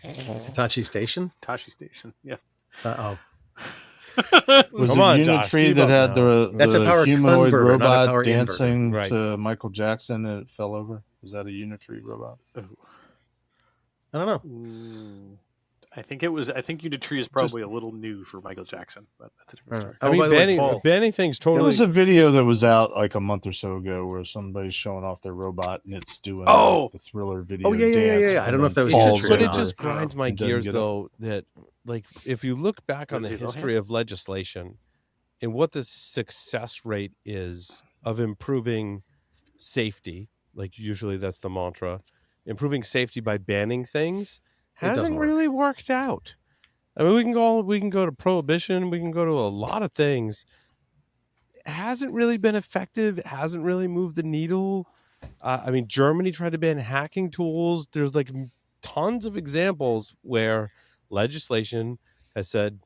Hitachi Station. Tashi Station. Yeah. Oh, Was Come it on, Josh, Unitree keep that up had now. That's a the power humanoid converter, not a robot power inverter. dancing Right. to Michael Jackson and it fell over? Was that a Unitree robot? I don't know. I think Unitree is probably a little new for Michael Jackson, but that's a different story. Oh, I mean, by the way, banning, Paul, things There totally. was a video that was out like a month or so ago where somebody's showing off their robot and it's doing Oh! the Thriller video. Oh, yeah. dance I don't know if that was and then Unitree falls or But it not. just grinds my and doesn't gears, get up. though, that like if you look back on the Lindsay Lohan? history of legislation and what the success rate is of improving safety, like usually that's the mantra, improving safety by banning things doesn't hasn't work. really worked out. I mean, we can go to prohibition, we can go to a lot of things. It hasn't really been effective. It hasn't really moved the needle. I mean, Germany tried to ban hacking tools. There's like tons of examples where legislation has said,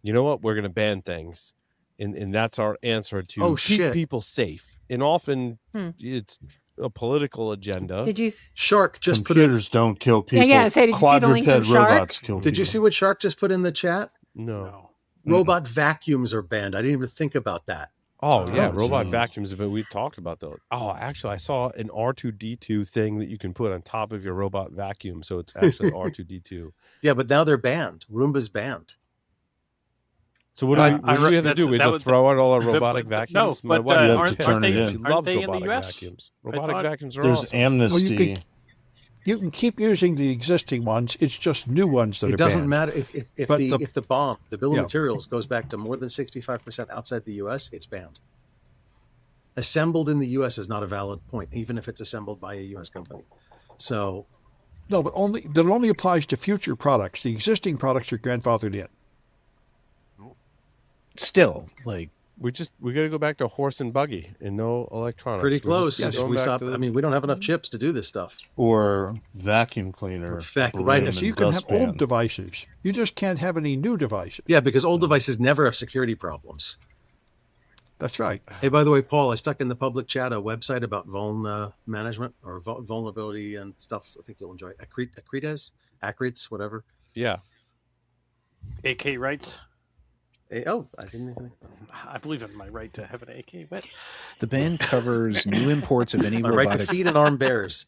you know what, we're going to ban things. And that's our answer to keep shit. people safe. And often it's a political agenda. Did you? Shark just put in. Computers don't kill people. Yeah, say, did you see the link Quadruped from Shark? robots kill people. Did you see what Shark just put in the chat? No. Robot vacuums are banned. I didn't even think about that. Oh, yeah. Oh, Robot geez. vacuums, but we've talked about those. Oh, actually, I saw an R2D2 thing that you can put on top of your robot vacuum. So it's actually R2D2. Yeah, but now they're banned. Roomba's banned. So what do we have to do? We that have to was throw out all our the- robotic no, vacuums? My but, wife You have aren't- to turn aren't it they- in. she aren't loves they in the robotic US? vacuums. I Robotic thought- vacuums are There's awesome. amnesty. You can keep using the existing ones. It's just new ones that It are doesn't banned. matter if But the BOM, the bill of Yeah. materials, goes back to more than 65% outside the U.S. It's banned. Assembled in the U.S. is not a valid point, even if it's assembled by a U.S. company. So No, but that only applies to future products. The existing products are grandfathered in. Still, like, We got to go back to horse and buggy and no electronics. pretty We're just close. going If we back stop, to the- I mean, we don't have enough chips to do this stuff. Or vacuum cleaner. Perfect, broom, right. and So you can have dustpan. old devices. You just can't have any new devices. Yeah, because old devices never have security problems. That's right. Hey, by the way, Paul, I stuck in the public chat a website about management or vulnerability and stuff. I think you'll enjoy it. Acrites, whatever. Yeah. AK rights. I didn't even think. I believe in my right to have an AK, but the ban covers new imports of any My right to robotic feed and arm bears.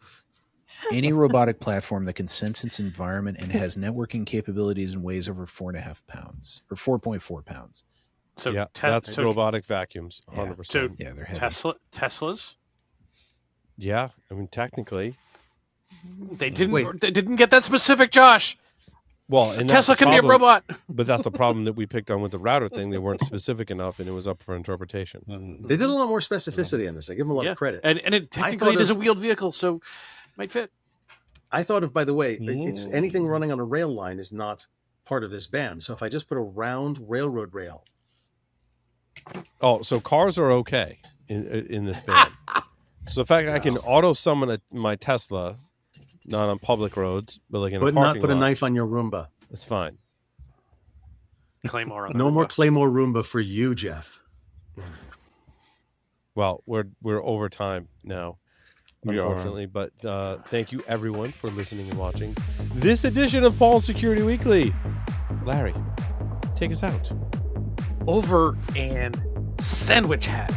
any robotic platform that can sense its environment and has networking capabilities and weighs over 4.5 pounds or 4.4 pounds. So yeah, that's so, robotic vacuums, 100%. So Yeah, they're heavy. Teslas. Yeah, I mean, technically. They didn't get that specific, Josh. Well, and Tesla can be a robot. But that's the problem that we picked on with the router thing. They weren't specific enough, and it was up for interpretation. They did a lot more specificity on this. I give them a lot of credit. And it technically is a wheeled vehicle, so might fit. I thought of, by the way, it's anything running on a rail line is not part of this ban. So if I just put a round railroad rail. Oh, so cars are okay in this ban. So the fact that I can auto summon my Tesla, not on public roads, but like in a parking lot. But not put a knife on your Roomba. That's fine. Claymore on no more Claymore Roomba for you, Jeff. Well, we're over time now, unfortunately. But thank you everyone for listening and watching this edition of Paul's Security Weekly. Larry, take us out. Over and sandwich hat.